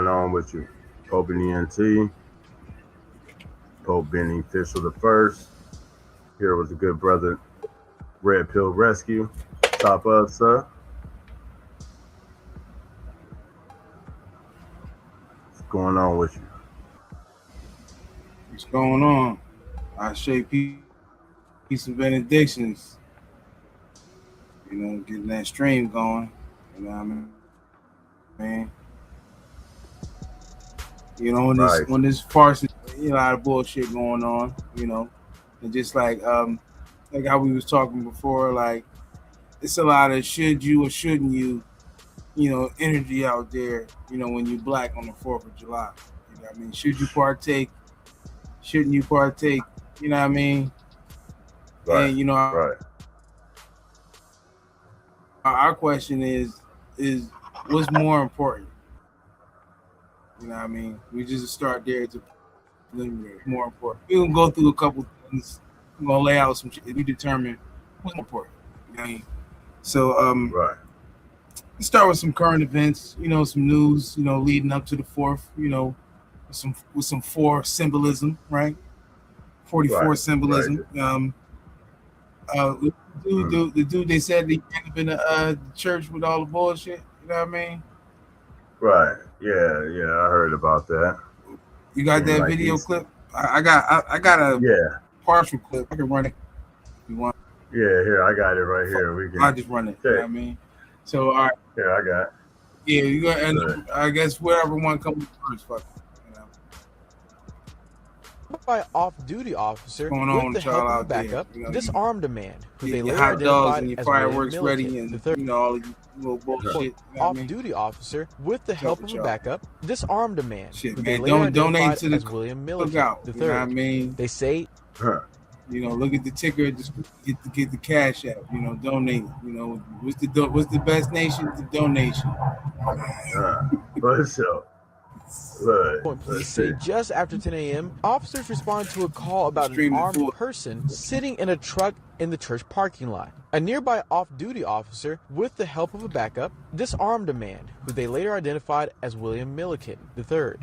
going on with you? Pope and ENT, Pope Benny Official the First. Here with the good brother Red Pill Rescue. Top up, sir. What's going on with you? What's going on? I say peace and benedictions. Getting that stream going. You know what I mean? When Right. this farce, a lot of bullshit going on. And just like how we was talking before, like it's a lot of should you or shouldn't you, energy out there. When you black on the 4th of July. You know what I mean? Should you partake? Shouldn't you partake? You know what I mean? Right. And Right. our question is what's more important? You know what I mean? We just start there to preliminary. More important. We're gonna go through a couple things. We're gonna lay out some shit. We determine what's more important. You know what I mean? So Right. let's start with some current events. Some news. Leading up to the 4th. With some 4 symbolism, right? 44 Right. symbolism. Right. The dude they said he ended up in the church with all the bullshit. You know what I mean? Right. Yeah. Yeah. I heard about that. You got Seemed that like video he's. clip? I got a Yeah. partial clip. I can run it if you want. Yeah. Here, I got it right here. We I'll can just run it. You know check. what I mean? So all right, Here, I got. yeah, you got, and Good. I guess whatever one comes first, fuck it. By off-duty officer What's going with on the with y'all help of a out there? backup You disarmed a man who Get they your later hot dogs identified and your as William fireworks ready, Milliken and the third. all of you little bullshit. You know what I mean? Off-duty officer with the What's up help with of a y'all? backup disarmed a man Shit, who they man, later don't donate identified to the as William Milliken cookout. the You know what I third. mean? They say Huh. Look at the ticker, just get the cash out. Donate. What's the best nation? The donation. Huh. What's up? Look. Point police Let's see. say just after 10 a.m., officers responded to a call about an Streaming armed full. person sitting in a truck in the church parking lot. A nearby off-duty officer, with the help of a backup, disarmed a man who they later identified as William Milliken III.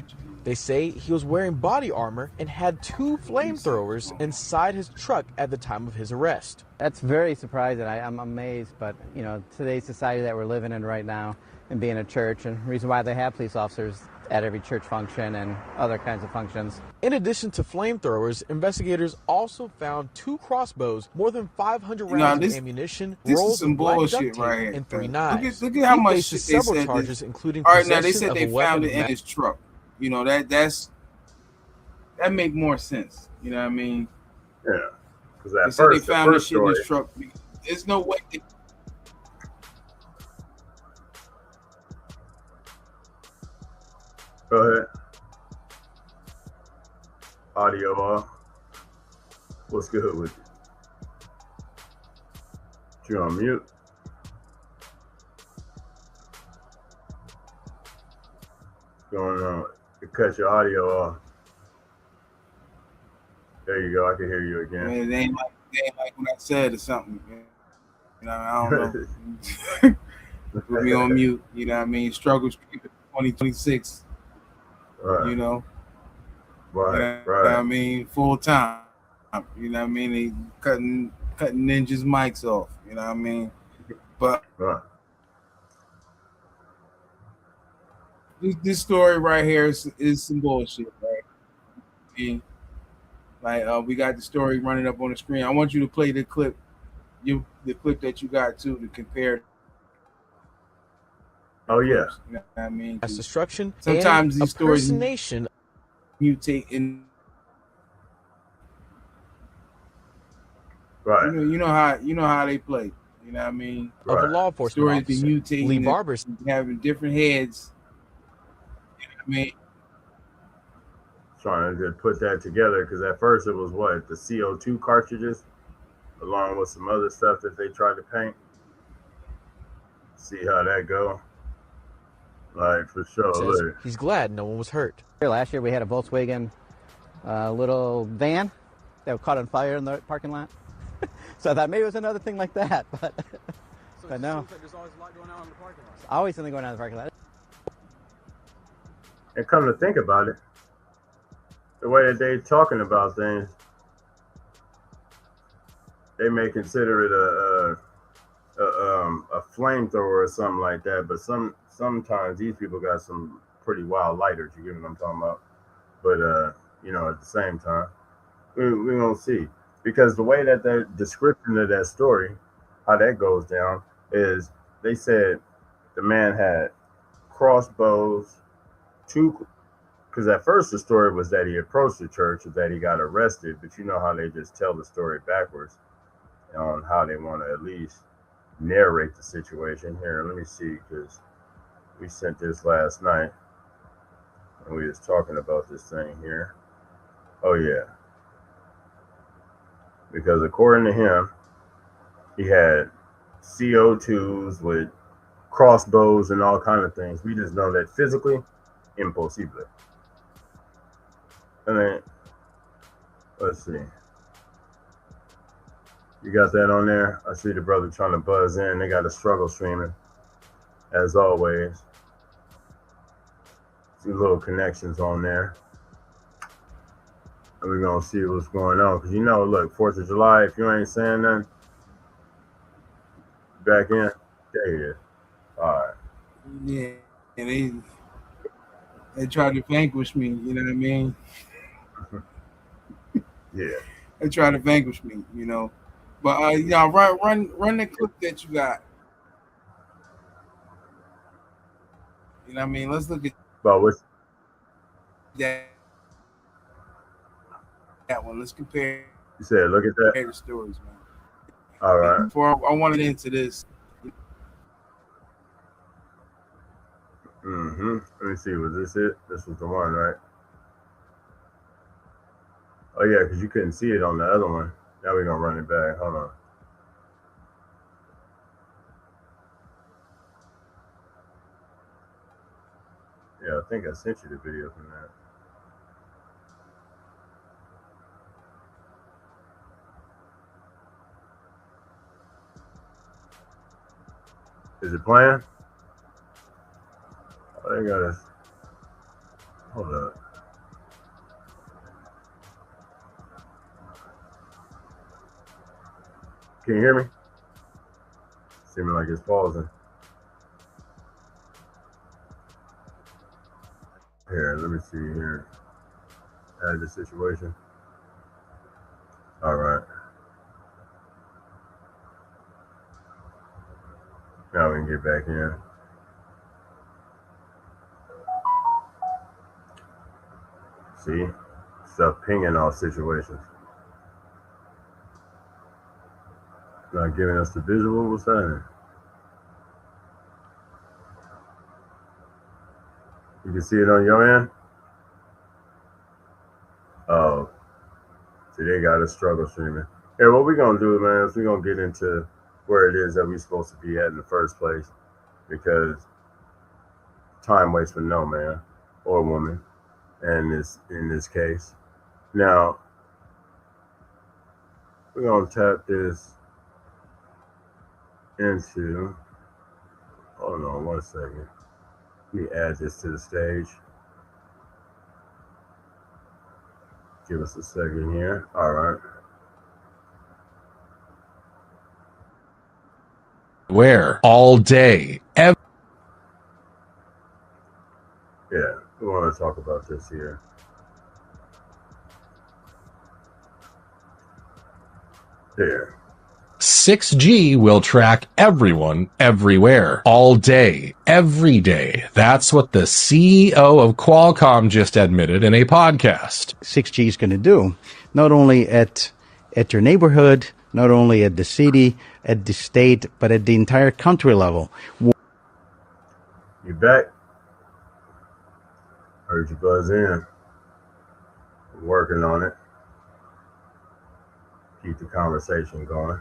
They say he was wearing body armor and had 2 flamethrowers inside his truck at the time of his arrest. That's very surprising. I'm amazed, but today's society that we're living in right now, and being a church, and the reason why they have police officers at every church function and other kinds of functions. In addition to flamethrowers, investigators also found 2 crossbows, more than 500 rounds of ammunition, this rolls is some of black bullshit duct tape, right here. and 3 knives. Look at how He much faces shit they several said. charges, including All right, now possession they said of they a weapon found of it in his truck. That make more sense. You know what I mean? Yeah. Because They at said they first, the found this first shit in his story. truck. There's no way. Go ahead. Audio off. What's good with you? You on mute? Going on? You cut your audio off. There you go. I can hear you again. Man, it ain't like what I said or something. Man. I don't know. Put me on mute. You know what I mean? Struggle Street 2026. Right. You know? Right. You know what I mean? Full time. You know what I mean? They cutting ninjas' mics off. You know what I mean? But Right. this story right here is some bullshit, right? I mean, like we got the story running up on the screen. I want you to play the clip, the clip that you got too, to compare. Oh yeah. You know what I mean? Mass destruction Sometimes and these stories impersonation mutate in. Right. You know how they play. You know what I mean? of a law enforcement Stories officer. be mutating. Lee Barber's having different heads. You know what I mean? Trying to put that together because at first it was what, the CO2 cartridges, along with some other stuff that they tried to paint. See how that go. Like for sure. says Look. he's glad no one was hurt. Last year we had a Volkswagen little van that caught on fire in the parking lot. So I thought maybe it was another thing like that, but but no. Like there's always a lot going on in the parking lot. Always something going on in the parking lot. And come to think about it, the way that they're talking about things, they may consider it a flamethrower or something like that. But sometimes these people got some pretty wild lighters. You get what I'm talking about? But at the same time, we're gonna see, because the way that the description of that story, how that goes down, is they said the man had crossbows, two. Because at first the story was that he approached the church, or that he got arrested. But you know how they just tell the story backwards on how they want to at least narrate the situation. Here, let me see, because we sent this last night and we was talking about this thing here. Oh yeah, because according to him, he had CO2s with crossbows and all kind of things. We just know that physically, impossible. I mean, let's see. You got that on there? I see the brother trying to buzz in. They got a struggle streaming, as always. See little connections on there. And we're going to see what's going on. Because look, 4th of July, if you ain't saying nothing, back in, there he is. All right. Yeah, and they tried to vanquish me. You know what I mean? Yeah. They tried to vanquish me. But run the clip that you got. You know what I mean? Let's look at But what that one. Let's compare you said, look at that. the stories, man. All right. Before I wanted into this. Let me see. Was this it? This was the one, right? Oh, yeah, because you couldn't see it on the other one. Now we're going to run it back. Hold on. Yeah, I think I sent you the video from that. Is it playing? Oh, they got us. Hold up. Can you hear me? Seeming like it's pausing. Here, let me see here. Add the situation. All right. Now we can get back in. See? Stuff pinging off situations. Not giving us the visual. What's that? You can see it on your end? Oh. See, they got a struggle streaming. Here, what we're going to do, man, is we're going to get into where it is that we're supposed to be at in the first place. Because time waits for no man or woman in this case. Now, we're going to tap this into, hold on 1 second. Let me add this to the stage. Give us a second here. All right. Where? All day. Yeah, we want to talk about this here. There. 6G will track everyone, everywhere, all day, every day. That's what the CEO of Qualcomm just admitted in a podcast. 6G is going to do, not only at your neighborhood, not only at the city, at the state, but at the entire country level. You back? Heard you buzz in. Working on it. Keep the conversation going.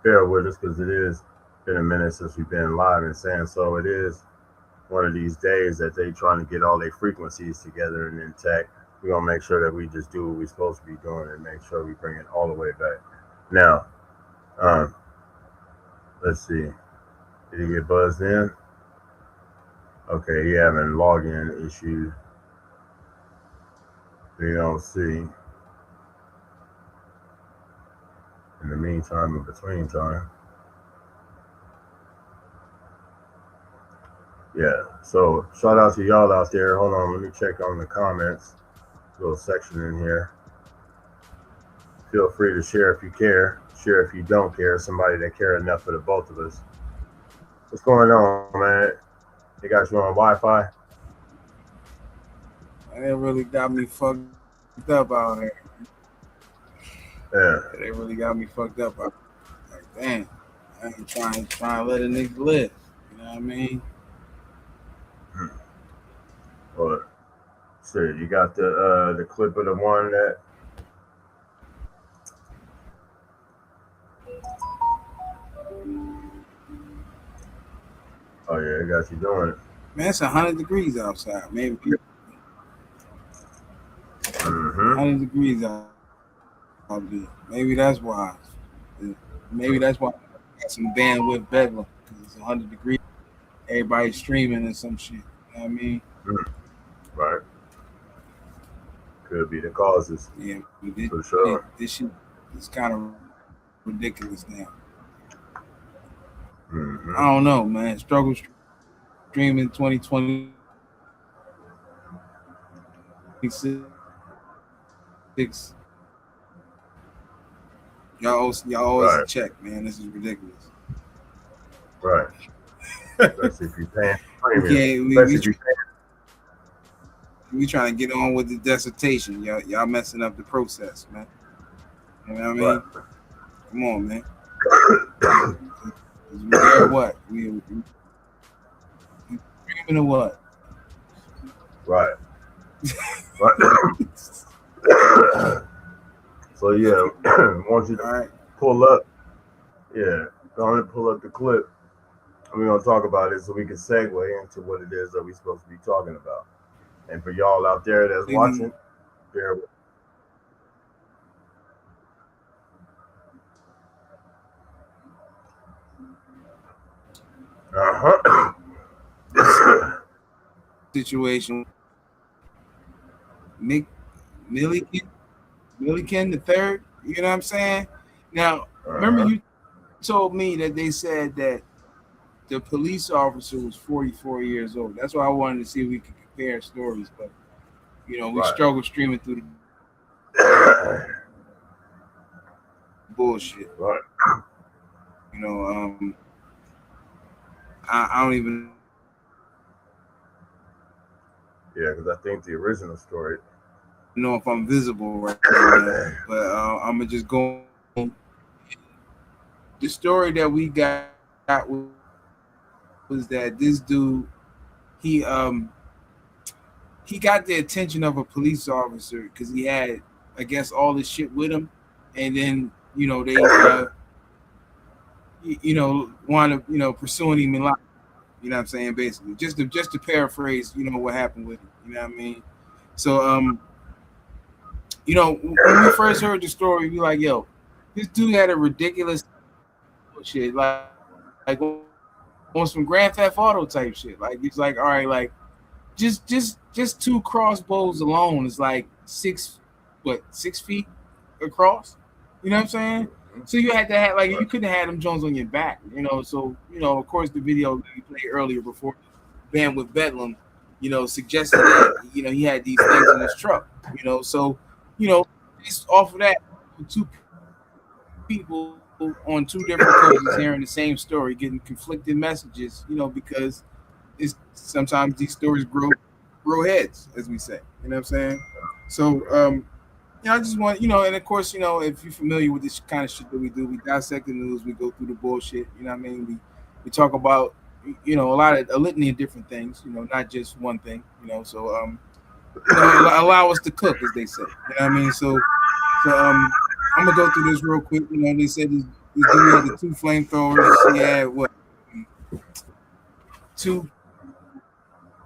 Bear with us, because it is been a minute since we've been live and saying so. It is one of these days that they trying to get all their frequencies together and intact. We're going to make sure that we just do what we're supposed to be doing and make sure we bring it all the way back. Now, let's see. Did he get buzzed in? Okay, he having login issues. We don't see. In the meantime, in between time. Yeah. So shout out to y'all out there. Hold on, let me check on the comments. Little section in here. Feel free to share if you care. Share if you don't care. Somebody that care enough for the both of us. What's going on, man? You guys you on Wi-Fi? They really got me fucked up out here. Yeah. They really got me fucked up. Like, damn, I ain't trying to let a nigga live. You know what I mean? But shit, you got the clip of the one that. Oh yeah, I got you doing it. Man, it's 100 degrees outside. Maybe Mm-hmm. 100 degrees out there. Maybe that's why. Maybe that's why I got some bandwidth bedlam because it's 100 degrees. Everybody's streaming and some shit. You know what I mean? Right. Could be the causes. Yeah, for sure. This shit is kind of ridiculous now. Mm-hmm. I don't know, man. Struggle streaming 2026. Y'all always Right. check, man. This is ridiculous. Right. Especially if you're paying premium. Yeah, Especially if you're paying. we trying to get on with the dissertation. Y'all messing up the process, man. You know what I mean? Right. Come on, man. We there what? We streaming or what? Right. Right. So yeah, I want you to All right. pull up. Yeah, go ahead and pull up the clip. We're gonna talk about it so we can segue into what it is that we're supposed to be talking about. And for y'all out there that's watching, bear with. Situation. Milliken the third. You know what I'm saying? Now, remember you told me that they said that the police officer was 44 years old. That's why I wanted to see if we could compare stories, but we Right. struggle streaming through the bullshit. Right. I don't even. Yeah, because I think the original story. Know if I'm visible right now, but I'm gonna just go. The story that we got was that this dude, he got the attention of a police officer because he had, I guess, all this shit with him, and then they wound up pursuing him in life. You know what I'm saying? Basically, just to paraphrase, what happened with him. You know what I mean? So when we first heard the story, we like, yo, this dude had a ridiculous shit, like on some Grand Theft Auto type shit. Like it's like, all right, like just 2 crossbows alone is like 6 feet across. You know what I'm saying? So you had to have you couldn't have them Jones on your back, So of course the video that we played earlier before Bandwidth Bedlam, suggested that he had these things in his truck, So just off of that, 2 people on 2 different coaches hearing the same story, getting conflicting messages, because it's sometimes these stories grow heads, as we say. You know what I'm saying? So I just want, and of course, if you're familiar with this kind of shit that we do, we dissect the news, we go through the bullshit, you know what I mean? We talk about, a litany of different things, not just one thing, so allow us to cook, as they say. You know what I mean? So I'm gonna go through this real quick. They said this dude had the 2 flamethrowers, he had 2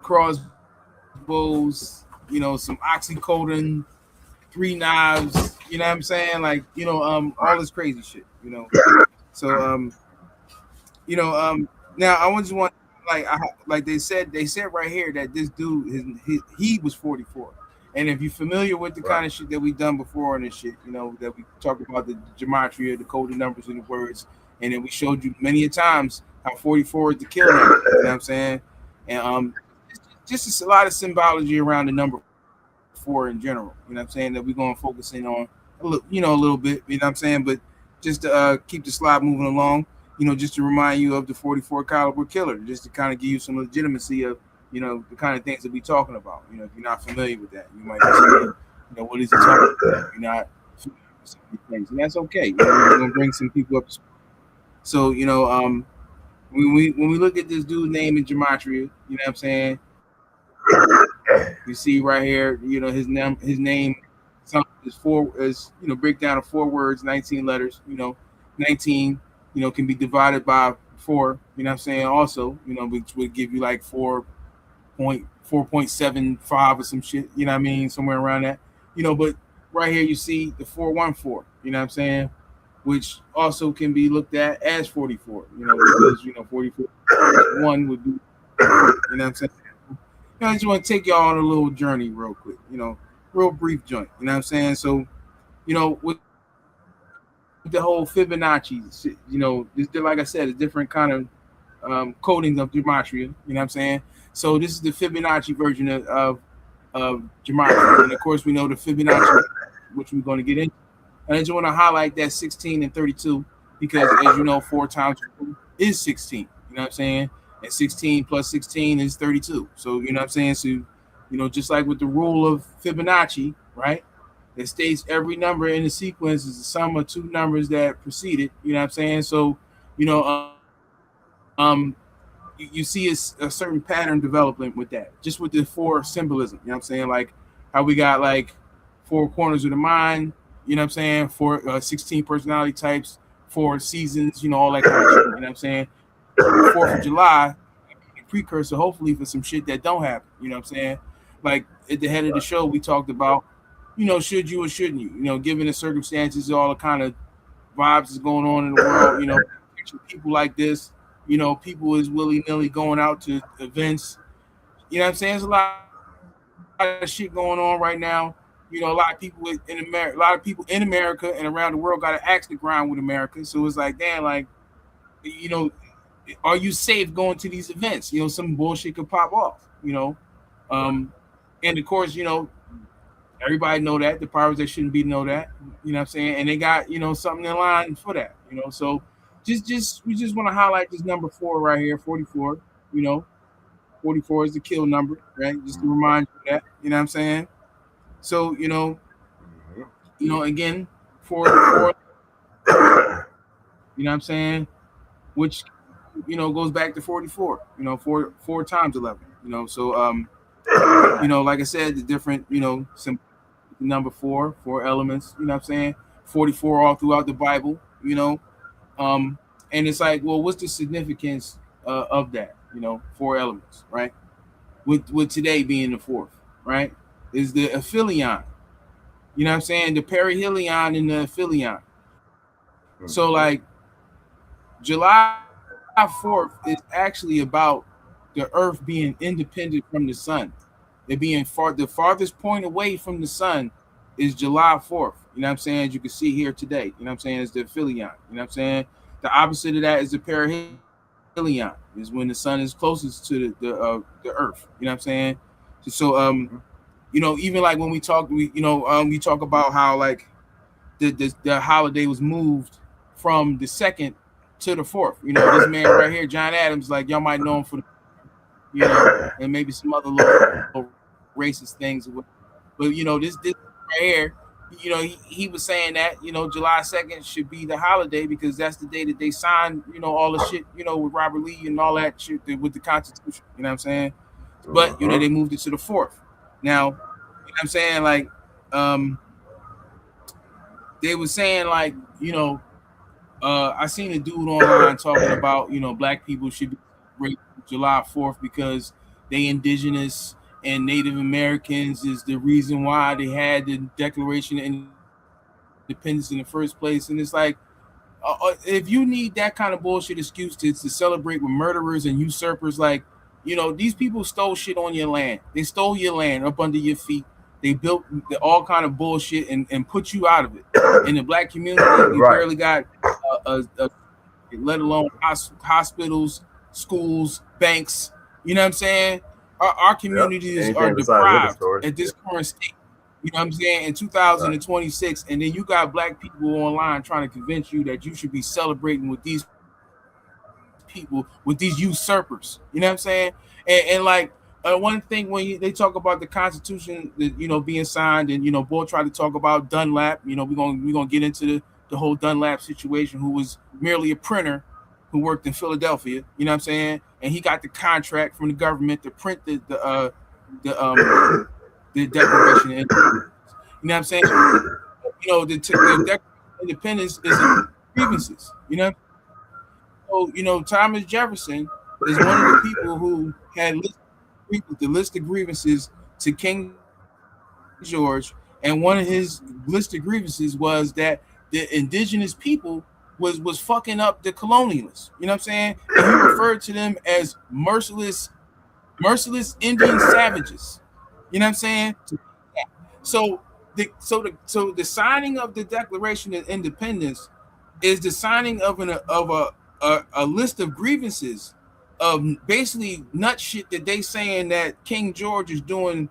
crossbows, some oxycodone, 3 knives, you know what I'm saying? Like, all this crazy shit, So now I just want like they said right here that this dude he was 44. And if you're familiar with the Right. kind of shit that we done before and this shit, that we talked about the gematria, the coded numbers and the words, and then we showed you many a times how 44 is the kill number. You know what I'm saying? And just a lot of symbology around the number four in general. You know what I'm saying? That we're going to focus in on a little bit. You know what I'm saying? But just to keep the slide moving along, just to remind you of the 44 caliber killer, just to kind of give you some legitimacy of the kind of things that we're talking about. If you're not familiar with that, you might be saying, what is he talking about? You're not familiar with some of these things, and that's okay. We're gonna bring some people up. So when we look at this dude's name in gematria, you know what I'm saying? You see right here, his name is breakdown of 4 words, 19 letters. 19, can be divided by 4. You know what I'm saying? Also, which would give you like 4.75 or some shit. You know what I mean? Somewhere around that. But right here you see the 414. You know what I'm saying? Which also can be looked at as 44. Because 44 one would be 4. You know what I'm saying? I just want to take y'all on a little journey real quick, real brief joint. You know what I'm saying? So, with the whole Fibonacci, like I said, a different kind of coding of gematria. You know what I'm saying? So this is the Fibonacci version of gematria, and of course we know the Fibonacci, which we're going to get into. And I just want to highlight that 16 and 32 because, as you know, 4 times 4 is 16. You know what I'm saying? And 16 plus 16 is 32. So, you know what I'm saying? So, just like with the rule of Fibonacci, right? It states every number in the sequence is the sum of 2 numbers that precede it. You know what I'm saying? So, you know, you see a certain pattern developing with that, just with the 4 symbolism. You know what I'm saying? Like how we got like 4 corners of the mind. You know what I'm saying? 16 personality types, 4 seasons. All that kind of shit. You know what I'm saying? 4th of July, a precursor, hopefully, for some shit that don't happen. You know what I'm saying? Like at the head of the show, we talked about, should you or shouldn't you? Given the circumstances, all the kind of vibes is going on in the world. People like this. People is willy nilly going out to events. You know what I'm saying? There's a lot of shit going on right now. A lot of people in America and around the world got to axe the grind with America. So it's like, damn, like, you know, are you safe going to these events? Some bullshit could pop off. Um, and of course, everybody know that the powers that shouldn't be know that. You know what I'm saying? And they got something in line for that. So just we just want to highlight this number 4 right here, 44. You know, 44 is the kill number, right? Just to remind you of that. You know what I'm saying? So again, four. You know what I'm saying? Which goes back to 44. Four times 11. So like I said, the different number 4 elements. You know what I'm saying? 44 all throughout the Bible. Um, and it's like, well, what's the significance of that? 4 elements, right? With today being the 4th, right? Is the aphelion. You know what I'm saying? The perihelion and the aphelion. So like July 4th is actually about the Earth being independent from the sun. It being the farthest point away from the sun is July 4th. You know what I'm saying? As you can see here today. You know what I'm saying? It's the aphelion. You know what I'm saying? The opposite of that is the perihelion, is when the sun is closest to the Earth. You know what I'm saying? Even like when we talk, we talk about how like the holiday was moved from the 2nd to the 4th. This man right here, John Adams, like y'all might know him for, and maybe some other little racist things. But this right here, he was saying that July 2nd should be the holiday because that's the day that they signed all the shit with Robert Lee and all that shit with the Constitution. You know what I'm saying? But they moved it to the 4th. Now, you know what I'm saying? Like, they were saying like I seen a dude online talking about black people should be celebrating July 4th because they indigenous and Native Americans is the reason why they had the Declaration of Independence in the first place. And it's like, if you need that kind of bullshit excuse to celebrate with murderers and usurpers, like these people stole shit on your land. They stole your land up under your feet. They built all kind of bullshit and put you out of it. In the black community, we Right. barely got let alone hospitals, schools, banks. You know what I'm saying? Our Yep. communities are Anything besides liquor deprived stores. at this current state. You know what I'm saying? In Right. 2026, and then you got black people online trying to convince you that you should be celebrating with these people, with these usurpers. You know what I'm saying? And like one thing when they talk about the Constitution, being signed, and Bull tried to talk about Dunlap. We're gonna get into the whole Dunlap situation, who was merely a printer who worked in Philadelphia. You know what I'm saying? And he got the contract from the government to print the Declaration of Independence. You know what I'm saying? The Declaration of Independence is grievances. So, Thomas Jefferson is one of the people who had the list of grievances to King George, and one of his list of grievances was that the indigenous people was fucking up the colonialists. You know what I'm saying? And he referred to them as merciless Indian savages. You know what I'm saying? So the signing of the Declaration of Independence is the signing of a list of grievances of basically nut shit that they saying that King George is doing,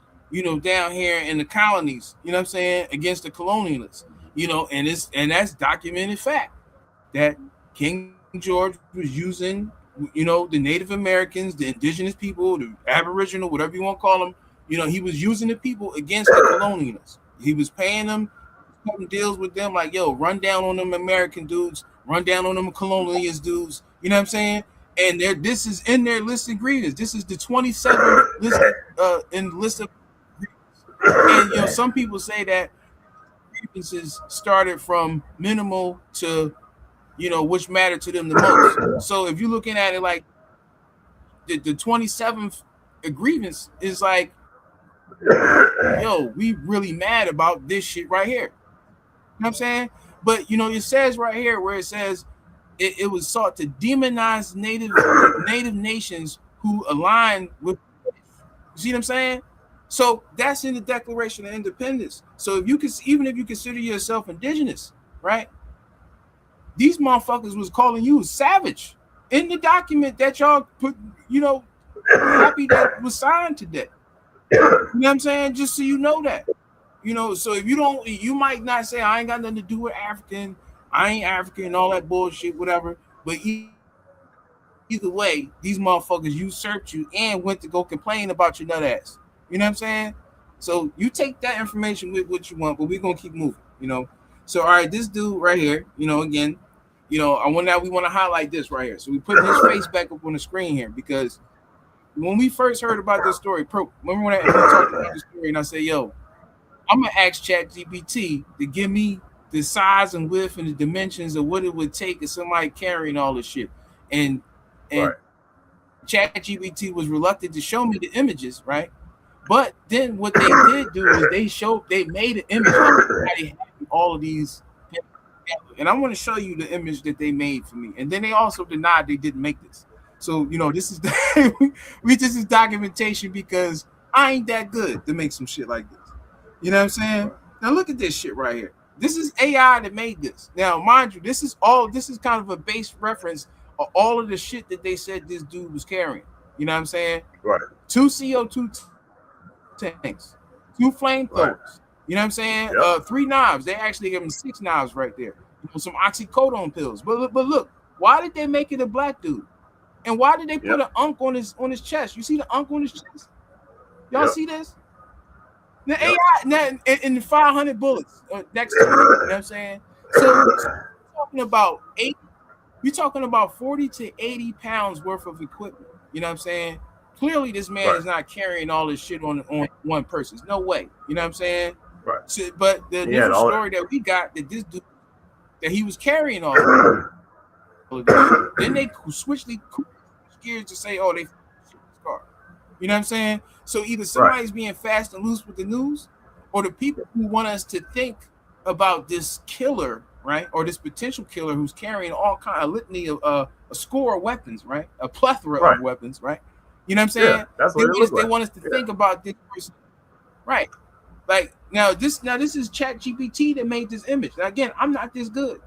down here in the colonies, you know what I'm saying, against the colonialists, and that's documented fact that King George was using, the Native Americans, the indigenous people, the Aboriginal, whatever you want to call them, he was using the people against the colonialists. He was paying them, cutting deals with them like, yo, run down on them American dudes, run down on them colonialist dudes, you know what I'm saying? And this is in their list of grievances. This is the 27th list in the list of grievances. And some people say that grievances started from minimal to which mattered to them the most. So if you're looking at it like the 27th grievance is like, yo, we really mad about this shit right here. You know what I'm saying? But it says right here where it says it was sought to demonize native nations who align with. You see what I'm saying? So that's in the Declaration of Independence. So even if you consider yourself indigenous, right? These motherfuckers was calling you savage in the document that y'all put, happy that was signed today. You know what I'm saying? Just so you know that. So if you might not say, I ain't got nothing to do with African, I ain't African and all that bullshit, whatever. But either way, these motherfuckers usurped you and went to go complain about your nut ass. You know what I'm saying? So you take that information with what you want, but we're gonna keep moving, So all right, this dude right here, again, we want to highlight this right here. So we put his face back up on the screen here because when we first heard about this story, remember when we talked about this story and I said, yo, I'm gonna ask ChatGPT to give me the size and width and the dimensions of what it would take if somebody carrying all this shit. And Right. ChatGPT was reluctant to show me the images, right? But then what they did do is they made an image of everybody having all of these. And I want to show you the image that they made for me. And then they also denied they didn't make this. So, this is this is documentation because I ain't that good to make some shit like this. You know what I'm saying? Now look at this shit right here. This is AI that made this. Now, mind you, this is kind of a base reference of all of the shit that they said this dude was carrying. You know what I'm saying? Right. 2 CO2 tanks, 2 flamethrowers. Right. You know what I'm saying? Yep. 3 knives. They actually gave him 6 knives right there. Some oxycodone pills. But look, why did they make it a black dude? And why did they put an unk on his chest? You see the unk on his chest? Y'all see this? The AI and the 500 bullets next to it. You know what I'm saying? So we're talking about 40 to 80 pounds worth of equipment. You know what I'm saying? Clearly, this man is not carrying all this shit on one person. There's no way. You know what I'm saying? Right. So, but the initial story that we got that this dude that he was carrying all of this. Then they switched gears to say, oh, they car. You know what I'm saying? So either somebody's being fast and loose with the news, or the people who want us to think about this killer, right, or this potential killer who's carrying all kind of litany of a score of weapons, right, a plethora of weapons, right. You know what I'm saying? Yeah, that's what they want us to think about this person, right? Like now this is Chat GPT that made this image. Now again, I'm not this good.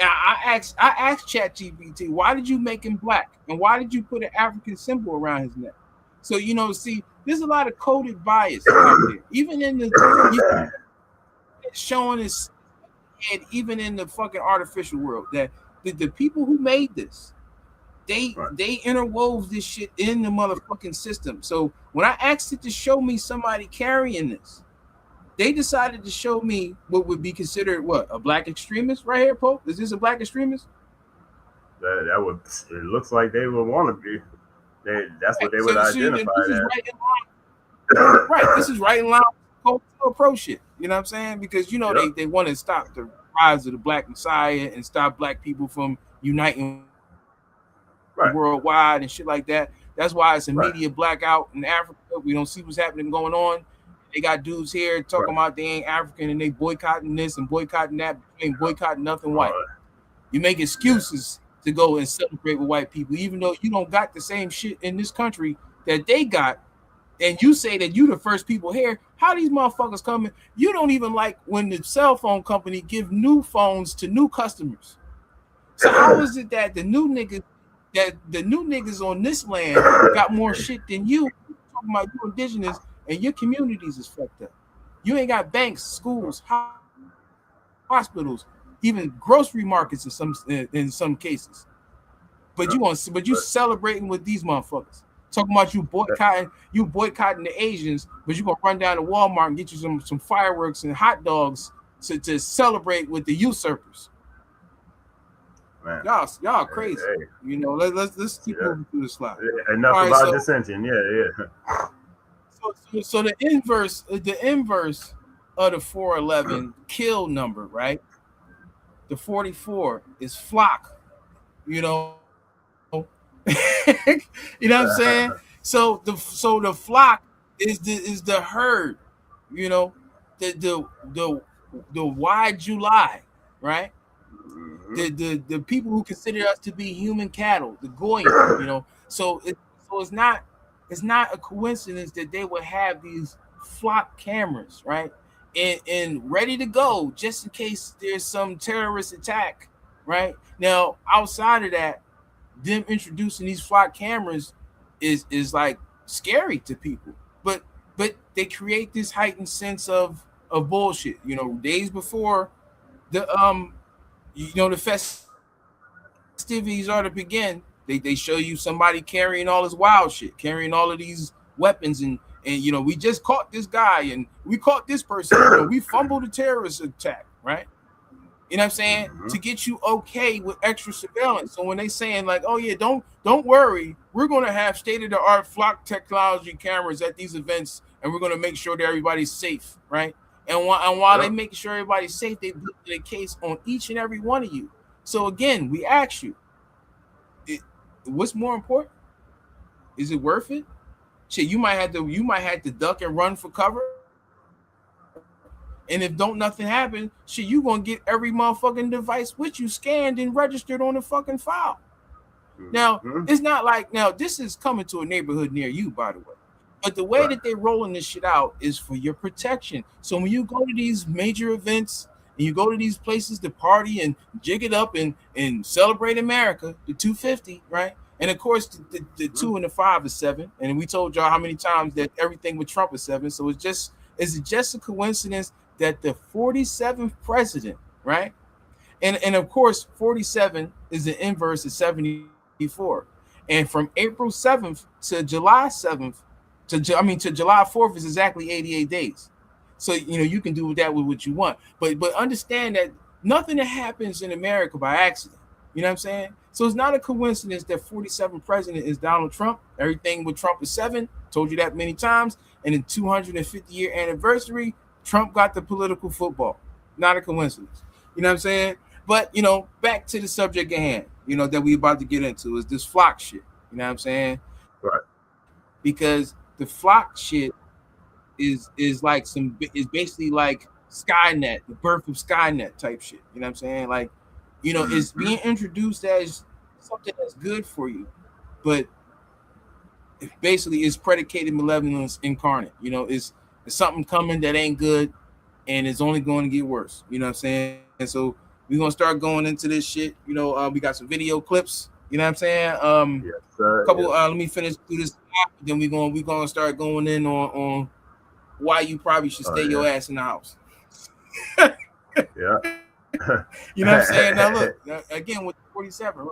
And I asked Chat GPT, why did you make him black? And why did you put an African symbol around his neck? So see, there's a lot of coded bias out there. Even in the showing this, and even in the fucking artificial world, that the people who made this, they interwove this shit in the motherfucking system. So when I asked it to show me somebody carrying this, they decided to show me what would be considered a black extremist right here, Pope. Is this a black extremist? That would. It looks like they would want to be. That's what they would identify as. Right. This is right in line with pro shit. You know what I'm saying? Because they want to stop the rise of the Black Messiah and stop black people from uniting worldwide and shit like that. That's why it's a media blackout in Africa. We don't see what's happening going on. They got dudes here talking about they ain't African and they boycotting this and boycotting that. They ain't boycotting nothing white. You make excuses to go and celebrate with white people, even though you don't got the same shit in this country that they got. And you say that you the first people here. How these motherfuckers coming? You don't even like when the cell phone company give new phones to new customers. So how is it that the new niggas on this land got more shit than you? Talking about you indigenous and your communities is fucked up. You ain't got banks, schools, hospitals, even grocery markets in some cases. But you celebrating with these motherfuckers. Talking about you boycotting the Asians, but you gonna run down to Walmart and get you some fireworks and hot dogs to celebrate with the usurpers. Man. Y'all crazy. Hey. Let's keep moving through the slide. Enough about dissension. Yeah. So the inverse of the 411 kill number, right? The 44 is flock. You know what I'm saying? So the flock is the herd. The wide July, right? The people who consider us to be human cattle, the Goyim, So it's not a coincidence that they would have these flock cameras, right? And ready to go just in case there's some terrorist attack, right? Now, outside of that, them introducing these flock cameras is like scary to people. But they create this heightened sense of bullshit. Days before the festivities are to begin, they show you somebody carrying all this wild shit, carrying all of these weapons, and we just caught this guy and we caught this person. We fumbled a terrorist attack, right? You know what I'm saying? Mm-hmm. To get you okay with extra surveillance. So when they saying like, oh yeah, don't worry, we're gonna have state-of-the-art flock technology cameras at these events, and we're gonna make sure that everybody's safe, right? And while they make sure everybody's safe, they build a case on each and every one of you. So again, we ask you, what's more important? Is it worth it? Shit, you might have to duck and run for cover. And if nothing happen, shit, you gonna get every motherfucking device with you scanned and registered on the fucking file. Now, it's not like this is coming to a neighborhood near you, by the way. But the way that they rolling this shit out is for your protection. So when you go to these major events and you go to these places to party and jig it up and celebrate America, the 250, right? And of course, the 2 and the 5 is 7. And we told y'all how many times that everything with Trump is 7. So is it just a coincidence that the 47th president, right? And of course, 47 is the inverse of 74. And from April 7th to July 7th, to July 4th is exactly 88 days. So, you can do that with what you want. But understand that nothing that happens in America by accident. You know what I'm saying? So it's not a coincidence that 47th president is Donald Trump. Everything with Trump is 7. Told you that many times. And in 250-year anniversary, Trump got the political football. Not a coincidence. You know what I'm saying? But, back to the subject at hand, that we about to get into is this flock shit. You know what I'm saying? Right. Because the flock shit is basically like Skynet, the birth of Skynet type shit. You know what I'm saying? Like, it's being introduced as something that's good for you, but basically it's predicated malevolence incarnate. It's there's something coming that ain't good, and it's only going to get worse. You know what I'm saying? And so we're gonna start going into this shit. You know, we got some video clips. You know what I'm saying? Yes, sir. Couple. Yes. Let me finish through this. Then we gonna start going in on why you probably should stay your ass in the house. Yeah. You know what I'm saying? Now look, again with 47, right?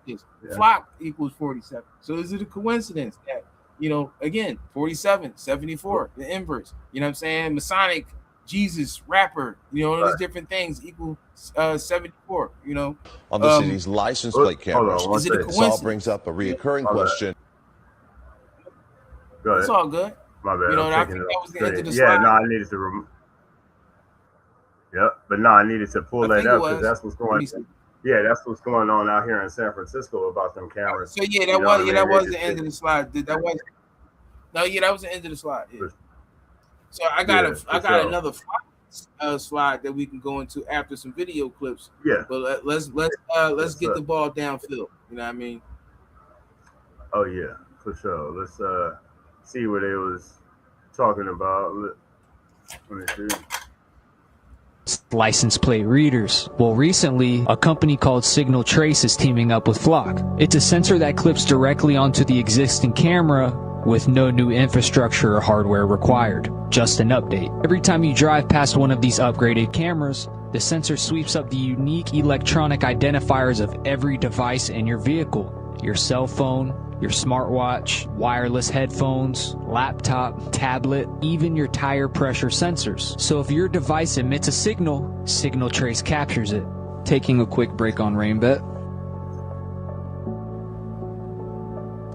Yeah. Flock equals 47. So is it a coincidence that, you know, again, 47, 74, the inverse? You know what I'm saying? Masonic, Jesus, rapper, you know, all these different things equal 74, you know. On the city's license plate cameras, is it a this all coincidence? brings up a reoccurring question. Go ahead. It's all good. My bad. You know, I'm I think taking that it was the straight. end of the Yeah, slide. no, I needed to. Yep, but no, I needed to pull that up because that's what's going. Yeah, that's what's going on out here in San Francisco about them cameras. So yeah, that was the end of the slide. That was that was the end of the slide. Yeah. So I got another slide that we can go into after some video clips. Yeah. But let's get the ball downfield. You know what I mean? Oh yeah, for sure. Let's see what they was talking about. Let me see. License plate readers. Well, recently, a company called Signal Trace is teaming up with Flock. It's a sensor that clips directly onto the existing camera with no new infrastructure or hardware required. Just an update. Every time you drive past one of these upgraded cameras, the sensor sweeps up the unique electronic identifiers of every device in your vehicle. Your cell phone, your smartwatch, wireless headphones, laptop, tablet, even your tire pressure sensors. So if your device emits a signal, Signal Trace captures it. Taking a quick break on RainBet.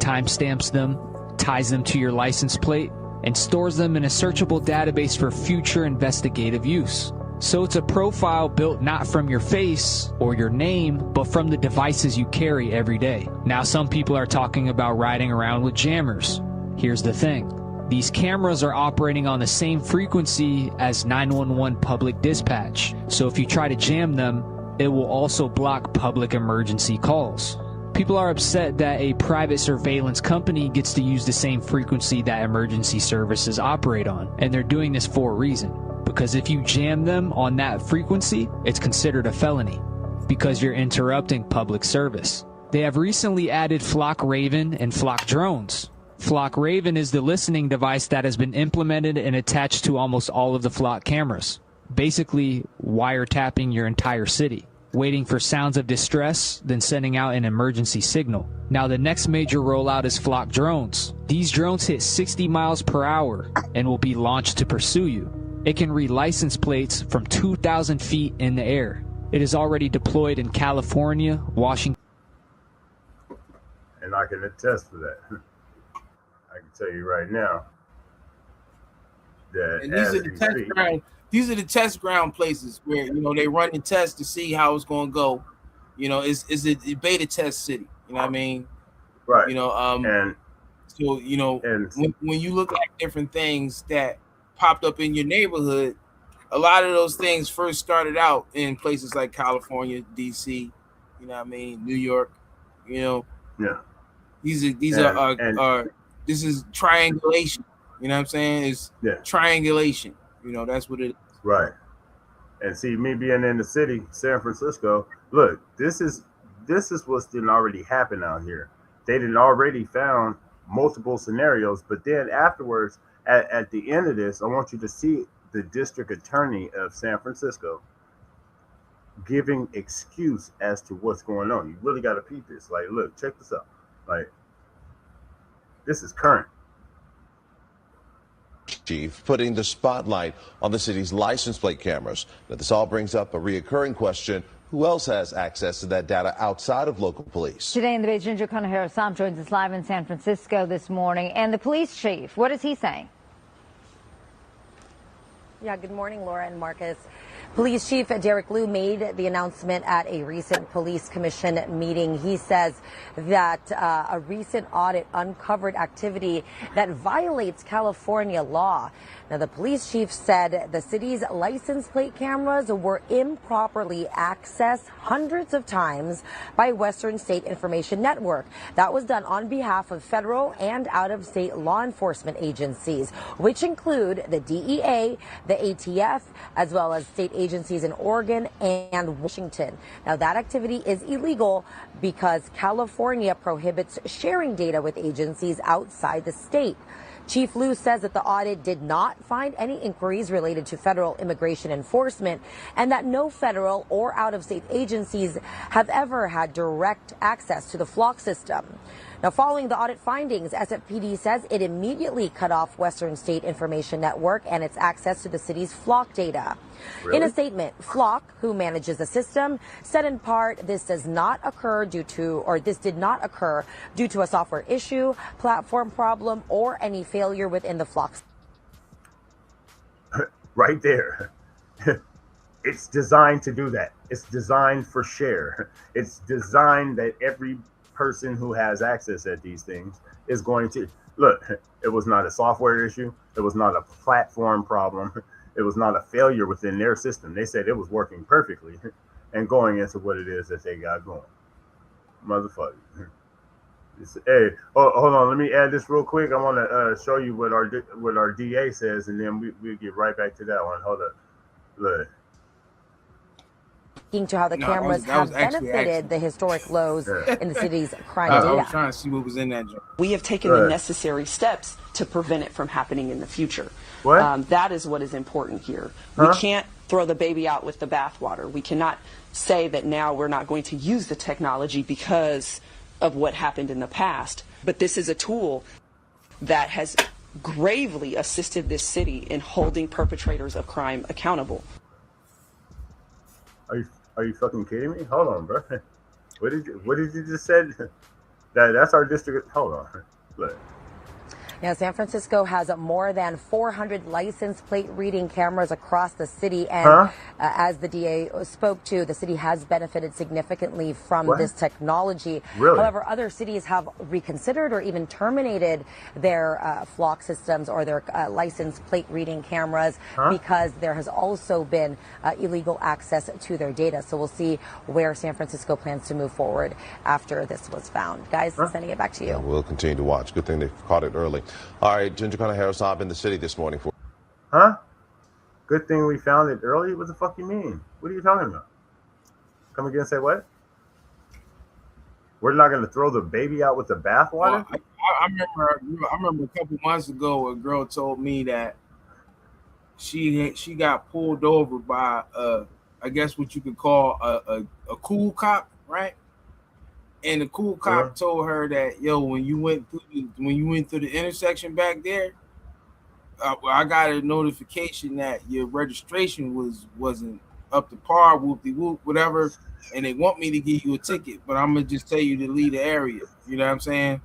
Timestamps them, ties them to your license plate, and stores them in a searchable database for future investigative use. So it's a profile built not from your face or your name, but from the devices you carry every day. Now some people are talking about riding around with jammers. Here's the thing. These cameras are operating on the same frequency as 911 public dispatch. So if you try to jam them, it will also block public emergency calls. People are upset that a private surveillance company gets to use the same frequency that emergency services operate on. And they're doing this for a reason. Because if you jam them on that frequency, it's considered a felony because you're interrupting public service. They have recently added Flock Raven and Flock drones. Flock Raven is the listening device that has been implemented and attached to almost all of the Flock cameras, basically wiretapping your entire city, waiting for sounds of distress, then sending out an emergency signal. Now the next major rollout is Flock drones. These drones hit 60 miles per hour and will be launched to pursue you. It can read license plates from 2,000 feet in the air. It is already deployed in California, Washington. And I can attest to that. I can tell you right now that these are the test ground places where, you know, they run the test to see how it's going to go. You know, is it a beta test city? You know what I mean? Right. You know, and so, you know, when you look at different things that popped up in your neighborhood, a lot of those things first started out in places like California, DC, you know what I mean, New York, you know. Yeah. This is triangulation. You know what I'm saying? It's triangulation. You know, that's what it is. Right. And see, me being in the city, San Francisco, look, this is what's didn't already happen out here. They didn't already found multiple scenarios, but then afterwards, at the end of this, I want you to see the district attorney of San Francisco giving excuse as to what's going on. You really got to peep this. Like, look, check this out. Like, this is current. Chief, putting the spotlight on the city's license plate cameras. Now, this all brings up a reoccurring question. Who else has access to that data outside of local police? Today in the Bay, Ginger Conejero-Sam joins us live in San Francisco this morning. And the police chief, what is he saying? Yeah, good morning, Laura and Marcus. Police Chief Derek Liu made the announcement at a recent police commission meeting. He says that a recent audit uncovered activity that violates California law. Now, the police chief said the city's license plate cameras were improperly accessed hundreds of times by Western State Information Network. That was done on behalf of federal and out-of-state law enforcement agencies, which include the DEA, the ATF, as well as state agencies in Oregon and Washington. Now, that activity is illegal because California prohibits sharing data with agencies outside the state. Chief Liu says that the audit did not find any inquiries related to federal immigration enforcement and that no federal or out-of-state agencies have ever had direct access to the flock system. Now, following the audit findings, SFPD says it immediately cut off Western State Information Network and its access to the city's flock data. Really? In a statement, Flock, who manages the system, said in part this did not occur due to a software issue, platform problem, or any failure within the Flock. Right there. It's designed to do that. It's designed for share. It's designed that every person who has access at these things is going to look. It was not a software issue. It was not a platform problem. It was not a failure within their system. They said it was working perfectly and going into what it is that they got going. Motherfucker. Hey, hold on. Let me add this real quick. I want to show you what our DA says, and then we'll get right back to that one. Hold up. Look. To how the cameras have benefited the historic lows in the city's crime data. I was trying to see what was in that job. We have taken the necessary steps to prevent it from happening in the future. What? That is what is important here. We can't throw the baby out with the bathwater. We cannot say that now we're not going to use the technology because of what happened in the past. But this is a tool that has gravely assisted this city in holding perpetrators of crime accountable. Are you fucking kidding me? Hold on, bro. What did you just said? That's our district. Hold on. Look. Now, San Francisco has more than 400 license plate reading cameras across the city. And as the DA spoke to, the city has benefited significantly from this technology. Really? However, other cities have reconsidered or even terminated their flock systems or their license plate reading cameras because there has also been illegal access to their data. So we'll see where San Francisco plans to move forward after this was found. Guys, sending it back to you. Yeah, we'll continue to watch. Good thing they caught it early. All right, Ginger Connor Harris, I'm in the city this morning for. Good thing we found it early? What the fuck you mean? What are you talking about? Come again and say what? We're not going to throw the baby out with the bathwater? Well, I remember a couple months ago a girl told me that she got pulled over by I guess what you could call a cool cop, right? And the cool cop told her that, yo, when you went through the intersection back there, I got a notification that your registration wasn't up to par, whoop-de-whoop, whatever, and they want me to give you a ticket, but I'm gonna just tell you to leave the area. You know what I'm saying?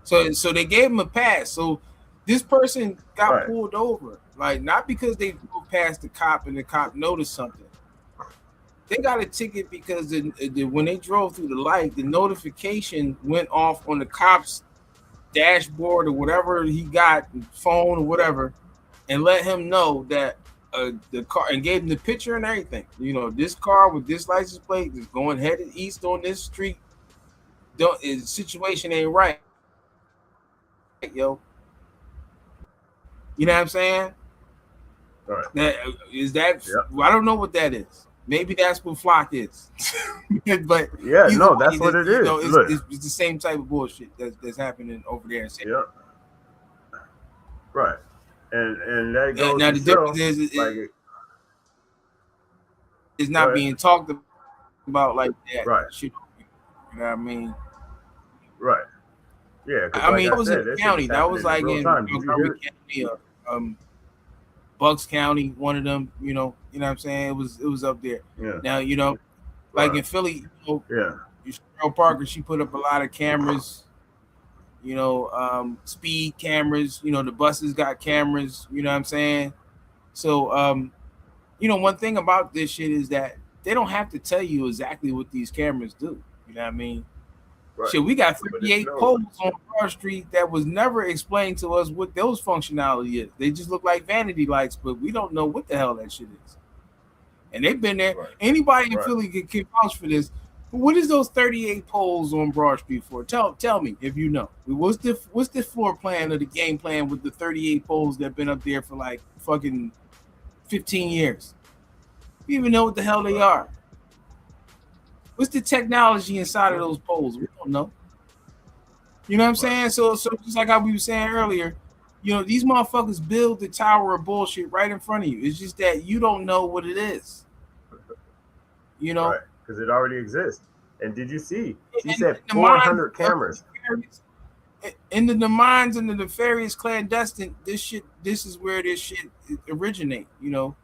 So they gave him a pass. So this person got pulled over, like not because they passed the cop and the cop noticed something. They got a ticket because when they drove through the light, the notification went off on the cop's dashboard or whatever he got, phone or whatever, and let him know that the car, and gave him the picture and everything. You know, this car with this license plate is going headed east on this street. The situation ain't right, yo. You know what I'm saying? Right. I don't know what that is. Maybe that's what flock is. But yeah, no, that's what it is. Know, it's the same type of bullshit that's happening over there in San Francisco. Yeah. Right. And that goes now the difference is it's not being talked about like that. Right. You know what I mean? Right. Yeah. I mean, it was in the county. That was like in Montgomery County, Bucks County, one of them, you know what I'm saying? It was up there. Yeah. Now, you know, like in Philly, you know, Cheryl Parker, she put up a lot of cameras, you know, speed cameras, you know, the buses got cameras, you know what I'm saying? So you know, one thing about this shit is that they don't have to tell you exactly what these cameras do. You know what I mean? Right. Shit, we got But it's 38 poles on Broad Street that was never explained to us what those functionality is. They just look like vanity lights, but we don't know what the hell that shit is. And they've been there. Right. Anybody in Right. Philly can vouch for this. What is those 38 poles on Broad Street for? Tell me if you know. What's the floor plan or the game plan with the 38 poles that been up there for like fucking 15 years? You even know what the hell they are. What's the technology inside of those poles? We don't know. You know what I'm saying? So just like how we were saying earlier, you know, these motherfuckers build the tower of bullshit right in front of you. It's just that you don't know what it is. You know? Right. Because it already exists. And did you see? She And said the 400 minds of cameras. the minds and the nefarious clandestine, this is where this shit originate, you know,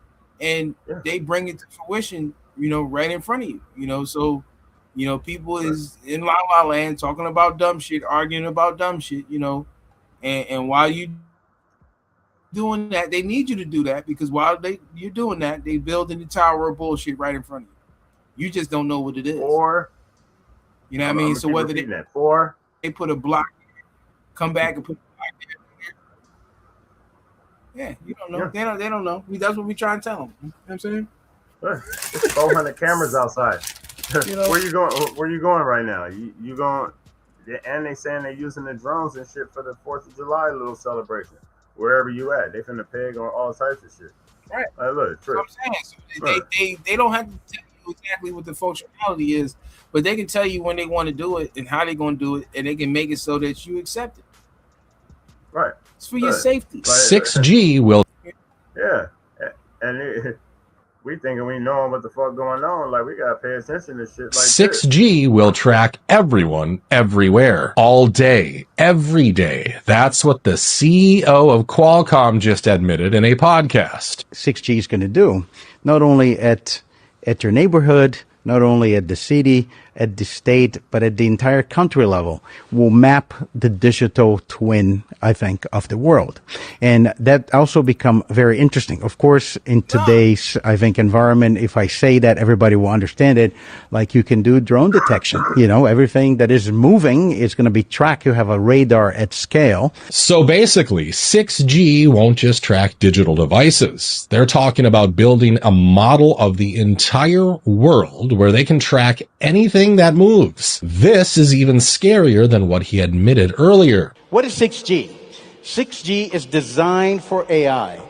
and they bring it to fruition, you know, right in front of you, you know. So, you know, people is in La La Land talking about dumb shit, arguing about dumb shit, you know, and while you doing that, they need you to do that because while you're doing that, they building the tower of bullshit right in front of you. You just don't know what it is. Or, you know what I mean? So whether they put a block, come back and put a block there. Yeah, you don't know. Yeah. They don't know. That's what we try and tell them. You know what I'm saying? It's 400 cameras outside. You know? Where you going? Where you going right now? You going? And they saying they're using the drones and shit for the 4th of July little celebration. Wherever you at, they finna peg on all types of shit. Right. Look, That's what I'm saying. So they don't have to tell you exactly what the functionality is, but they can tell you when they want to do it and how they're going to do it, and they can make it so that you accept it. Right. It's for your safety. 6G will. Yeah, and we thinking we know what the fuck going on. Like we gotta pay attention to shit like 6G will track everyone everywhere, all day, every day. That's what the CEO of Qualcomm just admitted in a podcast. 6G is going to do, not only at your neighborhood, not only at the city, at the state, but at the entire country level, will map the digital twin, I think, of the world. And that also become very interesting. Of course, in today's, I think, environment, if I say that, everybody will understand it. Like you can do drone detection. You know, everything that is moving is going to be tracked. You have a radar at scale. So basically, 6G won't just track digital devices. They're talking about building a model of the entire world where they can track anything that moves. This is even scarier than what he admitted earlier. What is 6G? 6G is designed for AI.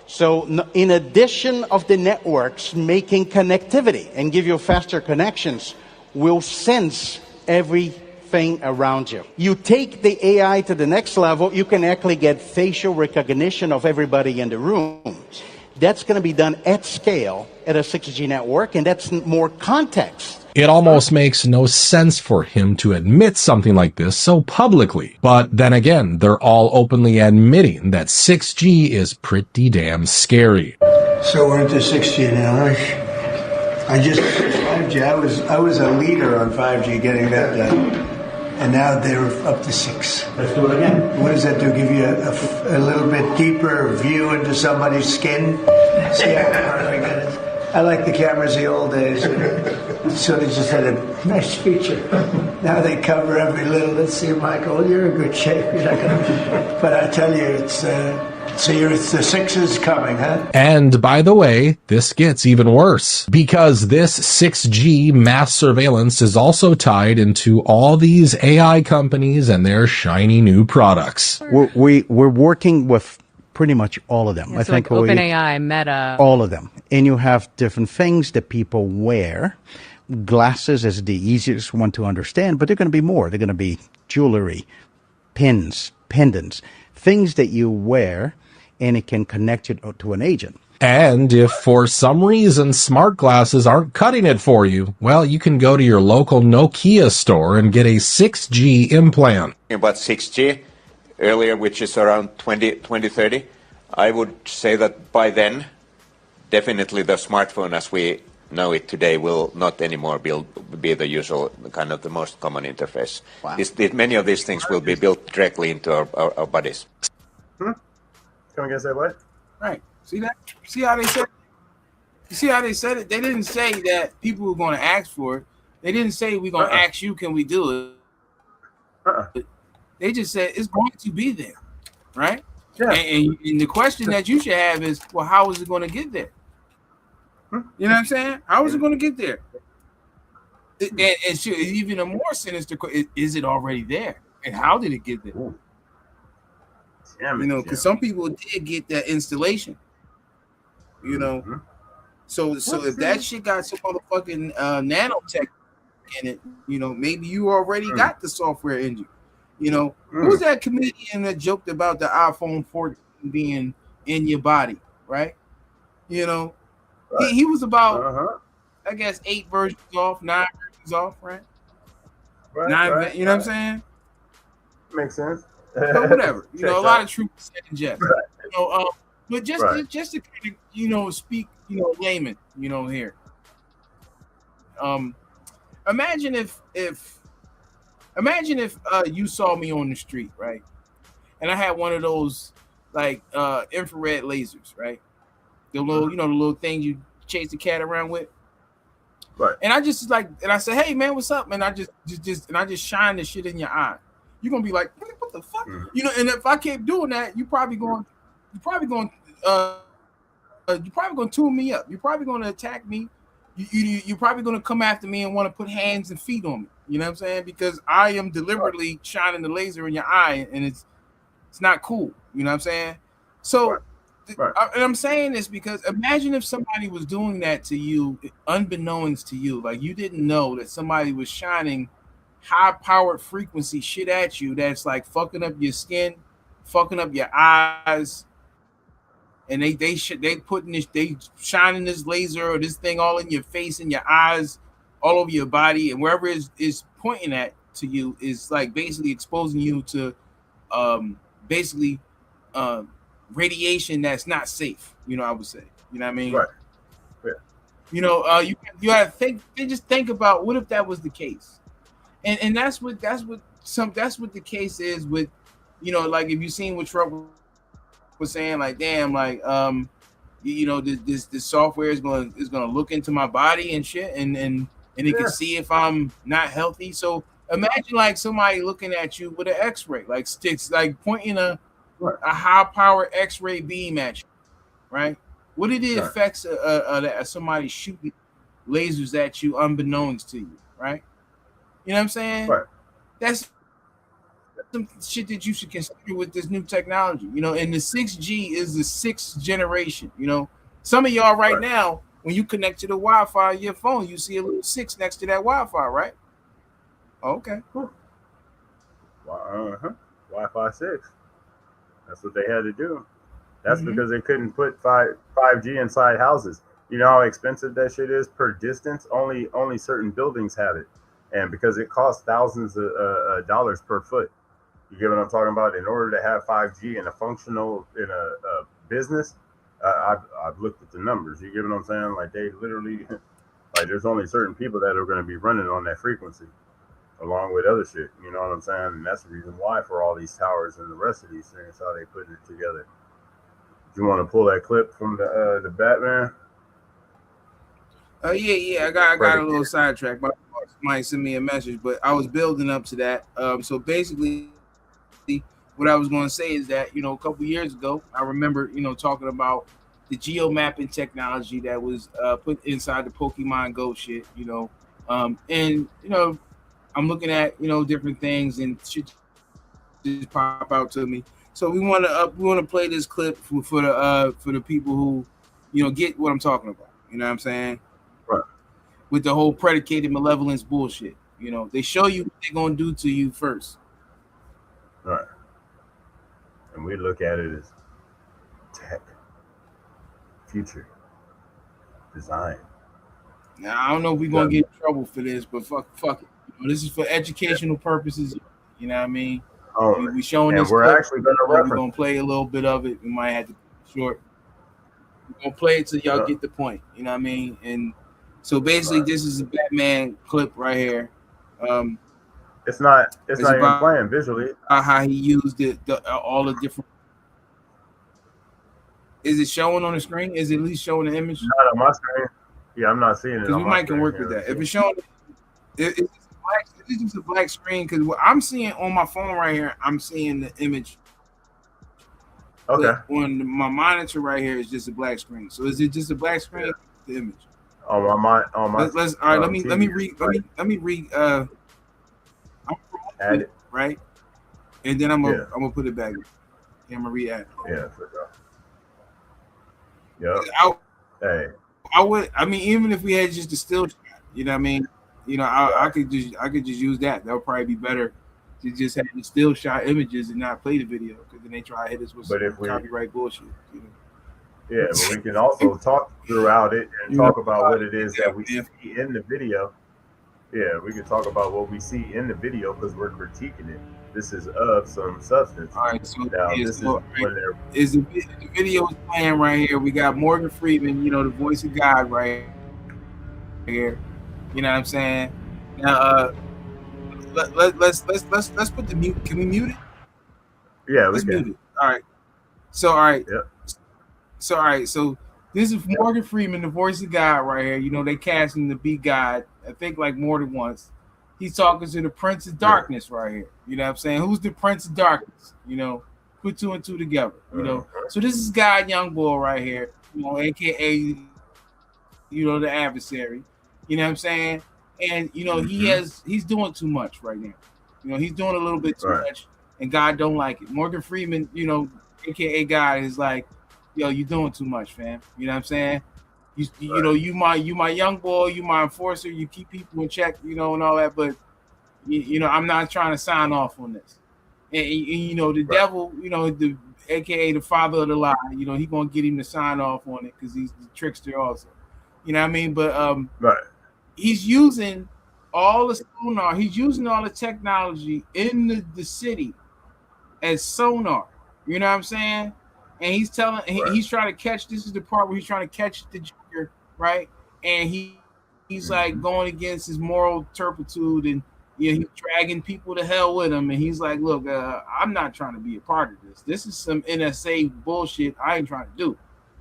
So in addition of the networks making connectivity and give you faster connections, will sense everything around you. You take the AI to the next level, you can actually get facial recognition of everybody in the room. That's going to be done at scale at a 6G network, and that's more context. It almost makes no sense for him to admit something like this so publicly. But then again, they're all openly admitting that 6G is pretty damn scary. So we're into 6G now. I just 5G. I was a leader on 5G getting that done. And now they're up to 6. Let's do it again. What does that do? Give you a little bit deeper view into somebody's skin? See how perfect it is? I like the cameras the old days. So they just had a nice feature. Now they cover every little. Let's see, Michael, you're in good shape. You're not gonna, but I tell you, it's the 6 is coming, huh? And by the way, this gets even worse because this 6G mass surveillance is also tied into all these AI companies and their shiny new products. We're working with pretty much all of them. Yeah, I think like OpenAI, Meta. All of them. And you have different things that people wear. Glasses is the easiest one to understand, but they're going to be more. They're going to be jewelry, pins, pendants, things that you wear, and it can connect you to an agent. And if for some reason smart glasses aren't cutting it for you, well, you can go to your local Nokia store and get a 6G implant. About 6G earlier, which is around 2030, I would say that by then, definitely the smartphone as we know it today will not anymore be the usual kind of the most common interface. Wow. Many of these things will be built directly into our bodies. Come again, say what? Right. See that? See how they said? You see how they said it? They didn't say that people were going to ask for it. They didn't say we're going to ask you, can we do it? They just said it's going to be there, right? Yeah. And the question that you should have is, well, how is it going to get there? You know what I'm saying? How is it going to get there? And should, even a more sinister question, is it already there? And how did it get there? You know, because some people did get that installation. You know, so if that shit got some motherfucking nanotech in it, you know, maybe you already got the software in you. You know, who's that comedian that joked about the iPhone 14 being in your body, right? You know, he was about, I guess, 8 versions off, 9 versions off, right? Right. You know what I'm saying? Makes sense. But whatever, you know, a lot of truth is said in jest. You know, but just to kind of, you know, speak, you know, layman, you know, here. Imagine if you saw me on the street, right? And I had one of those like infrared lasers, right? The little, you know, the little thing you chase the cat around with. Right. And I just like, and I said, hey man, what's up? And I just shine the shit in your eye. You're gonna be like, what the fuck? You know, and if I keep doing that, you're probably going to tune me up. You're probably going to attack me. You're probably going to come after me and want to put hands and feet on me. You know what I'm saying? Because I am deliberately shining the laser in your eye, and it's not cool. You know what I'm saying? So, and I'm saying this because imagine if somebody was doing that to you, unbeknownst to you, like you didn't know that somebody was shining high-powered frequency shit at you that's like fucking up your skin, fucking up your eyes. And they shining this laser or this thing all in your face and your eyes, all over your body, and wherever is pointing at to you is like basically exposing you to radiation that's not safe. You know, I would say. You know what I mean? Right. Yeah. You know, you gotta think about what if that was the case, and that's what the case is with, you know, like if you've seen what Trump was saying, like, damn, like, you know, this software is gonna look into my body and shit, and it can see if I'm not healthy. So imagine like somebody looking at you with an X-ray, like sticks, like pointing a high power X-ray beam at you, right? What are the effects of somebody shooting lasers at you unbeknownst to you, right? You know what I'm saying? Right. That's some shit that you should consider with this new technology, you know. And the 6G is the 6th generation. You know, some of y'all right now, when you connect to the Wi-Fi on your phone, you see a little 6 next to that Wi-Fi, right? Okay. Wi-Fi 6. That's what they had to do. That's because they couldn't put 5G inside houses. You know how expensive that shit is per distance? Only certain buildings have it. And because it costs thousands of dollars per foot. You get what I'm talking about? In order to have 5G in a functional, in a business, I've looked at the numbers. You get what I'm saying? Like they literally, like there's only certain people that are going to be running on that frequency, along with other shit. You know what I'm saying? And that's the reason why for all these towers and the rest of these things, how they putting it together. Do you want to pull that clip from the Batman? Yeah. I got a little sidetracked. My boss might send me a message, but I was building up to that. So basically, what I was going to say is that, you know, a couple years ago, I remember, you know, talking about the geo mapping technology that was put inside the Pokemon Go shit, you know, and you know, I'm looking at, you know, different things and shit just pop out to me. So we want to play this clip for the people who, you know, get what I'm talking about. You know what I'm saying? Right. With the whole predicated malevolence bullshit. You know, they show you what they're gonna do to you first. Right. And we look at it as tech, future, design. Now I don't know if we're gonna get in trouble for this, but fuck it. You know, this is for educational purposes. You know what I mean? We showing this. We're clip, actually we're gonna play a little bit of it. We might have to short. We're gonna play it till y'all get the point. You know what I mean? And so basically, this is a Batman clip right here. It's not even playing visually. How he used all the different. Is it showing on the screen? Is it at least showing the image? Not on my screen. Yeah, I'm not seeing it Because on we my might can screen work with here. that. If it's showing, it's just a black screen. Because what I'm seeing on my phone right here, I'm seeing the image. Okay. But on my monitor right here is just a black screen. So is it just a black screen? Yeah. The image. On my Let's all right. Let me TV, read. I'm add it. Right, and then I'm gonna put it back. Yeah, I'm gonna re-add. Yeah, for sure. Yep. I would. I mean, even if we had just the still shot, you know what I mean? You know, I could just use that. That would probably be better to just have the still shot images and not play the video, because then they try to hit us with some copyright bullshit. You know? Yeah, but we can also talk throughout it and talk about what it is that we see in the video. Yeah, we can talk about what we see in the video because we're critiquing it. This is of some substance. All right, so now the video is playing right here. We got Morgan Freeman, you know, the voice of God, right here. You know what I'm saying? Now, let's put the mute. Can we mute it? Yeah, let's mute it. All right. So all right. Yep. So all right. So this is Morgan Freeman, the voice of God, right here. You know, they cast him to be God, I think, like more than once. He's talking to the Prince of Darkness right here. You know what I'm saying? Who's the Prince of Darkness? You know, put two and two together. You know, so this is God Young Bull right here. You know, aka, you know, the adversary. You know what I'm saying? And you know, he's doing too much right now. You know, he's doing a little bit too much, and God don't like it. Morgan Freeman, you know, aka God, is like, yo, you doing too much, fam. You know what I'm saying? You know, you my young boy, you my enforcer, you keep people in check, you know, and all that, but you know, I'm not trying to sign off on this. And you know, the devil, you know, the aka the father of the lie, you know, he gonna get him to sign off on it because he's the trickster also. You know what I mean? But he's using all the sonar, he's using all the technology in the city as sonar. You know what I'm saying? And he's telling, he's trying to catch. This is the part where he's trying to catch the Joker, right? And he's like going against his moral turpitude, and you know, he's dragging people to hell with him. And he's like, "Look, I'm not trying to be a part of this. This is some NSA bullshit. I ain't trying to do."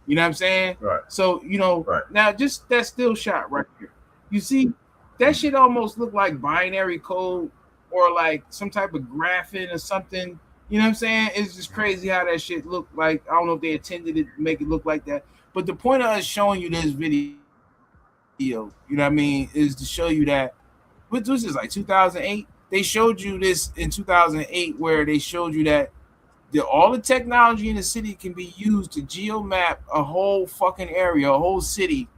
You know what I'm saying? Right. So you know, now just that still shot right here. You see, that shit almost looked like binary code or like some type of graphing or something. You know what I'm saying? It's just crazy how that shit looked like. I don't know if they intended it to make it look like that. But the point of us showing you this video, you know what I mean, is to show you that, what was this, like 2008? They showed you this in 2008 where they showed you that all the technology in the city can be used to geomap a whole fucking area, a whole city,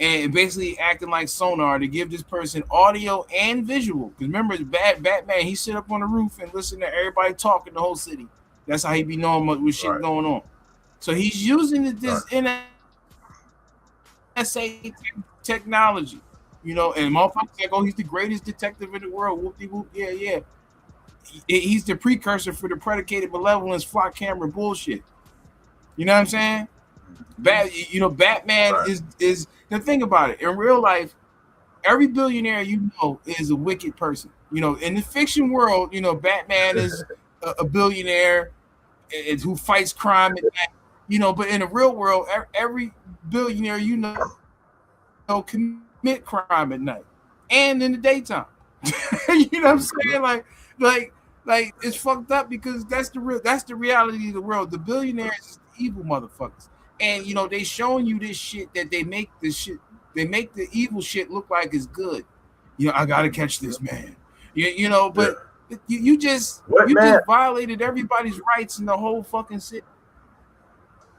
and basically acting like sonar to give this person audio and visual. Because remember, Batman, he sit up on the roof and listen to everybody talk in the whole city. That's how he be knowing what shit going on. So he's using this NSA technology, you know, and motherfuckers like, oh, he's the greatest detective in the world. Whoop de whoop, yeah. He's the precursor for the predicated malevolence flock camera bullshit. You know what I'm saying? Batman is the thing about it. In real life, every billionaire you know is a wicked person. You know, in the fiction world, you know, Batman is a billionaire who fights crime at night. You know, but in the real world, every billionaire you know commit crime at night and in the daytime. You know what I'm saying? Like it's fucked up because that's the reality of the world. The billionaires is the evil motherfuckers. And you know, they showing you this shit that they make the evil shit look like it's good. You know, I gotta catch this man. You know, but you just violated everybody's rights in the whole fucking city.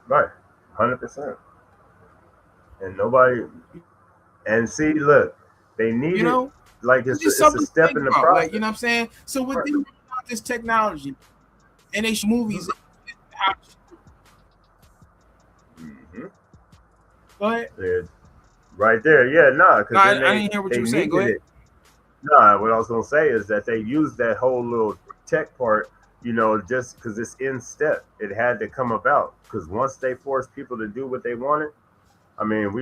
Right, 100%. And nobody. And see, look, they need it. Like it's a step in the process. Like, you know what I'm saying? So with this technology, and they show movies. Go ahead. Right there, yeah, because I didn't hear what you were saying. Go ahead. What I was gonna say is that they used that whole little tech part, you know, just because it's in step. It had to come about because once they forced people to do what they wanted, I mean,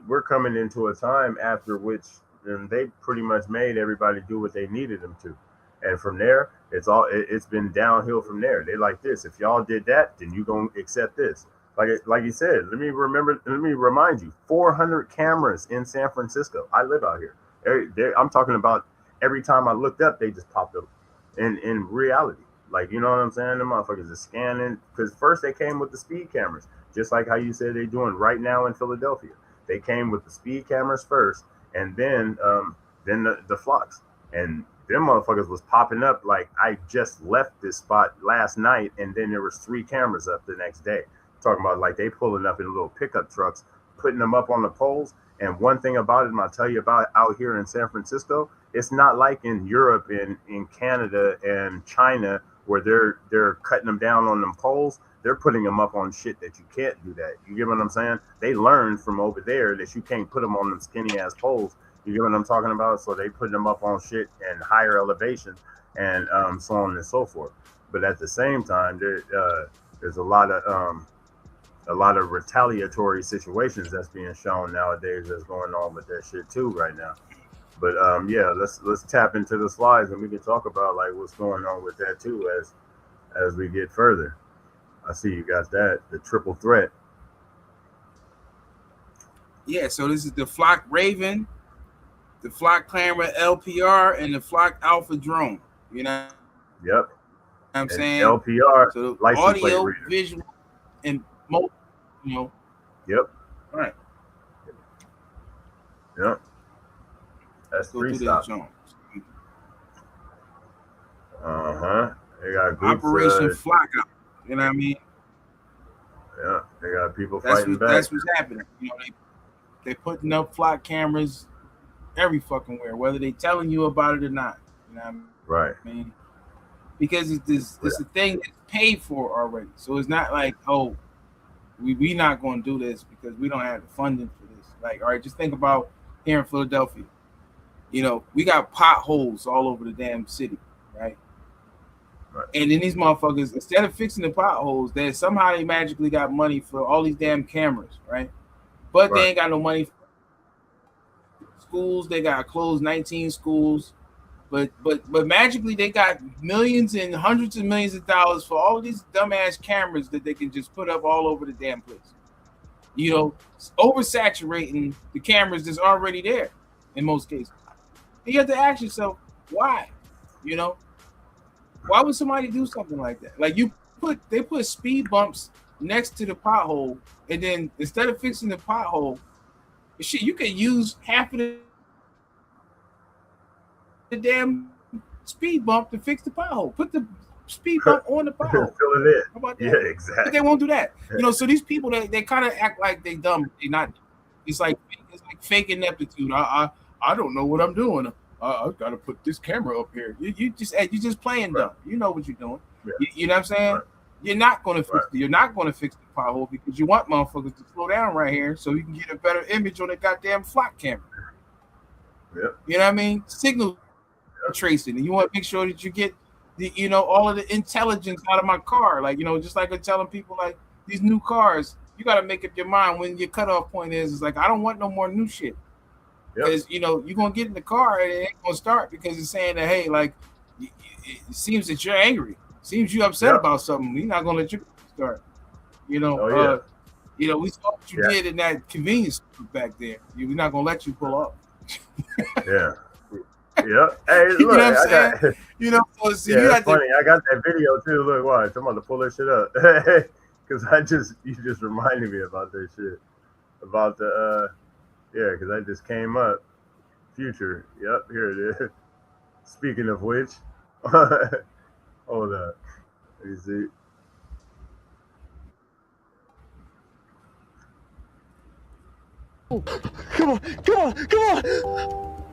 we're coming into a time after which they pretty much made everybody do what they needed them to, and from there, it's been downhill from there. They like this. If y'all did that, then you gonna accept this. Like you said, let me remind you, 400 cameras in San Francisco. I live out here. I'm talking about every time I looked up, they just popped up. In reality, like, you know what I'm saying? The motherfuckers are scanning, because first they came with the speed cameras, just like how you said they're doing right now in Philadelphia. They came with the speed cameras first, and then the flocks, and them motherfuckers was popping up like I just left this spot last night, and then there was 3 cameras up the next day. Talking about like they pulling up in little pickup trucks, putting them up on the poles. And one thing about it, and I'll tell you about out here in San Francisco, it's not like in Europe and in Canada and China where they're cutting them down on them poles. They're putting them up on shit that you can't do that. You get what I'm saying? They learned from over there that you can't put them on them skinny ass poles. You get what I'm talking about? So they put them up on shit and higher elevation and so on and so forth. But at the same time, there's a lot of retaliatory situations that's being shown nowadays that's going on with that shit too right now. But yeah, let's tap into the slides and we can talk about like what's going on with that too as we get further. I see you got that, the triple threat. Yeah, so this is the Flock Raven, the Flock Clamor LPR, and the Flock Alpha drone. You know? Yep. What I'm saying LPR, so license plate audio, reader. visual, and you know. Yep. Right. Yep. That's Go 3 stops. They got groups, Operation Flock Out. You know what I mean? Yeah, they got people fighting back. That's what's happening. You know, they putting up flock cameras every fucking where, whether they telling you about it or not. You know what I mean? Right. I mean, because it's a thing that's paid for already. So it's not like, oh, we not going to do this because we don't have the funding for this. Like, all right, just think about here in Philadelphia. You know, we got potholes all over the damn city, right? Right. And then these motherfuckers, instead of fixing the potholes, they somehow they magically got money for all these damn cameras, right? But they ain't got no money for schools. They got closed 19 schools, but magically they got millions and hundreds of millions of dollars for all of these dumbass cameras that they can just put up all over the damn place. You know, oversaturating the cameras that's already there in most cases. And you have to ask yourself, why? You know, why would somebody do something like that? Like they put speed bumps next to the pothole, and then instead of fixing the pothole, shit, you could use half of the damn speed bump to fix the pothole. Put the speed bump on the pothole. Fill it in. How about that? Yeah, exactly. But they won't do that. You know, so these people they kind of act like they dumb. They not. It's like fake ineptitude. I don't know what I'm doing. I gotta put this camera up here. You just playing dumb. You know what you're doing. Yeah. You know what I'm saying? Right. You're not gonna fix the pothole because you want motherfuckers to slow down right here so you can get a better image on the goddamn flock camera. Yep. You know what I mean? Signal tracing, and you want to make sure that you get all of the intelligence out of my car. Like, just like I'm telling people, like these new cars, you got to make up your mind when your cutoff point is. It's like, I don't want no more new shit. Because you're gonna get in the car and it ain't gonna start because it's saying that, hey, like it seems that you're angry, seems you upset about something. We're not gonna let you start. We saw what you did in that convenience store back there. We're not gonna let you pull up. Yeah. Yeah. Hey, look, you know what I'm saying? So it's funny. I got that video too. Look, watch. I'm about to pull that shit up because you just reminded me about that shit about the because I just came up. Future. Yep, here it is. Speaking of which, hold up. Let me see. Come on!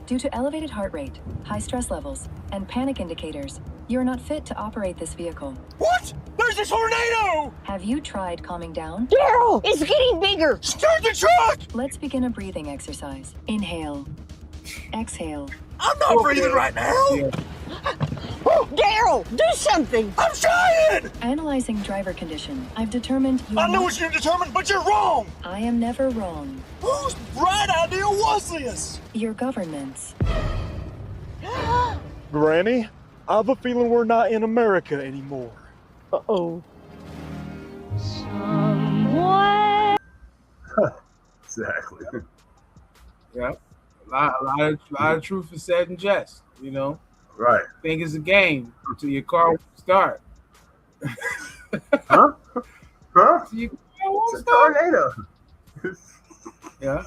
Due to elevated heart rate, high stress levels, and panic indicators, you're not fit to operate this vehicle. What? There's a tornado! Have you tried calming down? Daryl, it's getting bigger! Start the truck! Let's begin a breathing exercise. Inhale. Exhale. I'm not breathing right now! Oh, Daryl, do something! I'm trying! Analyzing driver condition, I've determined you I know what you've determined, but you're wrong! I am never wrong. Whose bright idea was this? Your government's. Granny, I have a feeling we're not in America anymore. Uh-oh. What? Exactly. Yeah, a lot of truth is said in jest. You know, Right. think it's a game until your car won't start. Huh? Huh? Until your car won't It's a start. tornado. Yeah.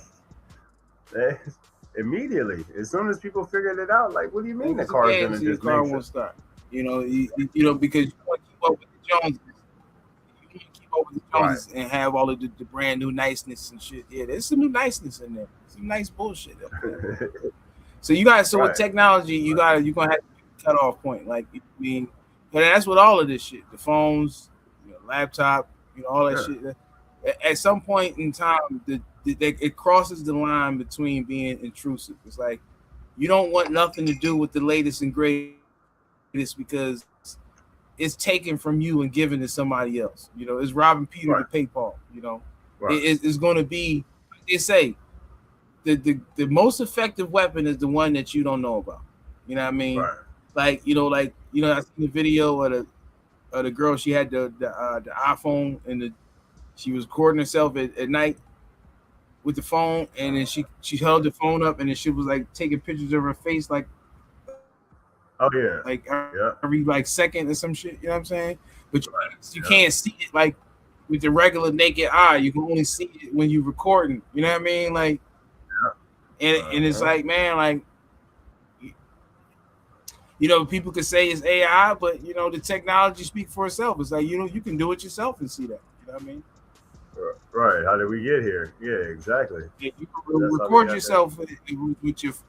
Immediately, as soon as people figured it out, like, what do you mean Think the it's a car's game gonna until your just car make won't sure? start. You know, because you want to keep up with the Joneses. You can't keep up with the Joneses and have all of the brand new niceness and shit. Yeah, there's some new niceness in there. Some nice bullshit up there. So you got with Right. technology, you're gonna have to cut off point. Like I mean, but that's with all of this shit. The phones, laptop, all that shit. At some point in time, it crosses the line between being intrusive. It's like you don't want nothing to do with the latest and greatest because it's taken from you and given to somebody else. It's robbing Peter to pay Paul. Right. It's going to be, like they say, the most effective weapon is the one that you don't know about. You know what I mean? Right. Like I seen the video of the girl. She had the iPhone and she was recording herself at night with the phone, and then she held the phone up, and then she was like taking pictures of her face, like Oh yeah. like Yeah. every like second or some shit. You know what I'm saying? But you Yeah. can't see it like with the regular naked eye. You can only see it when you're recording. You know what I mean? Like, and it's like, man, like, people could say it's AI, but the technology speaks for itself. It's like you can do it yourself and see that. You know what I mean? Right. How did we get here? Yeah, exactly. Yeah, you can record yourself with your,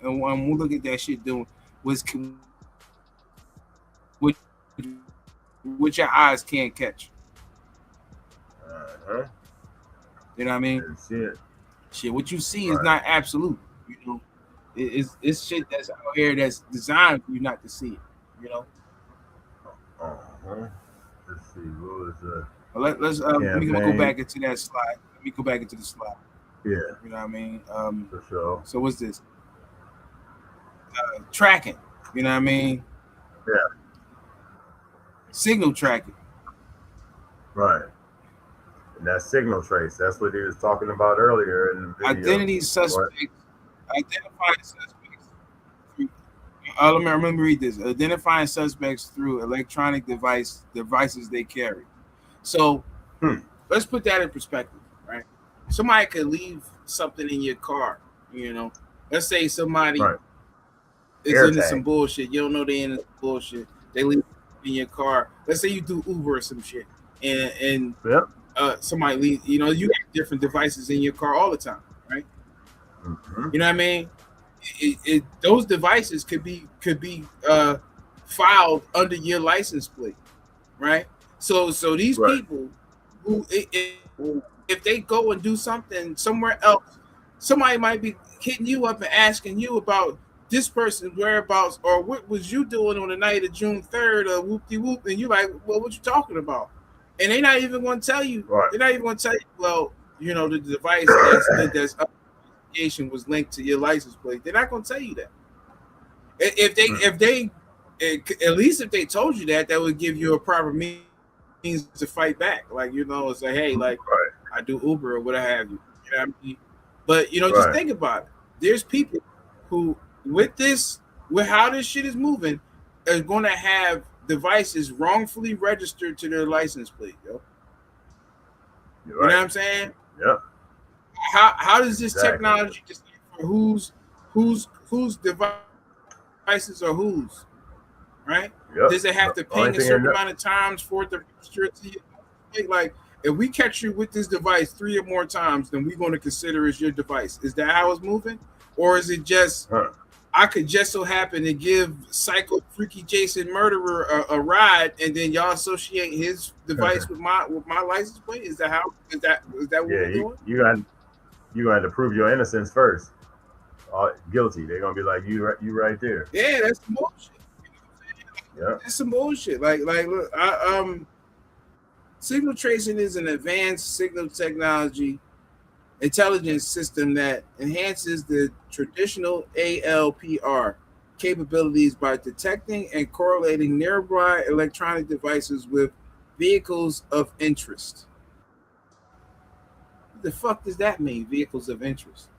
and we'll look at that shit doing which your eyes can't catch. You know what I mean? Shit, what you see is not absolute. It's shit that's out here that's designed for you not to see it. Let's see. What was the? Well, let's let me go back into that slide. Let me go back into the slide. Yeah. You know what I mean? For sure. So what's this? Tracking. You know what I mean? Yeah. Signal tracking. Right. And that signal trace. That's what he was talking about earlier in the video. Identifying suspects. Let me read this. Identifying suspects through electronic devices they carry. So let's put that in perspective, right? Somebody could leave something in your car. Let's say somebody is into some bullshit. You don't know they're into bullshit. They leave in your car. Let's say you do Uber or some shit, and somebody leave. You have different devices in your car all the time, right? Mm-hmm. You know what I mean? Those devices could be filed under your license plate, right? So these people who if they go and do something somewhere else, somebody might be hitting you up and asking you about this person's whereabouts or what was you doing on the night of June 3rd or whoop-de-whoop, and you're like, well, what you talking about? And they're not even going to tell you. They're not even going to tell you, well, the device that's was linked to your license plate. They're not going to tell you that. If they at least if they told you that would give you a proper means to fight back. Like, say, hey, like, I do Uber or what have you. You know what I mean? But just think about it. There's people who, with how this shit is moving, are going to have devices wrongfully registered to their license plate, yo. You know what I'm saying? Yep. How does this technology just for whose devices are whose, right? Yep. Does it have to ping a certain amount of times for it to register to you? Like, if we catch you with this device 3 or more times, then we're going to consider it your device. Is that how it's moving, or is it just I could just so happen to give Psycho Freaky Jason Murderer a ride, and then y'all associate his device with my license plate? Is that what we're doing? You gonna have to prove your innocence first. Guilty. They're gonna be like, you right there. Yeah, that's some bullshit. Yeah, it's some bullshit. Like look, signal tracing is an advanced signal technology intelligence system that enhances the traditional ALPR capabilities by detecting and correlating nearby electronic devices with vehicles of interest. the fuck does that mean? Vehicles of interest.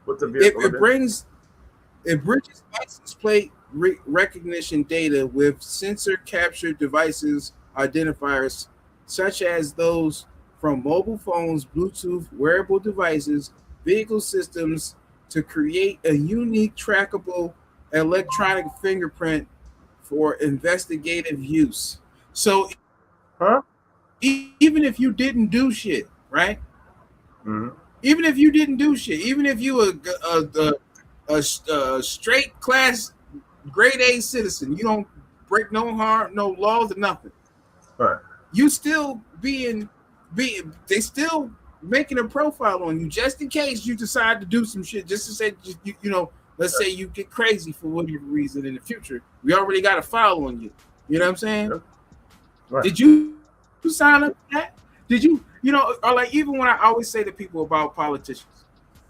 What's a vehicle of interest? It bridges license plate recognition data with sensor captured devices identifiers such as those from mobile phones, Bluetooth, wearable devices, vehicle systems to create a unique trackable electronic fingerprint for investigative use. So even if you didn't do shit, right? Mm-hmm. Even if you didn't do shit, even if you a straight class grade A citizen, you don't break no harm, no laws or nothing. Right. You still they still making a profile on you just in case you decide to do some shit. Just to say, let's say you get crazy for whatever reason in the future. We already got a file on you. You know what I'm saying? Yep. Right. Did you sign up for that? Did you, or like even when I always say to people about politicians,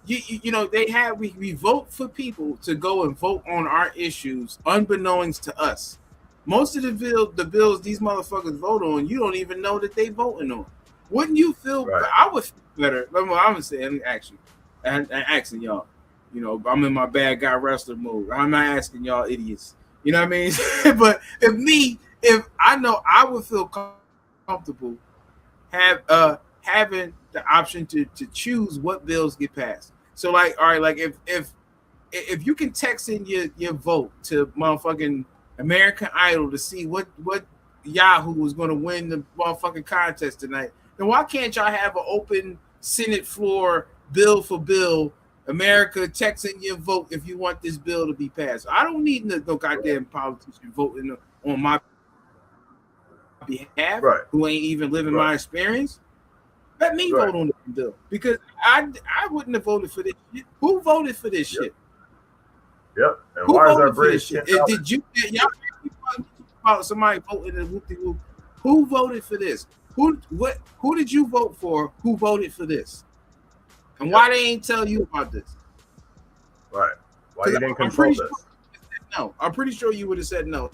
we vote for people to go and vote on our issues unbeknownst to us. Most of the bills these motherfuckers vote on, you don't even know that they voting on. Wouldn't you feel? Right. I would feel better. I'm gonna say, actually, and asking y'all. I'm in my bad guy wrestler mode. I'm not asking y'all idiots. You know what I mean? But if I know, I would feel comfortable having the option to choose what bills get passed. So like, all right, like if you can text in your vote to motherfucking American Idol to see what Yahoo was going to win the motherfucking contest tonight, then why can't y'all have an open Senate floor bill for bill? America, text in your vote if you want this bill to be passed. I don't need no goddamn politician voting on my behalf, right, who ain't even living my experience. Let me vote on the bill because I wouldn't have voted for this shit. Who voted for this shit? Yep. And who why is voted that for this bridge? Shit? Did you? Y'all about somebody voting in whoop-de-whoop? Who voted for this? Who did you vote for? Who voted for this? And why they ain't tell you about this? Right. Why you didn't control this? No, I'm pretty sure you would have said no.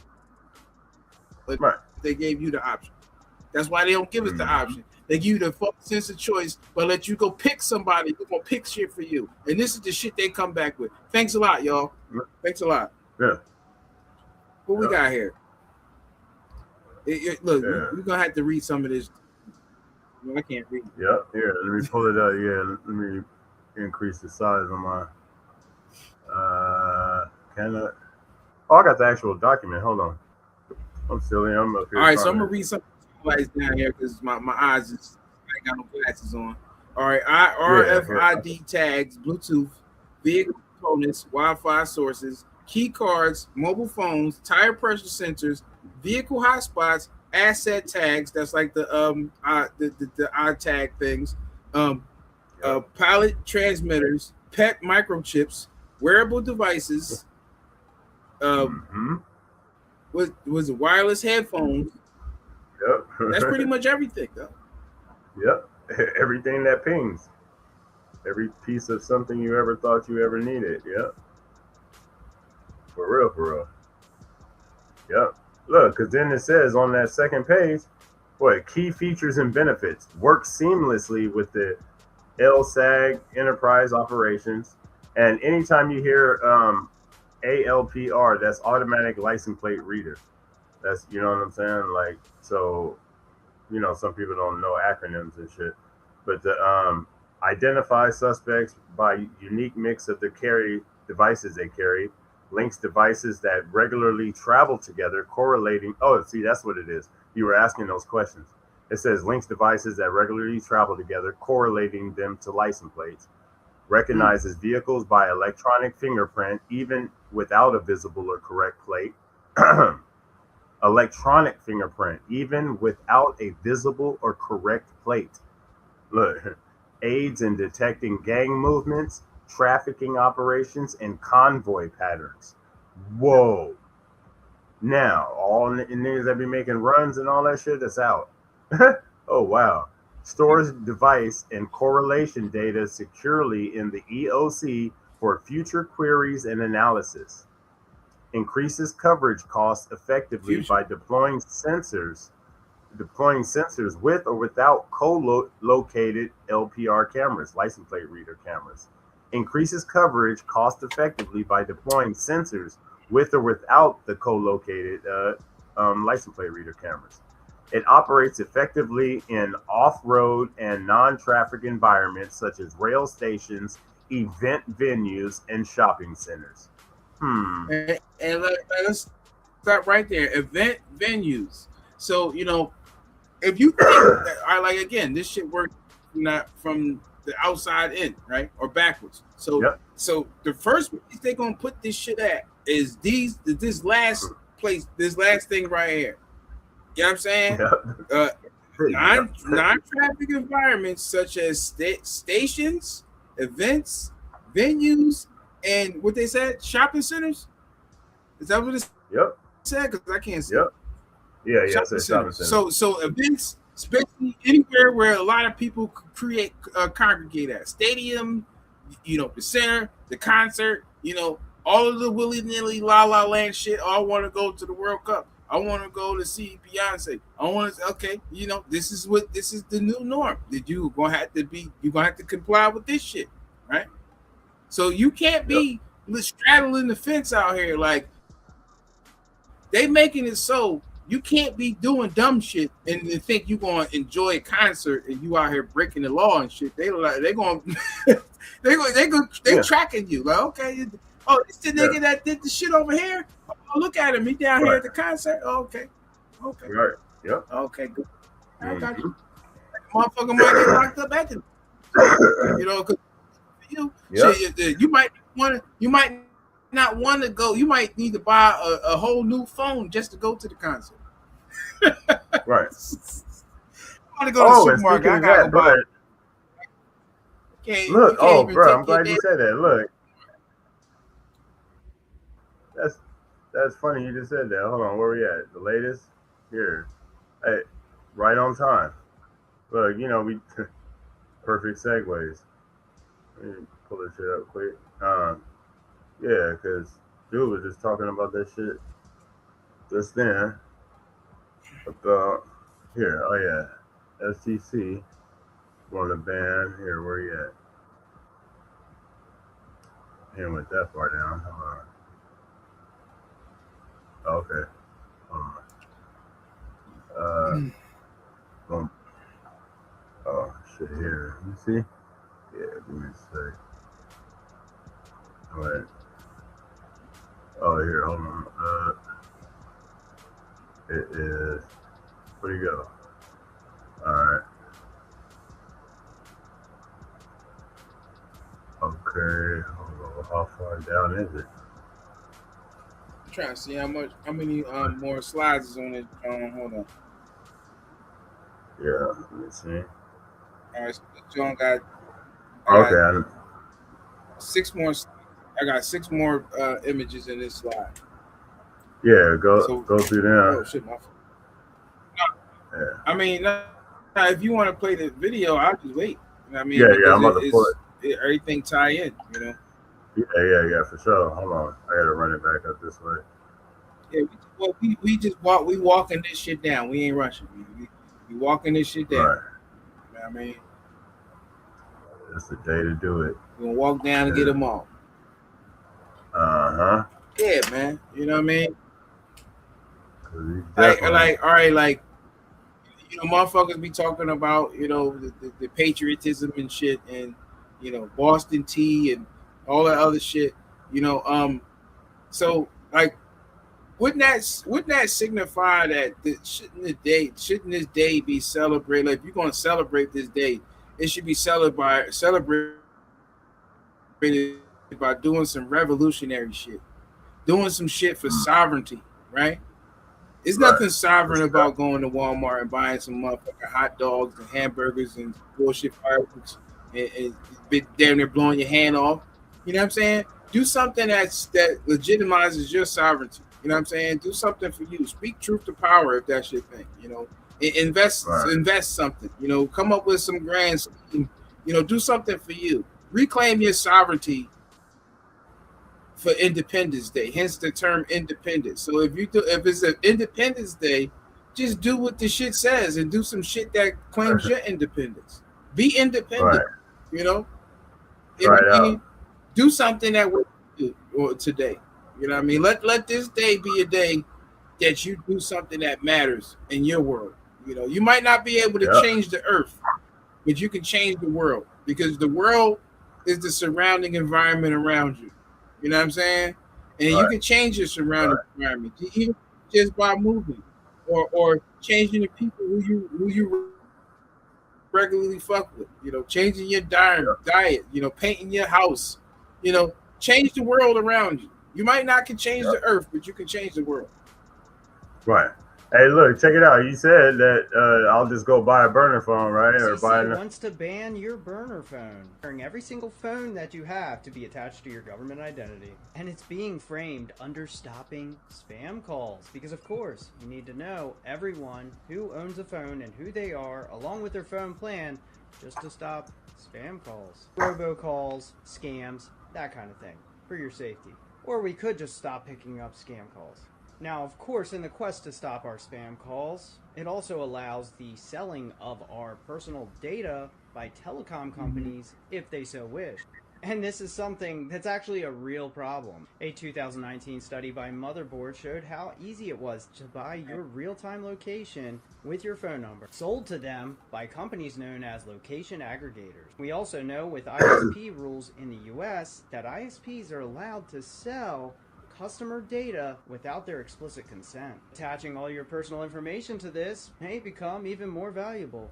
But they gave you the option. That's why they don't give us the option. They give you the full sense of choice, but let you go pick somebody who's gonna pick shit for you. And this is the shit they come back with. Thanks a lot, y'all. Thanks a lot. Yeah. What we got here? Look, we're gonna have to read some of this. I can't read. Yep. Here, let me pull it up. Yeah, let me increase the size of my. Can I? Oh, I got the actual document. Hold on. I'm silly. I'm up here. All right, so I'm gonna read some lights down here because my eyes just I ain't got no glasses on. All right, RFID tags, Bluetooth, vehicle components, Wi-Fi sources, key cards, mobile phones, tire pressure sensors, vehicle hotspots, asset tags. That's like the iTag things. Pilot transmitters, pet microchips, wearable devices. Was it wireless headphones? Yep. That's pretty much everything, though. Yep. Everything that pings. Every piece of something you ever thought you ever needed. Yep. For real. Yep. Look, because then it says on that second page, key features and benefits work seamlessly with the LSAG enterprise operations. And anytime you hear ALPR, that's automatic license plate reader. That's, you know what I'm saying? Like, so, some people don't know acronyms and shit. But the identify suspects by unique mix of the carry devices they carry, links devices that regularly travel together, correlating. Oh, see, that's what it is. You were asking those questions. It says links devices that regularly travel together, correlating them to license plates. Recognizes vehicles by electronic fingerprint, even without a visible or correct plate. Electronic fingerprint, even without a visible or correct plate. Look, aids in detecting gang movements, trafficking operations, and convoy patterns. Whoa. Now, all niggas that be making runs and all that shit, that's out. Oh, wow. Stores device and correlation data securely in the EOC for future queries and analysis. Increases coverage costs effectively by deploying sensors deploying sensors with or without co-located LPR cameras, license plate reader cameras. Increases coverage cost effectively by deploying sensors with or without the co-located license plate reader cameras. It operates effectively in off-road and non-traffic environments such as rail stations, event venues, and shopping centers. And let's stop right there. Event venues. So, if you think that, like, again, this shit works not from the outside in, right, or backwards. So, so the first place they're gonna put this shit at is this last place, this last thing right here. You know what I'm saying? Non-traffic environments such as stations, events, venues, and what they said, shopping centers. Is that what it said? Because I can't see. Yeah, shopping centers. So events, especially anywhere where a lot of people congregate at, stadium, the center, the concert, all of the willy-nilly la la land shit. Oh, I want to go to the World Cup. I want to go to see Beyonce. I want to. Okay, this is the new norm. That you're gonna have to comply with this shit, right? So you can't be straddling the fence out here. Like, they making it so you can't be doing dumb shit and think you're gonna enjoy a concert and you out here breaking the law and shit. They tracking you. Like, okay, it's the nigga that did the shit over here. Oh, look at him. He down here at the concert. Oh, okay. Right. Yep. Okay. Good. I got you. Motherfucker might get locked up at the. Because you might not want to go. You might need to buy a whole new phone just to go to the concert. Right. I want to go to the supermarket. I gotta go buy. Look, bro, I'm glad you said that. Look, that's funny you just said that. Hold on, where we at? The latest here. Hey, right on time. Look, we perfect segues. Let me pull this shit up quick. Yeah, because dude was just talking about that shit just then. About here, oh yeah, FCC want to ban here. Where you at? Ain't went that far down. Hold on. Okay. Boom. Oh shit! Here, you see? Yeah, give me a sec. All right. Oh, here, hold on. It is. Where you go? All right. Okay. Hold on. How far down is it? I'm trying to see how many more slides is on it. Hold on. Yeah. Let me see. All right. So John got. Okay. 6 more. I got 6 more images in this slide. Yeah, go through them. Oh shit, my phone. No, I mean, if you want to play the video, I'll just wait. I mean, I'm about to pull it. Everything tie in, Yeah, for sure. Hold on, I gotta run it back up this way. Yeah, we just walking this shit down. We ain't rushing. We walking this shit down. Right. You know what I mean? It's the day to do it. We're gonna walk down and get them all. Yeah, man. You know what I mean? Like, all right, like, motherfuckers be talking about, the patriotism and shit, and Boston tea and all that other shit. So like, wouldn't that signify that shouldn't this day be celebrated? Like, if you're gonna celebrate this day, it should be celebrated by doing some revolutionary shit, doing some shit for sovereignty, right? It's nothing sovereign about going to Walmart and buying some motherfucking hot dogs and hamburgers and bullshit fireworks and damn near blowing your hand off. You know what I'm saying? Do something that legitimizes your sovereignty. You know what I'm saying? Do something for you. Speak truth to power if that's your thing. Invest something. Come up with some grand. Do something for you. Reclaim your sovereignty for Independence Day, hence the term independence. So if it's an Independence Day, just do what the shit says and do some shit that claims your independence. Be independent. Right. You know, Try it out. do something that will do or today. You know what I mean? Let this day be a day that you do something that matters in your world. You know, you might not be able to change the earth, but you can change the world because the world is the surrounding environment around you. You know what I'm saying? And you can change your surrounding environment even just by moving or changing the people who you regularly fuck with. You know, changing your diet. You know, painting your house. You know, change the world around you. You might not can change the earth, but you can change the world. Right. Hey, look, check it out. You said that I'll just go buy a burner phone, right? Or buy CC wants to ban your burner phone, requiring every single phone that you have to be attached to your government identity. And it's being framed under stopping spam calls. Because of course, you need to know everyone who owns a phone and who they are, along with their phone plan, just to stop spam calls, robocalls, scams, that kind of thing, for your safety. Or we could just stop picking up scam calls. Now, of course, in the quest to stop our spam calls, it also allows the selling of our personal data by telecom companies if they so wish. And this is something that's actually a real problem. A 2019 study by Motherboard showed how easy it was to buy your real-time location with your phone number, sold to them by companies known as location aggregators. We also know with ISP rules in the US that ISPs are allowed to sell customer data without their explicit consent. Attaching all your personal information to this may become even more valuable.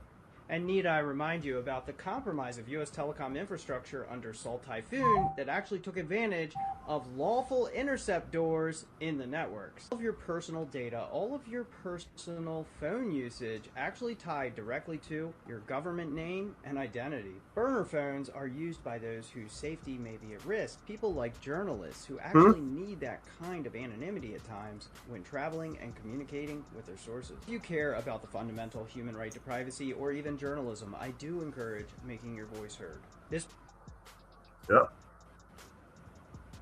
And need I remind you about the compromise of U.S. telecom infrastructure under Salt Typhoon that actually took advantage of lawful interceptors in the networks. All of your personal data, all of your personal phone usage actually tied directly to your government name and identity. Burner phones are used by those whose safety may be at risk. People like journalists who actually need that kind of anonymity at times when traveling and communicating with their sources. If you care about the fundamental human right to privacy or even journalism, I do encourage making your voice heard. Yep.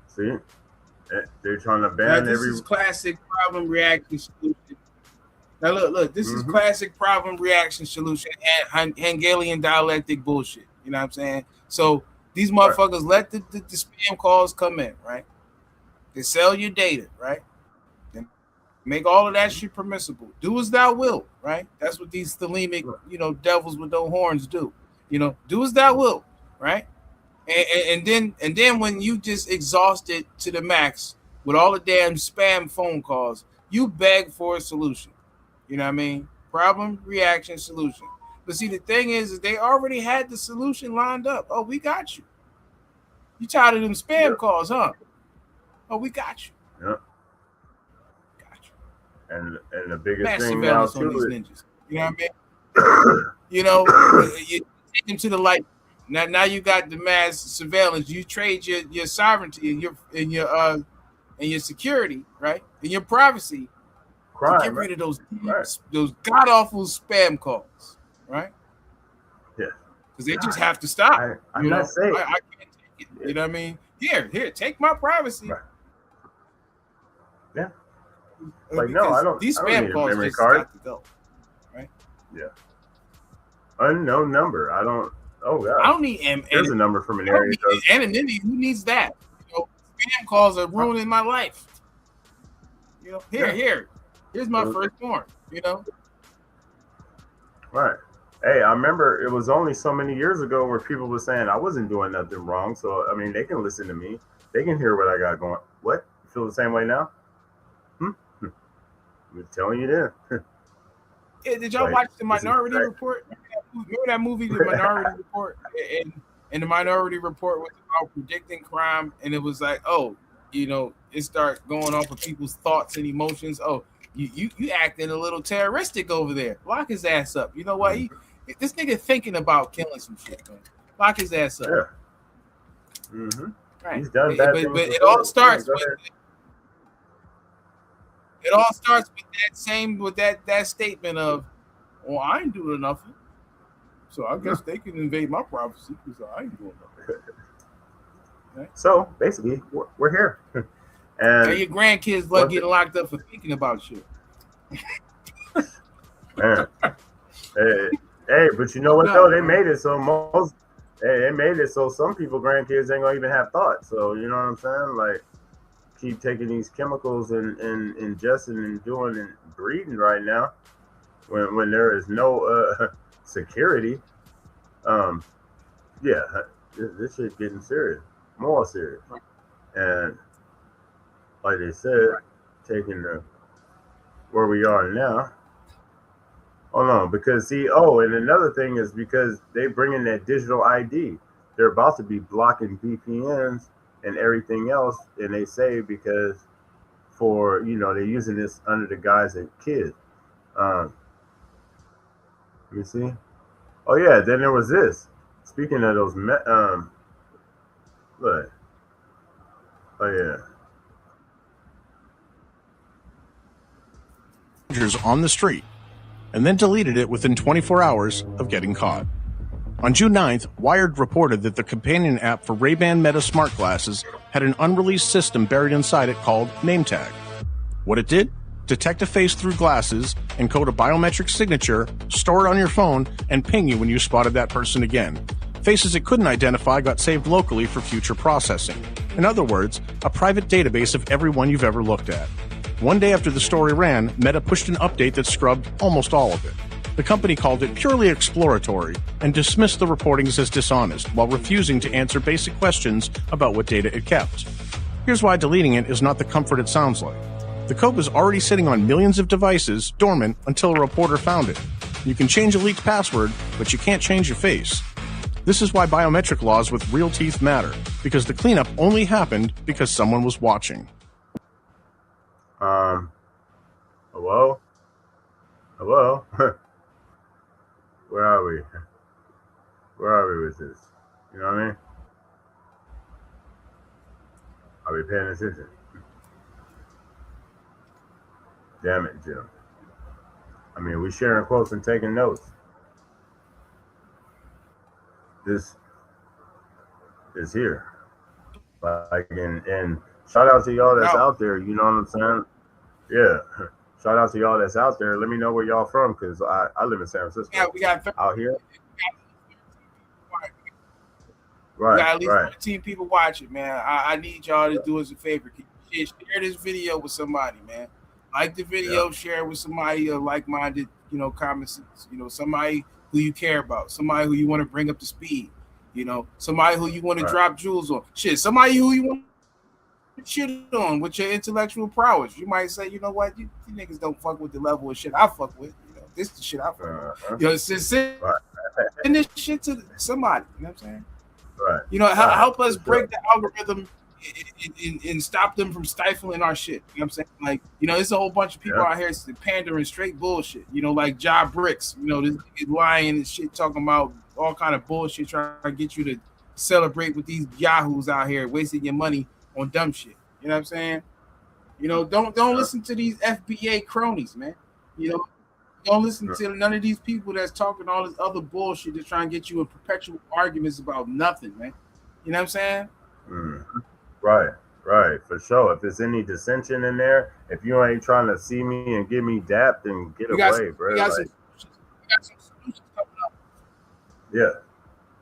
See, they're trying to ban this is classic problem reaction solution. Now look, this is classic problem reaction solution and Hegelian dialectic bullshit. You know what I'm saying? So these motherfuckers let the spam calls come in, right? They sell your data, right? They make all of that shit permissible. Do as thou wilt, right? That's what these thelemic, devils with no horns do. Do as thou wilt, right? And then when you just exhaust it to the max with all the damn spam phone calls, you beg for a solution. You know what I mean? Problem, reaction, solution. But see, the thing is they already had the solution lined up. Oh, we got you. You tired of them spam calls, huh? Oh, we got you. Yeah. Got you. And the biggest Mass thing now surveillance on too these is, ninjas. You know what I mean? You take them to the light. Now you got the mass surveillance. You trade your sovereignty and your security, right? And your privacy to get rid of those god awful spam calls, right? Yeah. Because they just have to stop. I'm not saying I can't take it. You know what I mean? Here, take my privacy. Right. Yeah. Like no, I don't. These I don't spam need calls a memory just card. got to go, right? Yeah. Unknown number. I don't. Oh god. I don't need There's a number from an area code. anonymity. Who needs that? Spam calls are ruining my life. Here's my firstborn. Right. Hey, I remember it was only so many years ago where people were saying I wasn't doing nothing wrong. So I mean, they can listen to me. They can hear what I got going. What? You feel the same way now? I'm telling you then. Yeah, did y'all watch the Minority Report? Remember that movie, The Minority Report? And the Minority Report was about predicting crime, and it was like, it starts going off of people's thoughts and emotions. Oh, you acting a little terroristic over there. Lock his ass up. You know what? This nigga thinking about killing some shit, man. Lock his ass up. Yeah. Right. He's done but it all starts with that statement of, well, I ain't doing nothing, so I guess they can invade my privacy because I ain't doing nothing. Right? So basically, we're here, and your grandkids like getting locked up for thinking about shit. Man. Hey, but you know what though? They made it so they made it so some people grandkids ain't gonna even have thoughts. So you know what I'm saying? Like keep taking these chemicals and ingesting and doing and breeding right now when there is no security. Yeah, this shit getting serious, more serious, and like they said, taking the where we are now. Hold on, because see, and another thing is because they bring in that digital ID, they're about to be blocking VPNs and everything else, and they say because for they're using this under the guise of kids. Let me see. Oh yeah, then there was this. Speaking of those, look. Oh yeah. On the street, and then deleted it within 24 hours of getting caught. On June 9th, Wired reported that the companion app for Ray-Ban Meta smart glasses had an unreleased system buried inside it called NameTag. What it did? Detect a face through glasses, encode a biometric signature, store it on your phone, and ping you when you spotted that person again. Faces it couldn't identify got saved locally for future processing. In other words, a private database of everyone you've ever looked at. One day after the story ran, Meta pushed an update that scrubbed almost all of it. The company called it purely exploratory and dismissed the reportings as dishonest while refusing to answer basic questions about what data it kept. Here's why deleting it is not the comfort it sounds like. The code was already sitting on millions of devices, dormant, until a reporter found it. You can change a leaked password, but you can't change your face. This is why biometric laws with real teeth matter, because the cleanup only happened because someone was watching. Hello? Where are we? Where are we with this? You know what I mean? Are we paying attention? Damn it, Jim. I mean, we sharing quotes and taking notes. This is here. Like, and shout out to y'all that's out there. You know what I'm saying? Yeah. Shout out to y'all that's out there. Let me know where y'all from, because I live in San Francisco. Yeah, we got out here. Right, we got at least 13 people watching, man. I need y'all to do us a favor. Share this video with somebody, man. Like the video, share it with somebody like-minded, common sense. Somebody who you care about, somebody who you want to bring up to speed. Somebody who you want to drop jewels on. Somebody who you want shit on with your intellectual prowess. You might say, you know what, you niggas don't fuck with the level of shit I fuck with. This is the shit I fuck with. Send this shit to somebody. You know what I'm saying? Right. Help us break the algorithm and stop them from stifling our shit. You know what I'm saying? Like, there's a whole bunch of people out here pandering straight bullshit. Like Job Bricks. This nigga lying and shit, talking about all kind of bullshit, trying to get you to celebrate with these yahoos out here wasting your money on dumb shit. You know what I'm saying? Don't listen to these FBA cronies, man. Don't listen to none of these people that's talking all this other bullshit to try and get you in perpetual arguments about nothing, man. You know what I'm saying? Right, for sure. If there's any dissension in there, if you ain't trying to see me and get me dapped, then get away, bro. We got some solutions coming up. Yeah,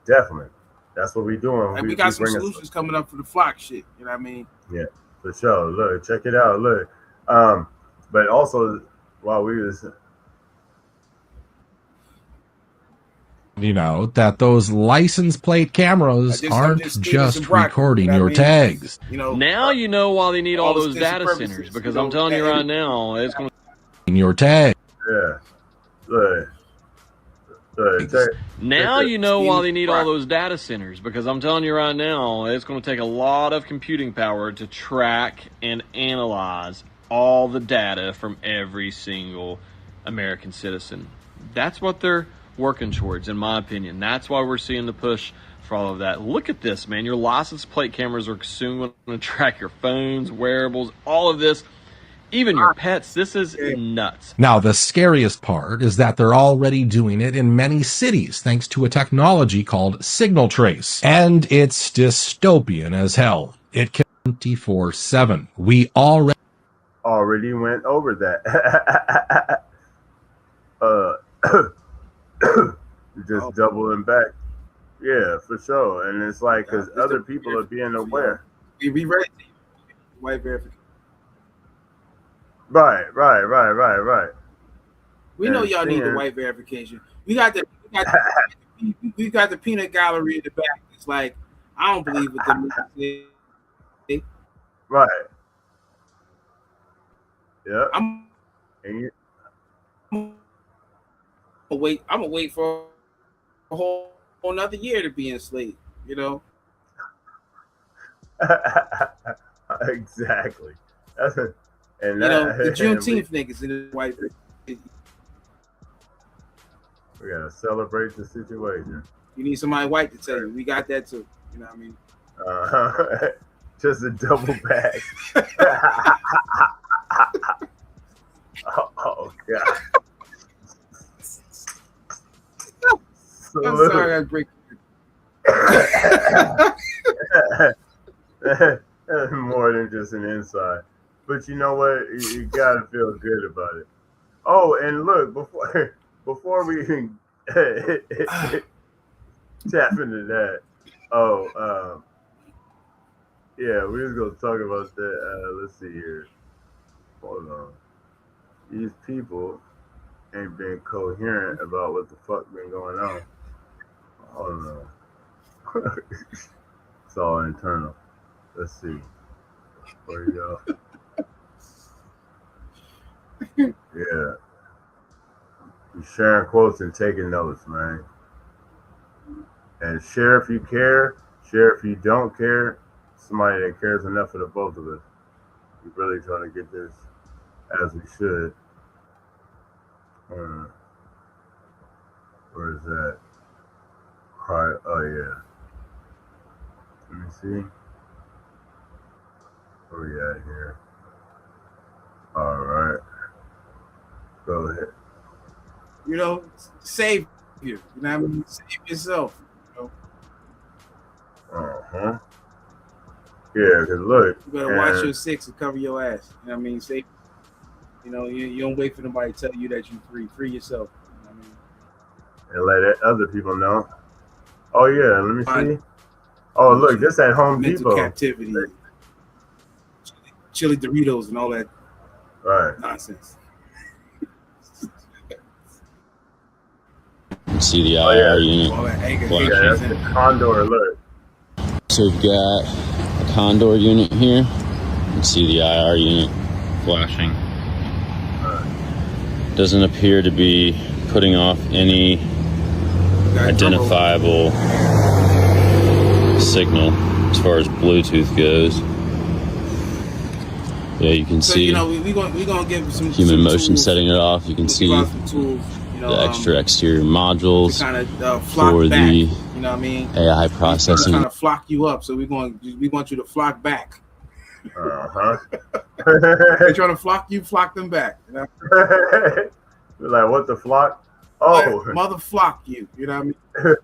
definitely. That's what we doing. And we got some solutions coming up for the flock shit. You know what I mean? Yeah, for sure. Look, check it out. Look, but also while we was, that those license plate cameras aren't just recording your tags. Now you know why they need all those data centers, because I'm telling you right now, it's going to your tag. Yeah. Look. Now you know why they need all those data centers, because I'm telling you right now, it's going to take a lot of computing power to track and analyze all the data from every single American citizen. That's what they're working towards, in my opinion. That's why we're seeing the push for all of that. Look at this, man. Your license plate cameras are soon going to track your phones, wearables, all of this. Even your pets. This is nuts. Now, the scariest part is that they're already doing it in many cities thanks to a technology called Signal Trace. And it's dystopian as hell. It can 24/7. We already went over that. uh, just doubling back. Yeah, for sure. And it's like because other people are being aware. We ready. White verification. Right. We know y'all need the white verification. We got the peanut gallery in the back. It's like I don't believe what them say. Right. Yeah. I'm gonna wait for a whole another year to be enslaved. You know. Exactly. That's a, and you that, know the Juneteenth niggas in the white. We gotta celebrate the situation. You need somebody white to tell you. We got that too. You know what I mean? Just a double bag. Oh God. I'm sorry, I break. More than just an inside, but you know what? You gotta feel good about it. Oh, and look, before we even tap into that, yeah, we're just gonna talk about that. Let's see here. Hold on. These people ain't been coherent about what the fuck been going on. Hold on. It's all internal. Let's see. Where you go? Yeah. You sharing quotes and taking notes, man. And share if you care. Share if you don't care. Somebody that cares enough for the both of us. We're really trying to get this as we should. Where is that? Oh yeah. Let me see. Where we at here? All right. Go ahead. You know, save you. You know what I mean? Save yourself. You know? Yeah, because look. You better watch your six and cover your ass. You know what I mean? Save. You know, you don't wait for nobody to tell you that you're free. Free yourself. You know what I mean? And let other people know. Oh yeah, let me see. Oh look, this at Home Mental Depot. Captivity, chili Doritos, and all that nonsense. See the IR unit. Yeah, that's the Condor alert. So we've got a Condor unit here. You can see the IR unit flashing. Doesn't appear to be putting off any identifiable signal as far as Bluetooth goes. Yeah, you can see you know, we gonna give some human motion tools. setting it off. You can see Tools, you know, the extra exterior modules kind of for back, the you know what I mean? AI processing. Kind of flock you up, so we want you to flock back. They're trying to flock them back. You know? We're like, what the flock? Oh, mother flock you. You know what I mean?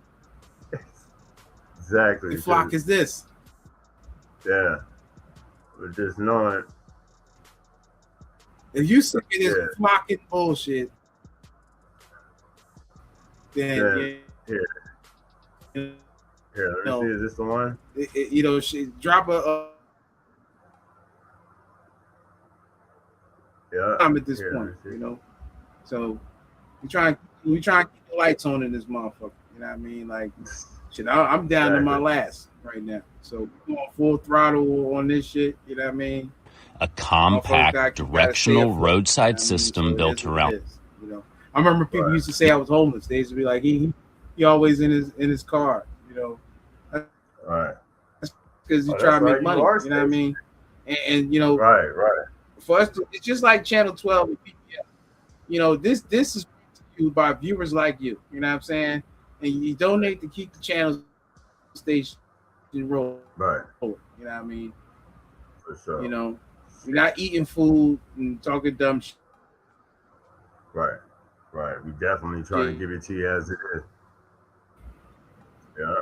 Exactly. The flock is this. Yeah. We're just knowing. If you say this flocking bullshit, then Here, let me see. Is this the one? You know, drop a at this point, you know. So we try and keep the lights on in this motherfucker. You know what I mean? Like, shit, I'm down to my last right now. So we're going full throttle on this shit. You know what I mean? A compact directional roadside system built around. You know, I remember people used to say I was homeless. They used to be like, he always in his car. You know, that's because you try to make money. You know what I mean? And you know, right. For us, it's just like Channel 12 and PBS. You know, this is you by viewers like you. You know what I'm saying? And you donate to keep the channel station rolling. Right. You know what I mean? For sure. You know, you're not eating food and talking dumb shit. Right. We definitely trying to give it to you as it is. Yeah.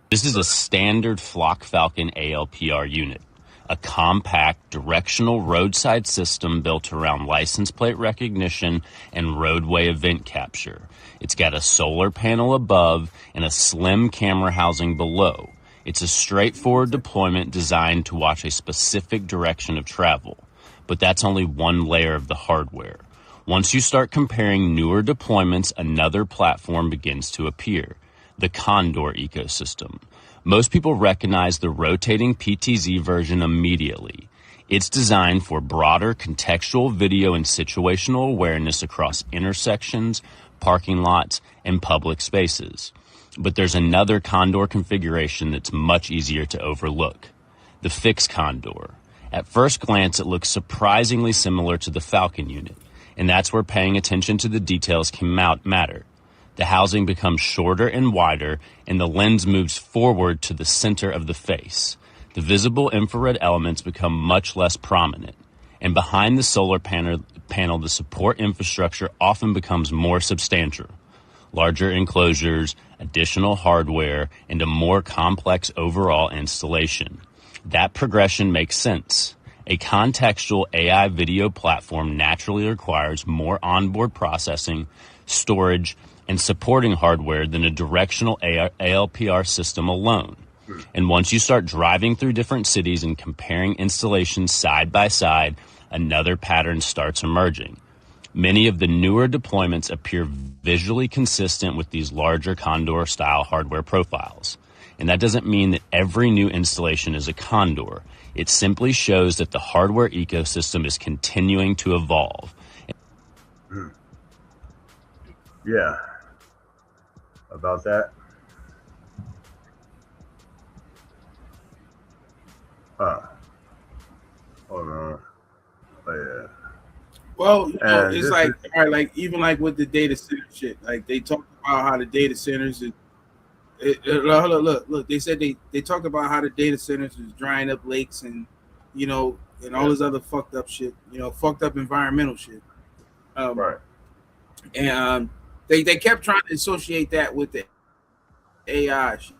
This is a standard Flock Falcon ALPR unit. a compact directional roadside system built around license plate recognition and roadway event capture. It's got a solar panel above and a slim camera housing below. It's a straightforward deployment designed to watch a specific direction of travel. But that's only one layer of the hardware. Once you start comparing newer deployments, another platform begins to appear, the Condor ecosystem. Most people recognize the rotating PTZ version immediately. It's designed for broader contextual video and situational awareness across intersections, parking lots, and public spaces. But there's another Condor configuration that's much easier to overlook, the fixed Condor. At first glance, it looks surprisingly similar to the Falcon unit, and that's where paying attention to the details can matter. The housing becomes shorter and wider, and the lens moves forward to the center of the face. The visible infrared elements become much less prominent, and behind the solar panel, the support infrastructure often becomes more substantial. Larger enclosures, additional hardware, and a more complex overall installation. That progression makes sense. A contextual AI video platform naturally requires more onboard processing, storage, and supporting hardware than a directional ALPR system alone. And once you start driving through different cities and comparing installations side by side, another pattern starts emerging. Many of the newer deployments appear visually consistent with these larger Condor-style hardware profiles. And that doesn't mean that every new installation is a Condor. It simply shows that the hardware ecosystem is continuing to evolve. Yeah. About that. Hold on. Oh, yeah. Well, you know, it's like, all right, like even like with the data center shit, like they talked about how the data centers is. Look. They said they talked about how the data centers is drying up lakes and, you know, and all this other fucked up shit. You know, fucked up environmental shit. Right. And they kept trying to associate that with the AI shit.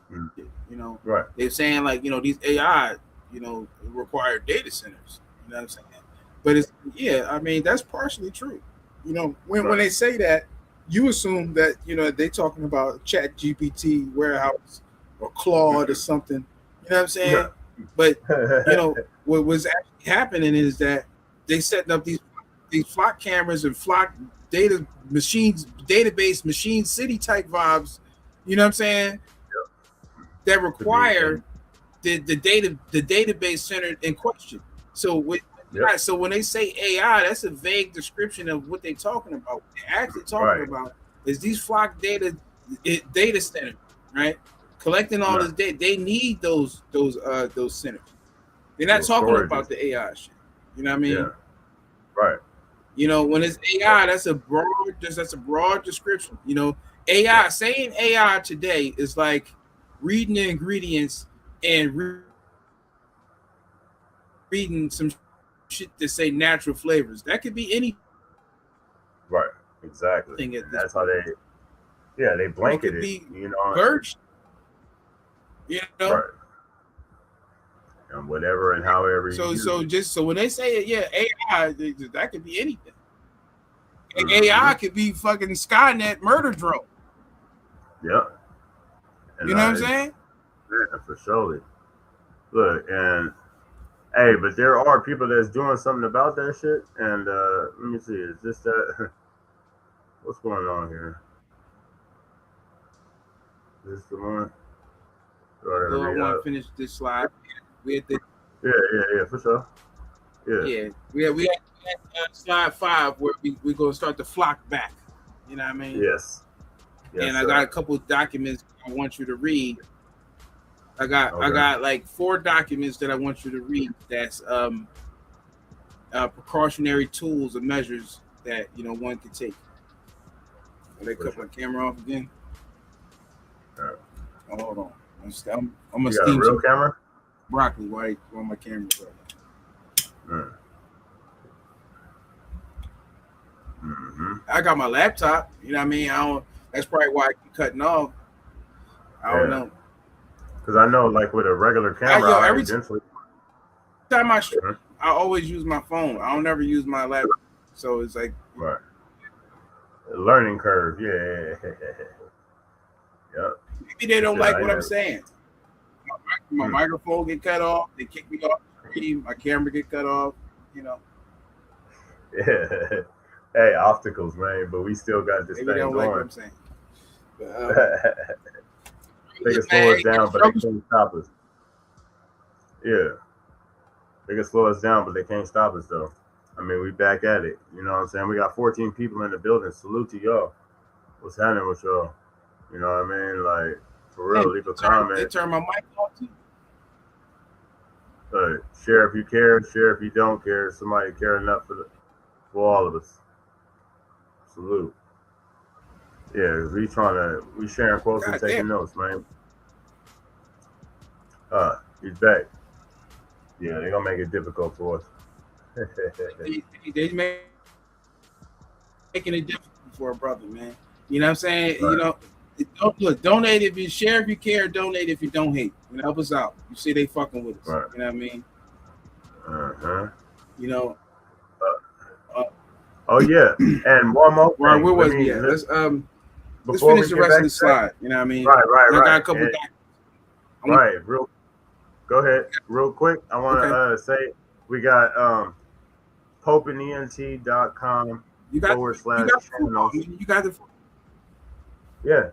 You know, right. They're saying like, you know, these AI, you know, require data centers. You know what I'm saying? But it's, yeah, I mean, that's partially true. You know, when they say that, you assume that, you know, they're talking about Chat GPT warehouse or Claude or something. You know what I'm saying? Yeah. But, you know, what was actually happening is that they setting up these flock cameras and flock data machines, database machine city type vibes. You know what I'm saying? Yep. That require the database center in question. So with so when they say AI, that's a vague description of what they're talking about. What they're actually talking about is these flock data centers, right? Collecting all this data. They need those centers. They're not talking about the AI shit. You know what I mean? Yeah. Right. You know, when it's AI, that's a broad description. You know, AI, saying AI today is like reading the ingredients and reading some shit that say natural flavors. That could be any. Right. Exactly. And that's how they blanket it. You know. Birch. You know. Right. And whatever and however. So when they say AI, that could be anything. AI could be fucking Skynet murder drone. Yep. And you know what I'm saying? Yeah, for sure. Look, and hey, but there are people that's doing something about that shit. And let me see, is this that? What's going on here? Is this the one? I want to finish this slide. We had the, yeah, for sure. Yeah, we had slide 5 where we're gonna start to flock back. You know what I mean? Yes. And I got a couple of documents I want you to read. I got like 4 documents that I want you to read. That's precautionary tools and measures that one can take. Will they cut my camera off again? Right. Oh, hold on. I'm gonna steam a real camera. Broccoli white on my camera. Right. Mm-hmm. I got my laptop. You know what I mean? That's probably why I keep cutting off. I don't know. Because I know, like with a regular camera, time I stream, I always use my phone. I don't ever use my laptop. So it's like right. Learning curve, yeah. Yep. maybe they don't Shit, like I what I'm never. saying. My microphone get cut off. They kick me off the stream. My camera get cut off. You know, Yeah. Hey, obstacles, man, but we still got this maybe they thing don't like what going. I'm saying. But, They can look, slow man, us down, but they can't stop us. Yeah. They can slow us down, but they can't stop us, though. I mean, we back at it. You know what I'm saying? We got 14 people in the building. Salute to y'all. What's happening with y'all? You know what I mean? Like, for real, leave a they comment. turn my mic off too. Share if you care, share if you don't care. Somebody care enough for all of us. Salute. Yeah, we sharing quotes and taking notes, man. He's back. Yeah, they're gonna make it difficult for us. They making it difficult for a brother, man. You know what I'm saying? Right. You know, donate if you share if you care, donate if you don't hate. You know, help us out. You see, they fucking with us. Right. You know what I mean? You know. Oh yeah, and one more thing. Right, where was we at? Let's finish the rest of the slide. You know what I mean? Right. I got a couple. Real. Go ahead, real quick. I want to say we got hopeandent.com /channels. You got the. Yeah.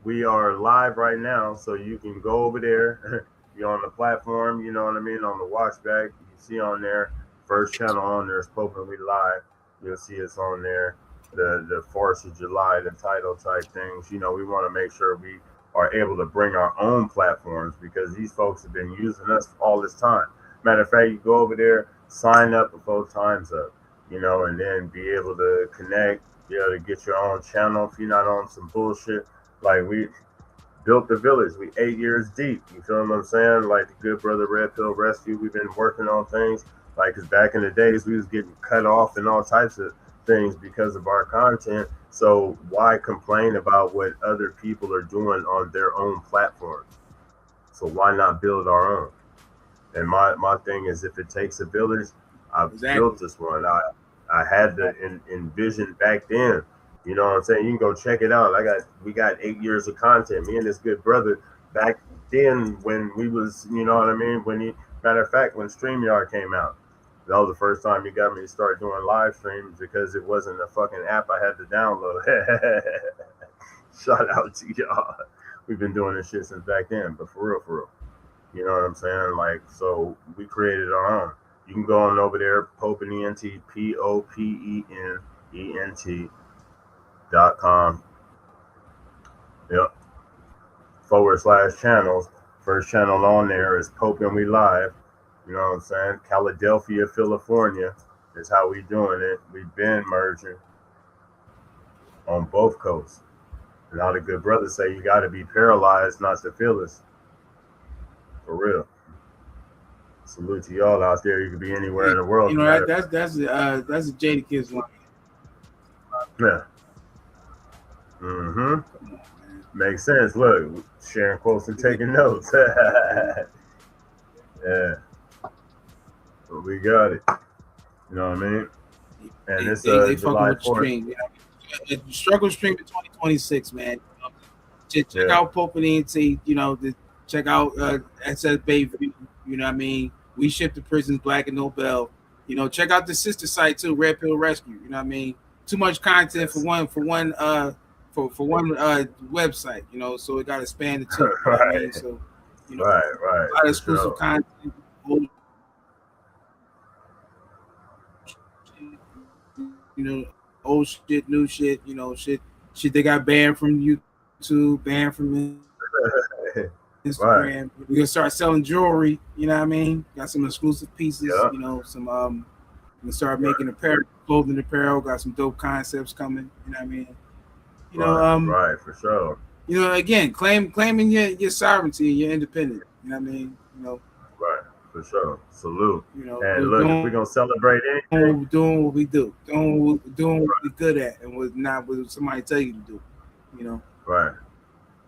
We are live right now, so you can go over there. You're on the platform, you know what I mean, on the watchback. You see on there, first channel on there is Pope and We Live. You'll see us on there. The Farce of July, the title type things. You know, we want to make sure we are able to bring our own platforms because these folks have been using us all this time. Matter of fact, you go over there, sign up before time's up, you know, and then be able to connect, be able to get your own channel if you're not on some bullshit. Like we built the village. We 8 years deep. You feel what I'm saying? Like the good brother Red Pill Rescue, we've been working on things. Like, cause back in the days we was getting cut off and all types of things because of our content. So why complain about what other people are doing on their own platforms? So why not build our own? And my thing is, if it takes a village, I've built this one. I had the envision back then. You know what I'm saying? You can go check it out. We got 8 years of content. Me and this good brother back then when we was, you know what I mean? Matter of fact, when StreamYard came out, that was the first time he got me to start doing live streams because it wasn't a fucking app I had to download. Shout out to y'all. We've been doing this shit since back then, but for real. You know what I'm saying? Like, so we created our own. You can go on over there, Pope and ENT, POPENENT.com. Yep. /channels. First channel on there is Pope and We Live. You know what I'm saying? Philadelphia, California is how we doing it. We've been merging on both coasts. And all the good brothers say you got to be paralyzed not to feel us. For real. Salute to y'all out there. You could be anywhere in the world. You know, that's a Jada Kids line. Yeah. Makes sense. Look, sharing quotes and taking notes. Yeah. But we got it. You know what I mean? And this they July fucking with 4th. stream. You know, struggle stream in 2026, man. Check out Pope and ENT. You know, check out SS Bayview. You know what I mean? We ship to prisons, Black and Nobel. You know, check out the sister site too, Red Pill Rescue. You know what I mean? Too much content for one website. You know, so it got to expand it too. You know what I mean? So, you know, right. A lot of exclusive content. You know, old shit, new shit. You know, shit they got banned from YouTube, banned from Instagram. Right. We're gonna start selling jewelry, you know what I mean? Got some exclusive pieces, you know, some we're gonna start making apparel, clothing apparel, got some dope concepts coming, you know what I mean? You know, right, for sure. You know, again, claiming your sovereignty and your independence, you know what I mean? You know. Right, for sure. Salute. You know, and look, if we're gonna celebrate anything, doing what we do, doing what we're good at, and not what somebody tell you to do, you know. Right.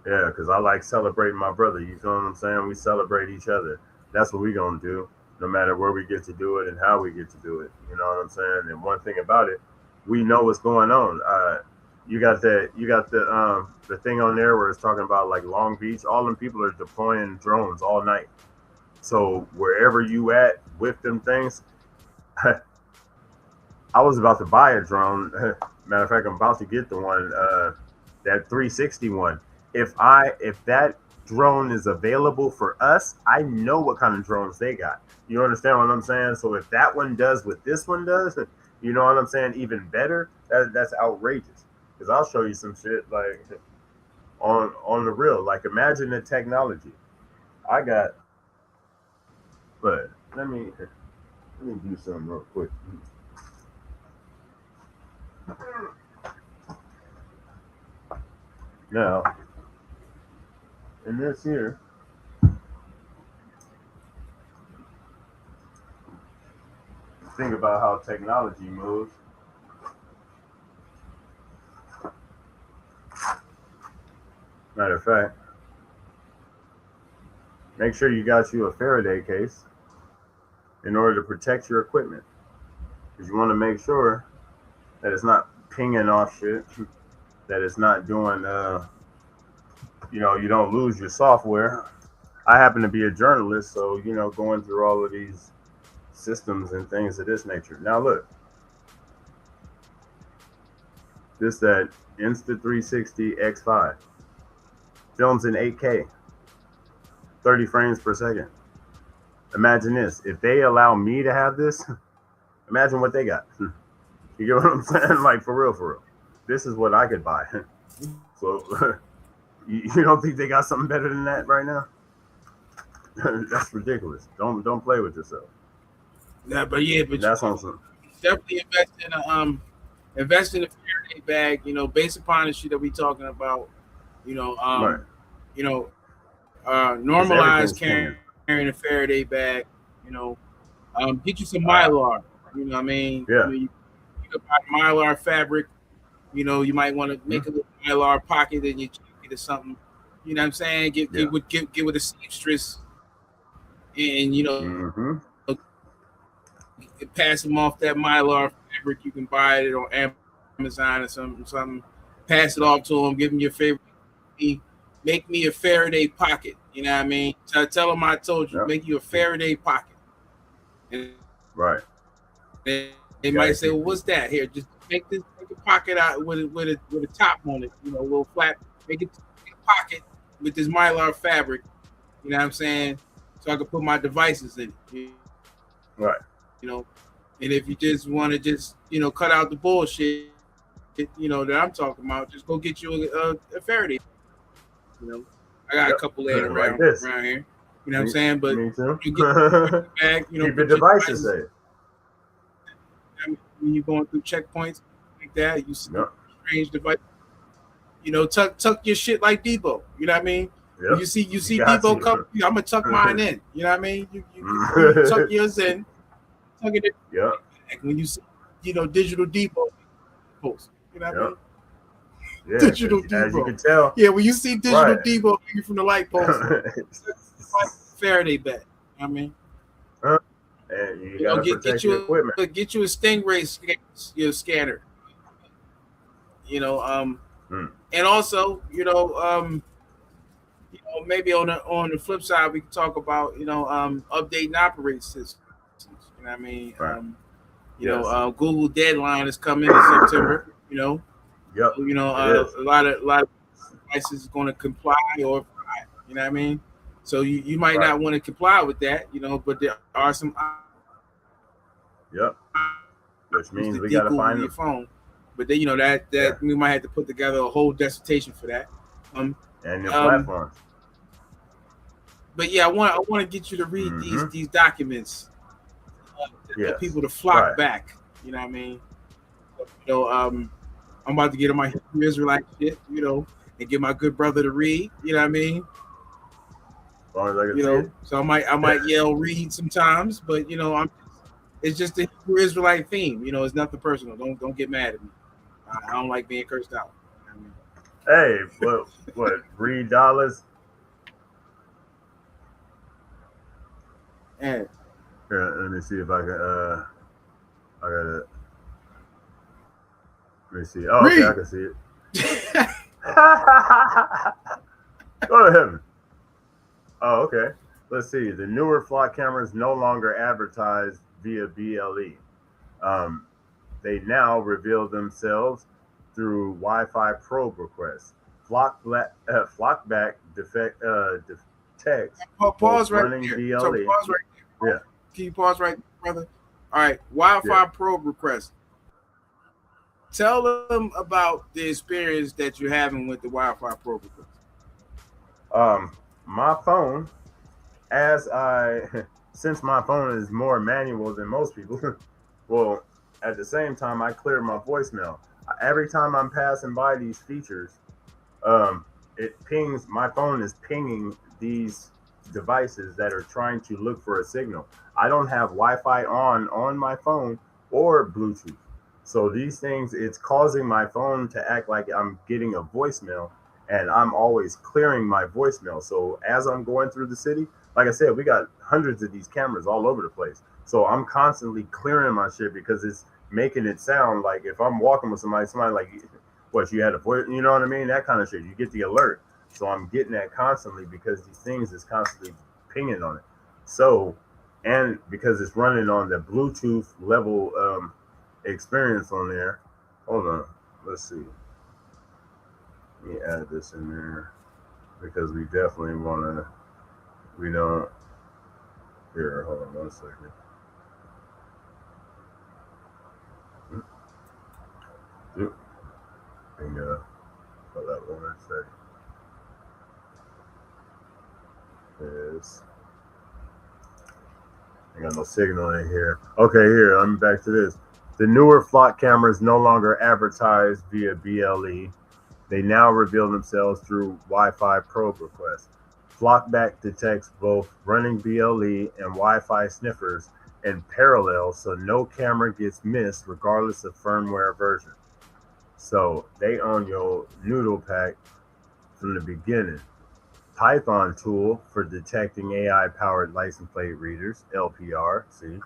Yeah, because I like celebrating my brother. You feel what I'm saying? We celebrate each other. That's what we're gonna do. no matter where we get to do it and how we get to do it. You know what I'm saying? And one thing about it, we know what's going on. You got the thing on there where it's talking about like Long Beach. All them people are deploying drones all night. So wherever you at with them things, I was about to buy a drone. Matter of fact, I'm about to get the one, that 360 one. If that drone is available for us, I know what kind of drones they got. You understand what I'm saying? So if that one does what this one does, you know what I'm saying, even better, that's outrageous. Because I'll show you some shit like on the real. Like imagine the technology. I got, but let me do something real quick. Now, in this here, think about how technology moves. Matter of fact, make sure you got you a Faraday case in order to protect your equipment. Because you want to make sure that it's not pinging off shit, that it's not doing, you don't lose your software. I happen to be a journalist, so, going through all of these systems and things of this nature. Now, look, this that Insta360 X5 films in 8K, 30 frames per second. Imagine this. If they allow me to have this, imagine what they got. You get what I'm saying? Like, for real. This is what I could buy. So, you don't think they got something better than that right now? That's ridiculous. Don't play with yourself. But that's awesome. Definitely invest in a Faraday bag. Based upon the shit that we talking about. Right. Normalize carrying a Faraday bag. Get you some Mylar. You know what I mean? Yeah. You can buy Mylar fabric. You might want to make a little Mylar pocket in your jacket or something. You know what I'm saying? Get with a seamstress, and pass them off that Mylar fabric. You can buy it on Amazon or something. Pass it off to them. Give them your favorite. Make me a Faraday pocket. You know what I mean? Tell them I told you. Make you a Faraday pocket. And right. They might say, "Well, what's that?" Here, just make a pocket out with a top on it. A little flat. Make a pocket with this Mylar fabric. You know what I'm saying? So I can put my devices in it. Right. And if you just want to cut out the bullshit, that I'm talking about, just go get you a Faraday. I got a couple laying around here. You know what I'm saying? But me too. You get the bag, keep your devices safe. When you're going through checkpoints like that, you see strange device. Tuck your shit like Debo. You know what I mean? Yep. When you see Debo come, I'm gonna tuck mine in. You know what I mean? You tuck yours in. Tuck it in. Yeah. When you see, digital Debo post. You know what I mean? Yeah, digital Debo. As you can tell. Yeah, when you see digital Debo from the light post, Faraday bag. I mean. And you gotta protect your equipment. Get you a Stingray scanner. And also, maybe on the flip side, we can talk about update and operate systems. You know what I mean? Right. Google deadline is coming in September. Yep. A lot of devices is going to comply or not. You know what I mean? So you might not want to comply with that, but there are some. Yep. Which means we gotta find your phone. But then that we might have to put together a whole dissertation for that. And your platforms. But yeah, I want to get you to read these documents. Get people to flock back. You know what I mean? I'm about to get on my Hebrew Israelite shit, and get my good brother to read. You know what I mean? As long as I can see it. So I might yell read sometimes, but it's just the Hebrew Israelite theme. It's nothing personal. Don't get mad at me. I don't like being cursed out. Hey, what? Read dollars. And Here, let me see if I can. I got it. Let me see. Oh, okay, I can see it. Go to heaven. Oh, okay. Let's see. The newer flock cameras no longer advertise via BLE. They now reveal themselves through Wi-Fi probe requests. Flockback detects Pause right running there. BLE. So pause right there. Yeah. Can you pause right there, brother? All right. Wi-Fi probe request. Tell them about the experience that you're having with the Wi-Fi probe request. My phone, since my phone is more manual than most people, well, at the same time, I clear my voicemail. Every time I'm passing by these features, it pings. My phone is pinging these devices that are trying to look for a signal. I don't have Wi-Fi on my phone or Bluetooth, so these things it's causing my phone to act like I'm getting a voicemail, and I'm always clearing my voicemail. So as I'm going through the city, like I said, we got hundreds of these cameras all over the place. So I'm constantly clearing my shit because it's making it sound like if I'm walking with somebody like, what, you had a voice, you know what I mean? That kind of shit. You get the alert. So I'm getting that constantly because these things is constantly pinging on it. So, and because it's running on the Bluetooth level experience on there. Hold on. Let's see. Let me add this in there because we definitely want to, we don't, here, hold on 1 second. Yep. And hold that 1 second. Is I got no signal in here. Okay, here, I'm back to this. The newer flock cameras no longer advertise via BLE. They now reveal themselves through Wi-Fi probe requests. Flockback detects both running BLE and Wi-Fi sniffers in parallel, so no camera gets missed regardless of firmware version. So they own your noodle pack from the beginning. Python tool for detecting AI-powered license plate readers, LPR, see,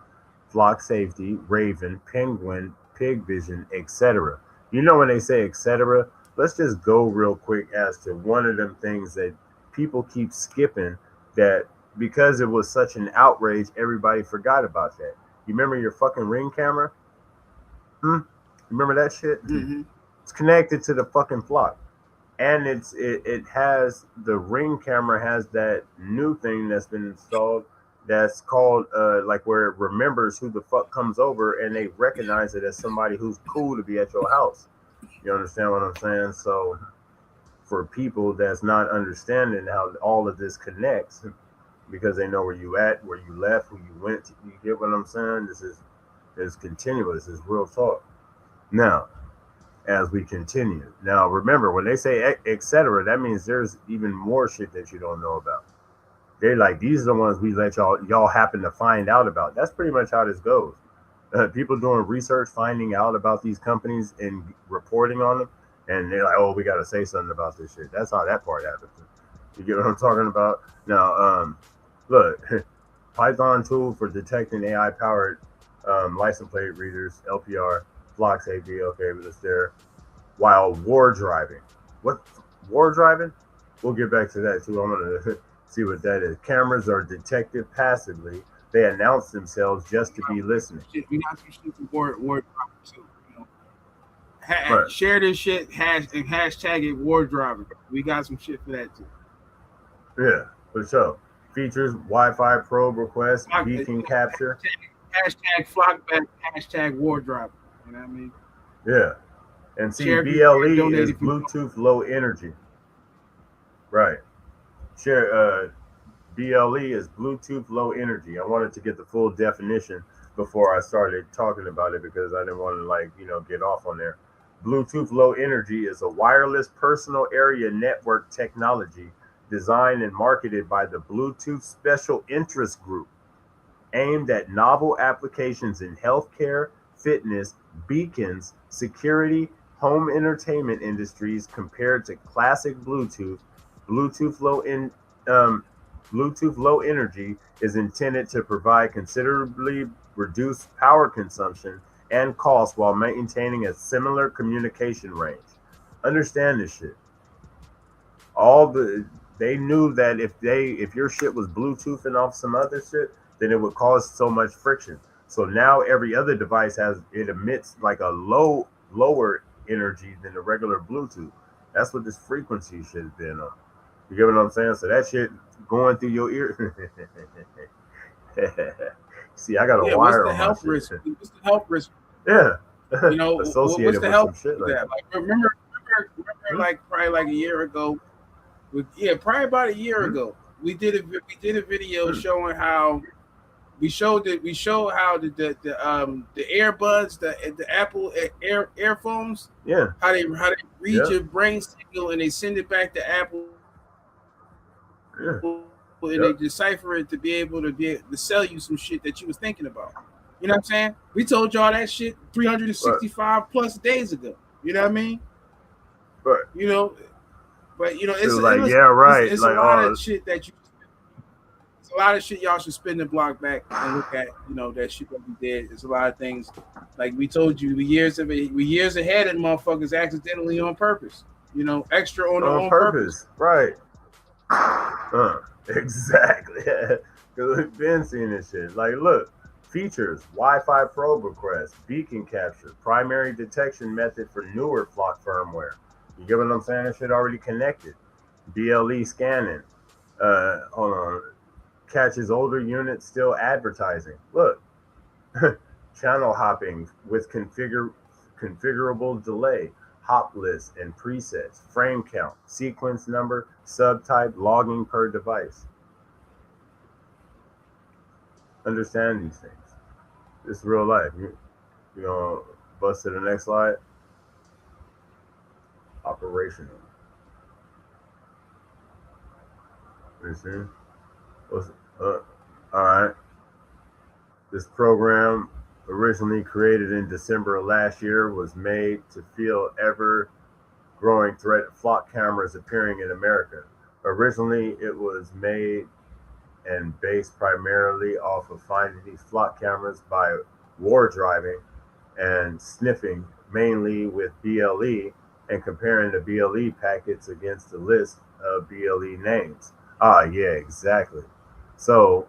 Flock Safety, Raven, Penguin, Pig Vision, etc. You know when they say etc., let's just go real quick as to one of them things that people keep skipping that because it was such an outrage, everybody forgot about that. You remember your fucking Ring camera? You remember that shit? Mm-hmm. It's connected to the fucking Flock. And it has the Ring camera has that new thing that's been installed that's called like where it remembers who the fuck comes over and they recognize it as somebody who's cool to be at your house. You understand what I'm saying? So for people that's not understanding how all of this connects because they know where you at, where you left, who you went to, you get what I'm saying? This is continuous, it's real talk. Now, as we continue. Now, remember, when they say etc., that means there's even more shit that you don't know about. They're like, these are the ones we let y'all happen to find out about. That's pretty much how this goes. People doing research, finding out about these companies and reporting on them, and they're like, oh, we got to say something about this shit. That's how that part happens. You get what I'm talking about? Now, look, Python tool for detecting AI-powered license plate readers, LPR, Flock Safety, okay, but it's there. While war driving. What? War driving? We'll get back to that too. I'm going to see what that is. Cameras are detected passively. They announce themselves just to be listening. We got some shit for war driving too. You know? Right. Share this shit and hashtag it war driving. We got some shit for that too. Yeah, for sure. Features Wi-Fi probe requests, beacon capture. Hashtag flockback, hashtag war driving. You know what I mean? Yeah. And see, BLE is Bluetooth low energy. Right. BLE is Bluetooth low energy. I wanted to get the full definition before I started talking about it because I didn't want to get off on there. Bluetooth low energy is a wireless personal area network technology designed and marketed by the Bluetooth Special Interest Group, aimed at novel applications in healthcare, fitness, beacons, security, home entertainment industries compared to classic Bluetooth, Bluetooth low Bluetooth Low Energy is intended to provide considerably reduced power consumption and cost while maintaining a similar communication range. Understand this shit. They knew that if your shit was Bluetoothing off some other shit, then it would cause so much friction. So now every other device emits like a lower energy than the regular Bluetooth. That's what this frequency shit has been on. You get what I'm saying? So that shit going through your ear. See, I got a wire on my shit. What's the health risk? Yeah. You know, what's associated the with health some shit like that. Like remember, like probably like a year ago. Probably about a year ago, we did a video showing how we showed how the earbuds, the Apple earphones, how they read your brain signal and they send it back to Apple, and they decipher it to be able to sell you some shit that you was thinking about. You know what I'm saying? We told y'all that shit 365 plus days ago. You know what I mean? Right. You know, but you know, it's It's like, a lot of shit that you. It's a lot of shit y'all should spin the block back and look at. You know that shit that we did. It's a lot of things, like we told you, we years ahead of motherfuckers accidentally on purpose. You know, extra on purpose. Right. Exactly. Because we've been seeing this shit. Like, look, features: Wi-Fi probe request, beacon capture, primary detection method for newer flock firmware. You get what I'm saying? That shit already connected. BLE scanning. Hold on. Catches older units still advertising. Look. Channel hopping with configurable delay, hop list and presets, frame count, sequence number, subtype, logging per device. Understand these things. It's real life. You know, bust to the next slide. Operational. You see? All right. This program, originally created in December of last year, was made to field ever-growing threat of flock cameras appearing in America. Originally, it was made and based primarily off of finding these flock cameras by war driving and sniffing, mainly with BLE, and comparing the BLE packets against the list of BLE names. Yeah, exactly. So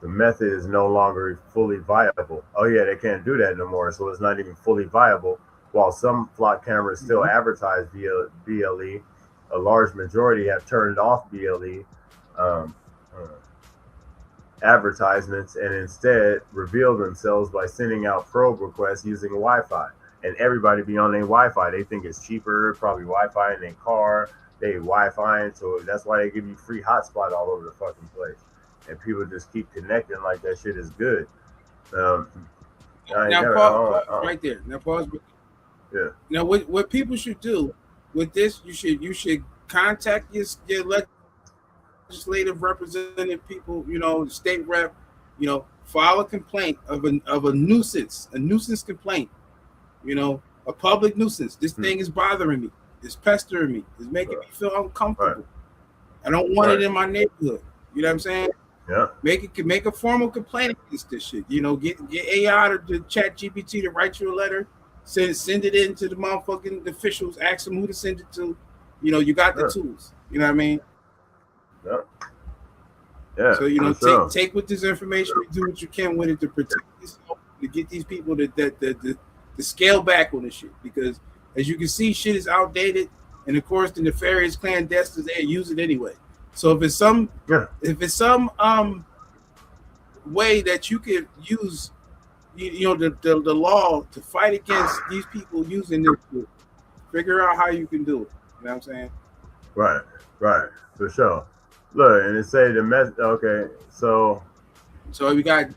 the method is no longer fully viable. Oh yeah, they can't do that no more, so it's not even fully viable. While some flock cameras still advertise via BLE, a large majority have turned off BLE advertisements and instead reveal themselves by sending out probe requests using Wi-Fi. And everybody be on their Wi-Fi. They think it's cheaper, probably Wi-Fi in their car. They Wi-Fi, so that's why they give you free hotspot all over the fucking place. And people just keep connecting like that shit is good. Now pause right there. Now pause. Yeah. Now what people should do with this, you should contact your legislative representative people, you know, the state rep, you know, file a complaint of a nuisance complaint, you know, a public nuisance. This thing is bothering me. It's pestering me. It's making me feel uncomfortable. I don't want it in my neighborhood. You know what I'm saying? Yeah. Make a formal complaint against this shit. You know, get AI to chat GPT to write you a letter, send it in to the motherfucking officials, ask them who to send it to. You know, you got the tools. You know what I mean? Yeah. Yeah. So you know, take with this information, do what you can with it to protect yourself, to get these people to scale back on this shit. Because as you can see, shit is outdated, and of course the nefarious clandestines they use it anyway. So if it's some way that you could use, you know, the law to fight against these people using this, figure out how you can do it. You know what I'm saying? Right, for sure. Look, and it say the mess. Okay, so we got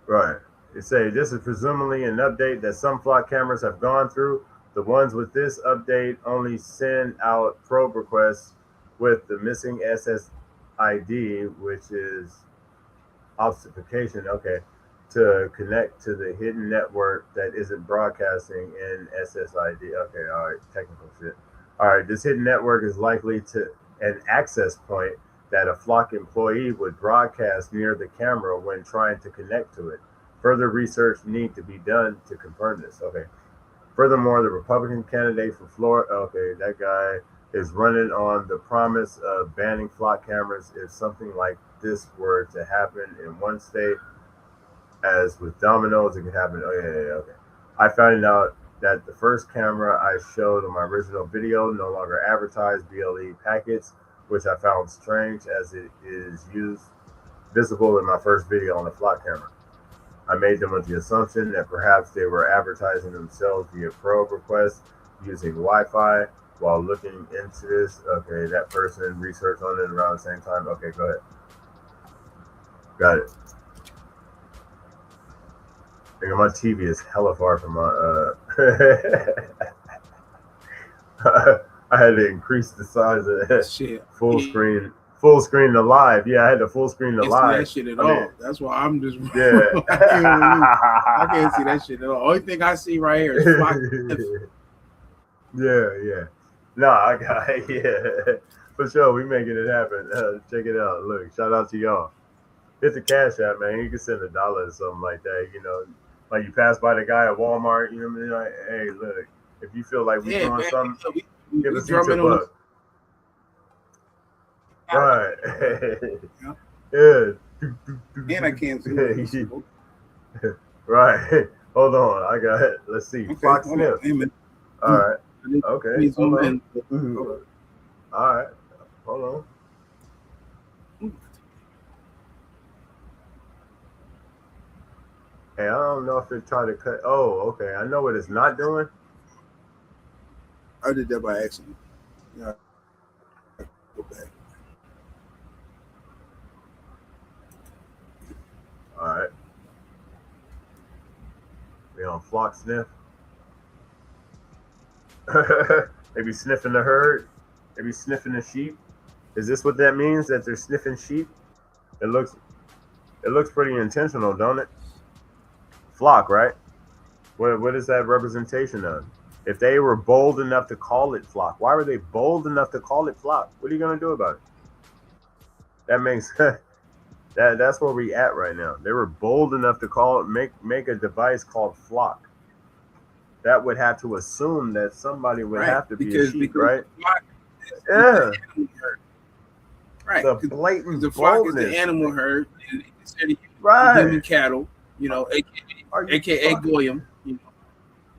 right. It say this is presumably an update that some flock cameras have gone through. The ones with this update only send out probe requests with the missing SSID, which is obfuscation. Okay, to connect to the hidden network that isn't broadcasting in SSID. Okay, all right, technical shit. All right, this hidden network is likely to an access point that a flock employee would broadcast near the camera when trying to connect to it. Further research need to be done to confirm this. Okay. Furthermore, the Republican candidate for Florida, okay, that guy is running on the promise of banning flock cameras if something like this were to happen in one state. As with dominoes, it could happen. Oh, yeah, okay. I found out that the first camera I showed on my original video no longer advertised BLE packets, which I found strange as it is used visible in my first video on the flock camera. I made them with the assumption that perhaps they were advertising themselves via probe requests using Wi-Fi. While looking into this, okay, that person researched on it around the same time. Okay, go ahead. Got it. My TV is hella far from my. I had to increase the size of that Shit. full screen to live. Yeah, I had to full screen to Can't live. see that shit at all. That's why I'm just. Yeah. I can't see that shit at all. Only thing I see right here is flock. Yeah. No, I got it. Yeah. For sure, we making it happen. Check it out. Look, shout out to y'all. Hit the Cash App, man. You can send $1 or something like that. You know, like you pass by the guy at Walmart. You know what I mean? Like, hey, look, if you feel like we're doing something, give us each a buck. Right. Yeah. And I can't see it. Right. Hold on. I got it. Let's see. Okay, Fox Sniff. All right. Okay. Hold on. All right. Hold on. Hey, I don't know if it tried to cut. Oh, okay. I know what it's not doing. I did that by accident. Yeah. Go back. All right. We on flock sniff. Maybe sniffing the herd. Maybe sniffing the sheep. Is this what that means? That they're sniffing sheep? It looks pretty intentional, don't it? Flock, right? What is that representation of? If they were bold enough to call it flock, why were they bold enough to call it flock? What are you gonna do about it? That makes that's where we at right now. They were bold enough to call it make a device called flock. That would have to assume that somebody would have to be a sheep, right? Yeah. Right. The blatant the flock is boldness. the animal herd. Right. Human cattle, you know, aka Goyim, you know.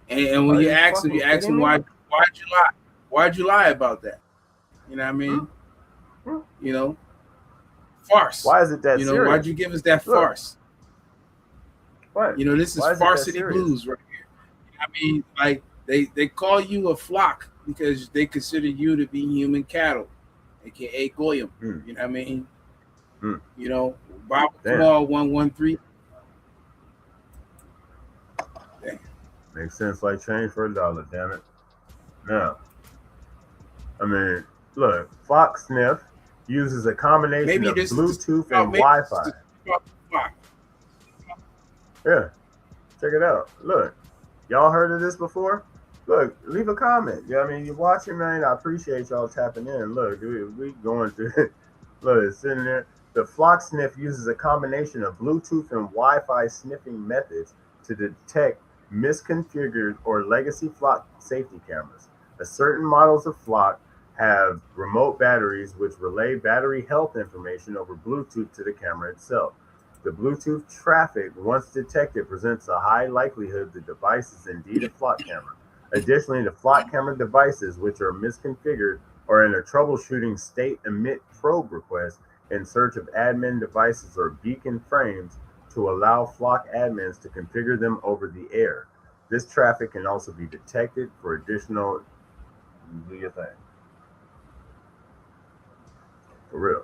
And when you ask them why'd you lie? Why'd you lie about that? You know what I mean? You know, farce. Why is it that serious? serious? Why'd you give us that farce? What? You know, this is Varsity Blues right here. I mean, like they call you a flock because they consider you to be human cattle, aka Goyim. You know what I mean? You know, Bob Kamal 113. Makes sense like change for $1, damn it. Now, I mean, look, Fox Sniff uses a combination of Bluetooth and Wi-Fi. Yeah, check it out. Look, y'all heard of this before? Look, leave a comment. Yeah, I mean, you're watching, man. I appreciate y'all tapping in. Look, we going through. Look, it's sitting there. The Flock Sniff uses a combination of Bluetooth and Wi-Fi sniffing methods to detect misconfigured or legacy flock safety cameras. Certain models of flock have remote batteries which relay battery health information over Bluetooth to the camera itself. The Bluetooth traffic, once detected, presents a high likelihood the device is indeed a flock camera. Additionally, the flock camera devices which are misconfigured or in a troubleshooting state emit probe requests in search of admin devices or beacon frames to allow flock admins to configure them over the air. This traffic can also be detected for additional. Do your thing. For real.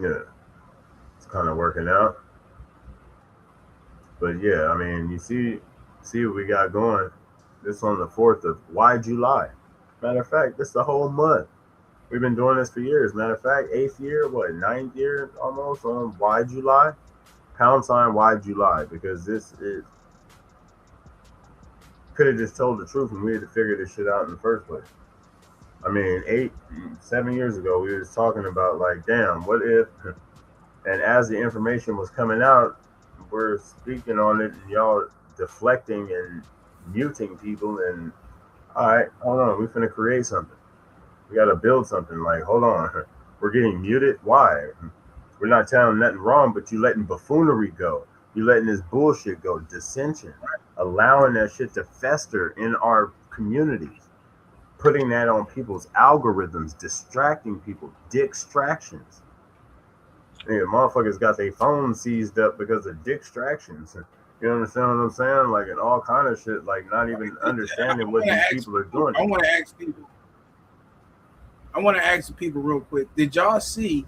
Yeah. It's kind of working out. But yeah, I mean, you see what we got going. This on the 4th of July. Matter of fact, this is the whole month. We've been doing this for years. Matter of fact, 8th year, 9th year almost on July. # July, because this is could have just told the truth and we had to figure this shit out in the first place. I mean, 7 years ago, we was talking about like, damn, what if? And as the information was coming out, we're speaking on it, and y'all deflecting and muting people. And all right, hold on, we finna create something. We gotta build something. Like, hold on, we're getting muted. Why? We're not telling nothing wrong, but you letting buffoonery go. You letting this bullshit go, dissension, allowing that shit to fester in our communities, putting that on people's algorithms, distracting people, distractions. Yeah, motherfuckers got their phones seized up because of distractions. You understand what I'm saying? Like, and all kind of shit, like not even understanding what these people are doing. I want to ask the people real quick. Did y'all see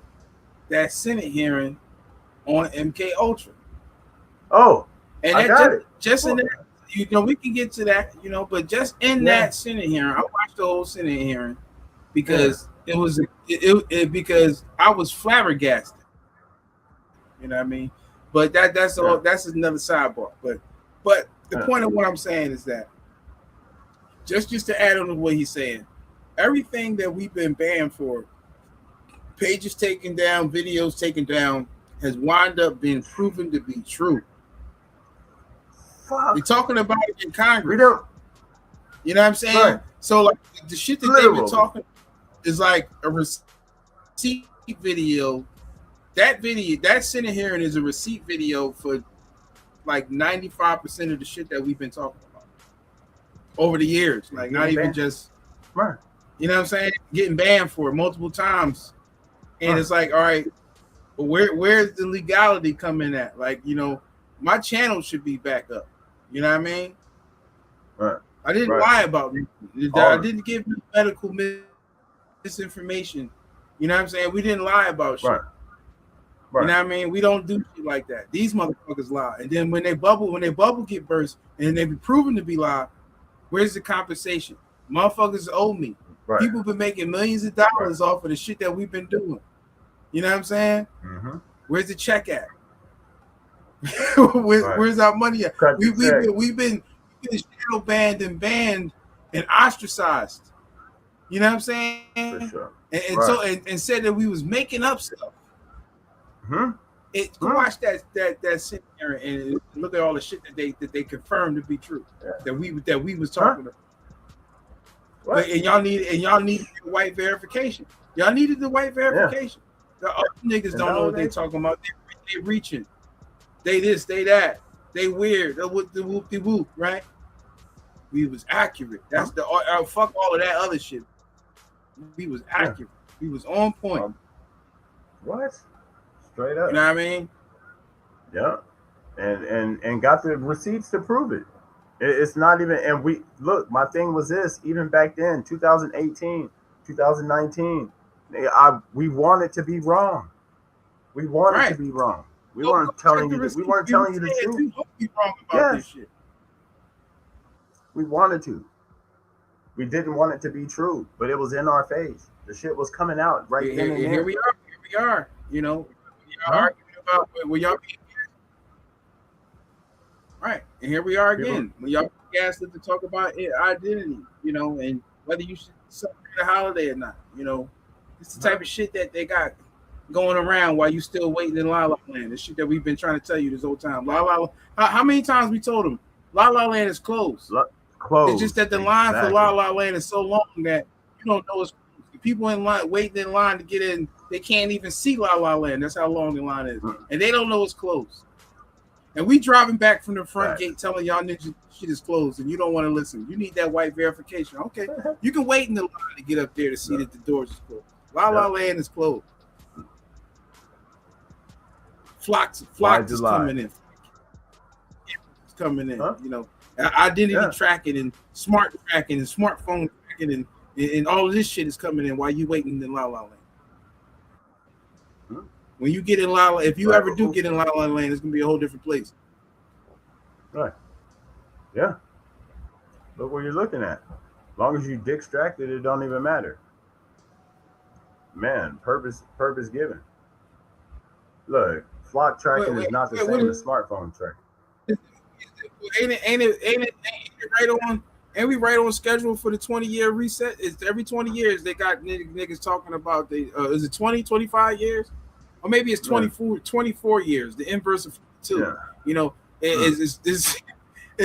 that Senate hearing on MK Ultra? Oh, and I got it. Just in that, we can get to that, but just in that Senate hearing, I watched the whole Senate hearing because it was because I was flabbergasted. You know what I mean? But that's all. That's another sidebar. But the point of what I'm saying is that just to add on to what he's saying, everything that we've been banned for, pages taken down, videos taken down, has wound up being proven to be true. Fuck. We're talking about it in Congress. We don't. You know what I'm saying? Right. So like the shit that they've been talking is like a receipt video. That Senate hearing is a receipt video for like 95% of the shit that we've been talking about over the years. Like not even just, right. You know what I'm saying? Getting banned for it multiple times. And it's like, all right, but where's the legality coming at? Like, my channel should be back up. You know what I mean? Right. I didn't lie about it. I didn't give medical misinformation. You know what I'm saying? We didn't lie about shit. Right. You know what I mean? We don't do shit like that. These motherfuckers lie. And then when they bubble get burst and they be proven to be lie, where's the compensation? Motherfuckers owe me. Right. People been making millions of dollars off of the shit that we've been doing. You know what I'm saying? Mm-hmm. Where's the check at? Where's our money at? We've been shadow banned and ostracized. You know what I'm saying? For sure. And so and said that we was making up stuff. Go watch that Senate hearing and look at all the shit that they confirmed to be true. That we was talking about. But, and y'all needed the white verification. Y'all needed the white verification. The other niggas don't know what they talking about. They reaching. They this, they that. They weird. The whoop-de-whoop, right? We was accurate. That's the fuck all of that other shit. We was accurate. We was on point. What? Straight up. You know what I mean? Yeah. And got the receipts to prove it. It's not even, and we look, my thing was this, even back then, 2018, 2019, we wanted to be wrong. We wanted to be wrong. We weren't telling you the truth. Be wrong about this shit. We wanted to. We didn't want it to be true, but it was in our face. The shit was coming out right then and there. Here we are. We are arguing about where y'all being right, and here we are again. When y'all gaslit to talk about identity, and whether you should celebrate a holiday or not, it's the type of shit that they got going around while you still waiting in La La Land. The shit that we've been trying to tell you this whole time. How many times we told them La La Land is closed? Closed. It's just that the line for La La Land is so long that you don't know it's closed. The people in line waiting in line to get in, they can't even see La La Land. That's how long the line is, and they don't know it's closed. And we driving back from the front gate telling y'all niggas shit is closed and you don't want to listen. You need that white verification. Okay. You can wait in the line to get up there to see that the doors is closed. La La Land is closed. Flocks is coming in. It's coming in, identity tracking and smart tracking and smartphone tracking and all of this shit is coming in while you waiting in La La Land. When you get in La La, if you ever do get in La La Land, it's gonna be a whole different place. Right. Yeah. Look what you're looking at. As long as you distracted, it don't even matter. Man, purpose given. Look, flock tracking is not the same as smartphone tracking. Ain't it we right on schedule for the 20-year reset. It's every 20 years they got niggas talking about is it 20, 25 years? Or maybe it's 24 years, the inverse of 2. Yeah. You know, is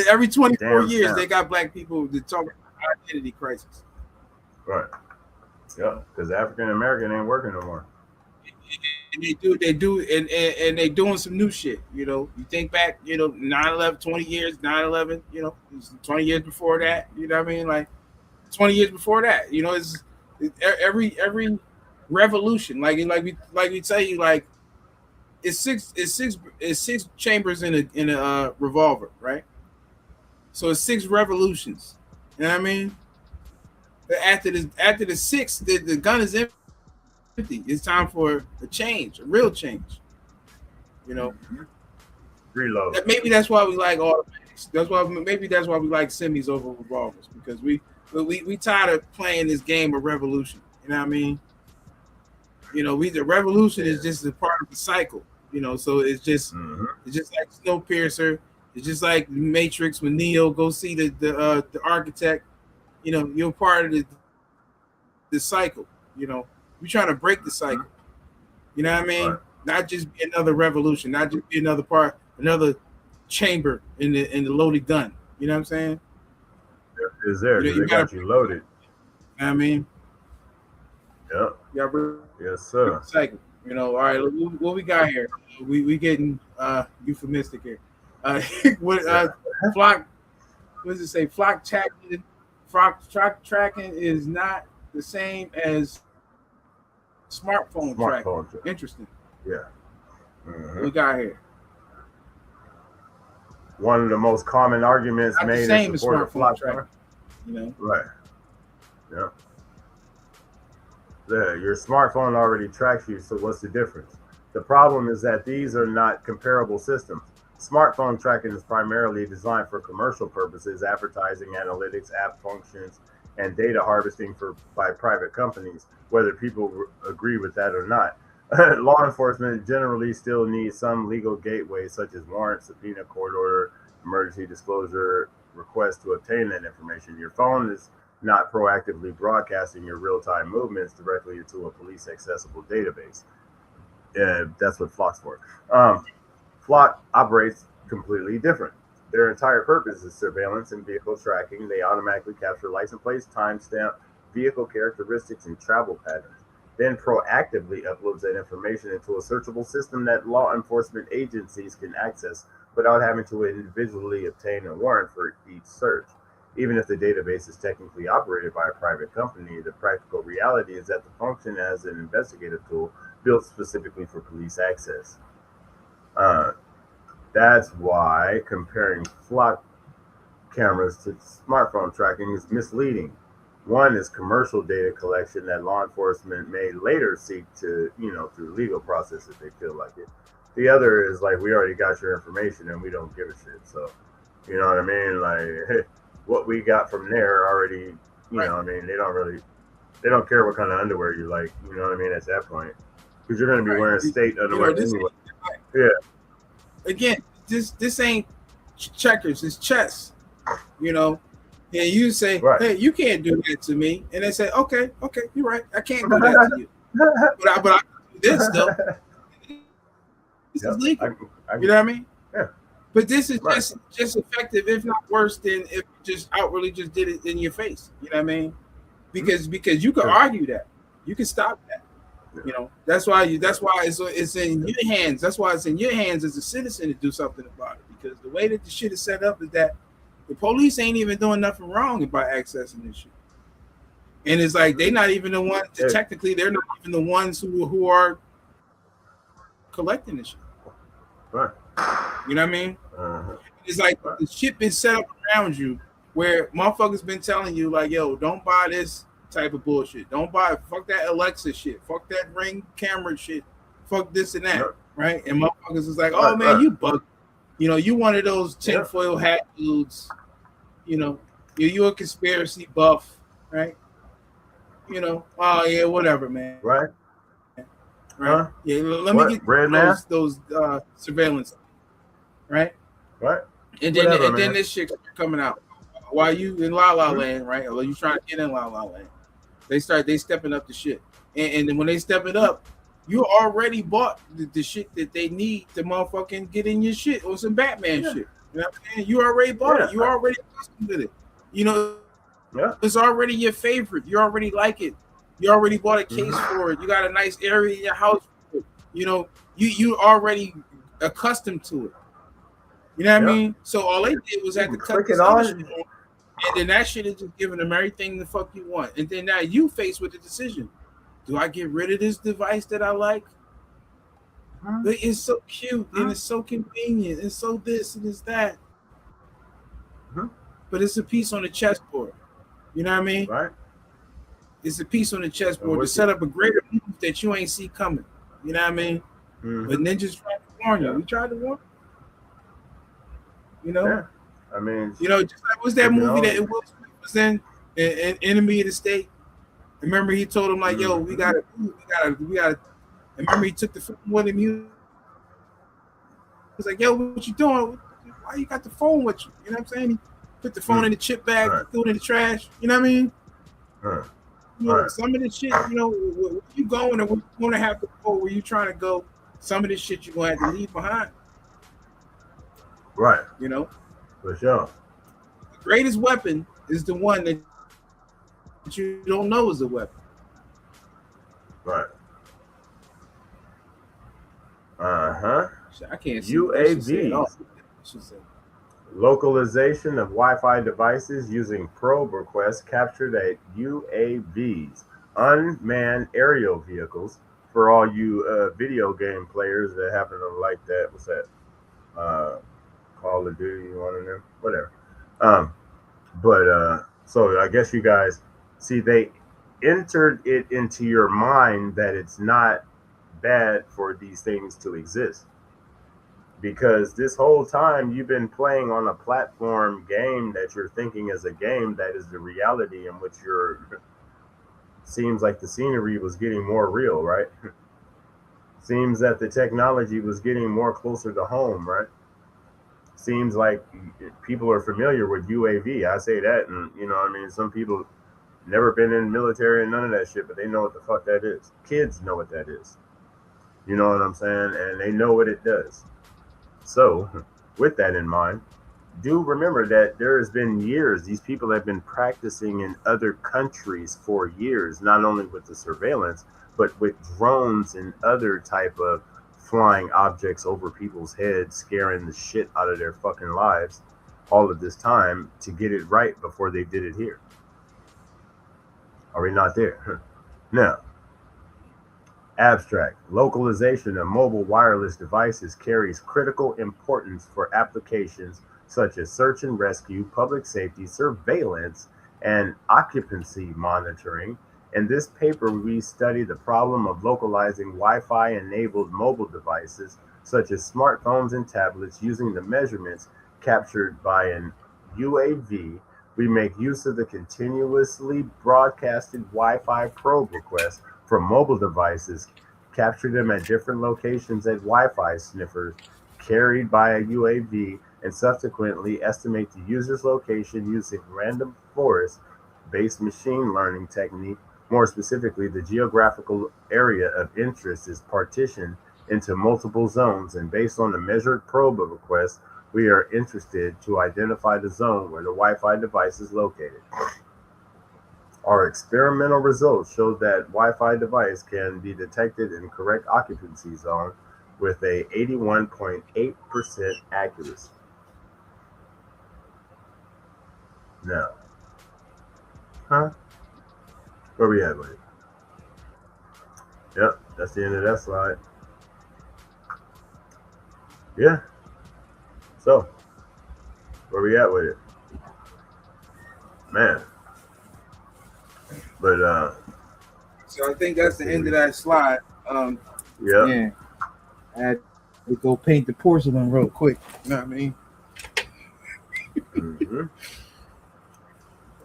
every 24 Damn years town. they got black people that talk about identity crisis. Right. Yeah, because African American ain't working no more. And they do, and they doing some new shit. You know, you think back, you know, 9/11, 20 years, 9/11, you know, 20 years before that. You know what I mean? Like 20 years before that. You know, it's every revolution. Like we tell you, like it's six chambers in a revolver, right? So it's 6 revolutions. You know what I mean? After the 6th, the gun is empty. It's time for a change, a real change. You know, Reload. Maybe that's why we like automatics. That's why we like semis over revolvers, because we tired of playing this game of revolution. You know what I mean? You know, the revolution is just a part of the cycle. You know, so it's just like Snowpiercer. It's just like Matrix when Neo go see the architect. You know, you're part of the cycle. You know, we're trying to break the cycle. You know what I mean? Right. Not just be another revolution, not just be another chamber in the loaded gun. You know what I'm saying? Is there? You know, They got you loaded. You know what I mean? Yep. Yeah, yes, sir. Cycle. You know, all right. What we got here? We getting euphemistic here. Flock. What does it say? Flock tracking is not the same as smartphone tracking. Interesting. Yeah. We got here. One of the most common arguments Not made the same in as support of smartphone flock tracking. You know. Right. Yeah. Your smartphone already tracks you, so what's the difference? The problem is that these are not comparable systems. Smartphone tracking is primarily designed for commercial purposes, advertising, analytics, app functions, and data harvesting by private companies, whether people agree with that or not. Law enforcement generally still needs some legal gateway, such as warrant, subpoena, court order, emergency disclosure request to obtain that information. Your phone is not proactively broadcasting your real-time movements directly into a police accessible database. That's what Flock's for. Flock operates completely different. Their entire purpose is surveillance and vehicle tracking. They automatically capture license plates, timestamp, vehicle characteristics, and travel patterns, then proactively uploads that information into a searchable system that law enforcement agencies can access without having to individually obtain a warrant for each search. Even if the database is technically operated by a private company, the practical reality is that the function as an investigative tool built specifically for police access. That's why comparing flock cameras to smartphone tracking is misleading. One is commercial data collection that law enforcement may later seek to, through legal process if they feel like it. The other is like, we already got your information and we don't give a shit. So, you know what I mean? Like, hey, what we got from there already, you know what I mean? They don't care what kind of underwear you like, you know what I mean, at that point. Because you're going to be wearing state underwear anyway. Yeah. Again, this ain't checkers, it's chess, And you say, hey, you can't do that to me. And they say, okay, you're right. I can't do that to you. But I can do this, though. This is legal. You know what I mean? Yeah. But this is just effective, if not worse, than if you just outwardly just did it in your face. You know what I mean? Because you could argue that. You can stop that. That's why it's in your hands. That's why it's in your hands as a citizen to do something about it. Because the way that the shit is set up is that the police ain't even doing nothing wrong by accessing this shit. And it's like they're not even the ones. Technically, they're not even the ones who are collecting this shit. Right. You know what I mean? It's like the shit been set up around you where motherfuckers been telling you like, yo, don't buy this type of bullshit. Don't buy fuck that Alexa shit. Fuck that Ring camera shit. Fuck this and that. Right? And motherfuckers is like, oh man, you bug. You one of those tinfoil hat dudes. You a conspiracy buff, right? Oh yeah, whatever, man. Right. Right. Yeah, let me get those surveillance. Right. Right. And then this shit coming out. while you in La La Land, right? Or you trying to get in La La Land, they stepping up the shit, and then when they step it up, you already bought the shit that they need to motherfucking get in your shit or some Batman shit. You know what I'm saying? You already bought it. You already accustomed with it. You know, it's already your favorite. You already like it. You already bought a case for it. You got a nice area in your house for it. You know, you already accustomed to it. You know what I mean? So all they did was have to cut this other shit on, and then that shit is just giving them everything the fuck you want. And then now you faced with the decision: do I get rid of this device that I like? But it's so cute and it's so convenient. It's so this and it's that. But it's a piece on the chessboard. You know what I mean? Right. It's a piece on the chessboard to set up a greater move that you ain't see coming. You know what I mean? But Ninja's trying to warn you. We tried to warn you. You know? Yeah. I mean, you know, just like what's that movie that Will Smith was in, Enemy of the State? Remember he told him like, "Yo, we gotta. And remember he took the phone with him. He was like, "Yo, what you doing? Why you got the phone with you?" You know what I'm saying? He put the phone in the chip bag, threw it in the trash. You know what I mean? You know, some of the shit, you know, where you going and where you going to have to go, where you trying to go, some of this shit you're going to have to leave behind. Right. You know? For sure. The greatest weapon is the one that you don't know is a weapon. Right. I can't see UAVs. Localization of Wi-Fi devices using probe requests captured at UAVs, unmanned aerial vehicles. For all you video game players that happen to like that, what's that? Call of Duty, one of them, whatever. So I guess you guys see they entered it into your mind that it's not bad for these things to exist. Because this whole time you've been playing on a platform game that you're thinking is a game that is the reality in which you're seems like the scenery was getting more real, right? Seems that the technology was getting more closer to home, right? Seems like people are familiar with UAV. I say that, and you know, I mean, some people never been in the military and none of that shit, but they know what the fuck that is. Kids know what that is. You know what I'm saying? And they know what it does. So, with that in mind, do remember that there has been years, these people have been practicing in other countries for years, not only with the surveillance, but with drones and other type of flying objects over people's heads, scaring the shit out of their fucking lives all of this time to get it right before they did it here. Are we not there? Now, abstract. Localization of mobile wireless devices carries critical importance for applications such as search and rescue, public safety, surveillance, and occupancy monitoring. In this paper, we study the problem of localizing Wi-Fi enabled mobile devices such as smartphones and tablets using the measurements captured by an UAV. We make use of the continuously broadcasted Wi-Fi probe requests from mobile devices, capture them at different locations at Wi-Fi sniffers carried by a UAV, and subsequently estimate the user's location using random forest-based machine learning technique. More specifically, the geographical area of interest is partitioned into multiple zones, and based on the measured probe request, we are interested to identify the zone where the Wi-Fi device is located. Our experimental results showed that Wi-Fi device can be detected in correct occupancy zone with a 81.8% accuracy. Now, where we at with it? Yep, that's the end of that slide. Yeah. So, where we at with it? Man. But so I think that's the end of that slide. Yeah. I had to go paint the porcelain real quick. You know what I mean?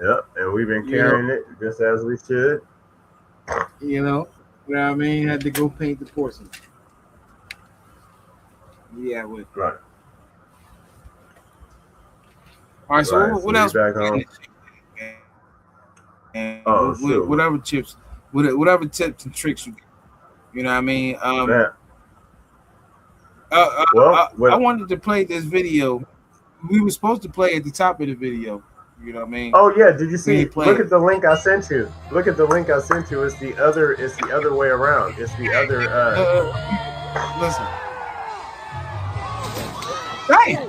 Yep, and we've been carrying it just as we should. You know what I mean? Had to go paint the porcelain. Yeah, with right. All right, so Right. what So we else? back home. And Oh shoot, whatever tips, whatever tips and tricks you get. You know what I mean? man. Well, I what? wanted to play this video. We were supposed to play at the top of the video. You know what I mean? Oh yeah, did you We see? ain't play Look it. at the link I sent you. Look at the link I sent you. It's the other. It's the other way around. It's the other. Listen. Damn.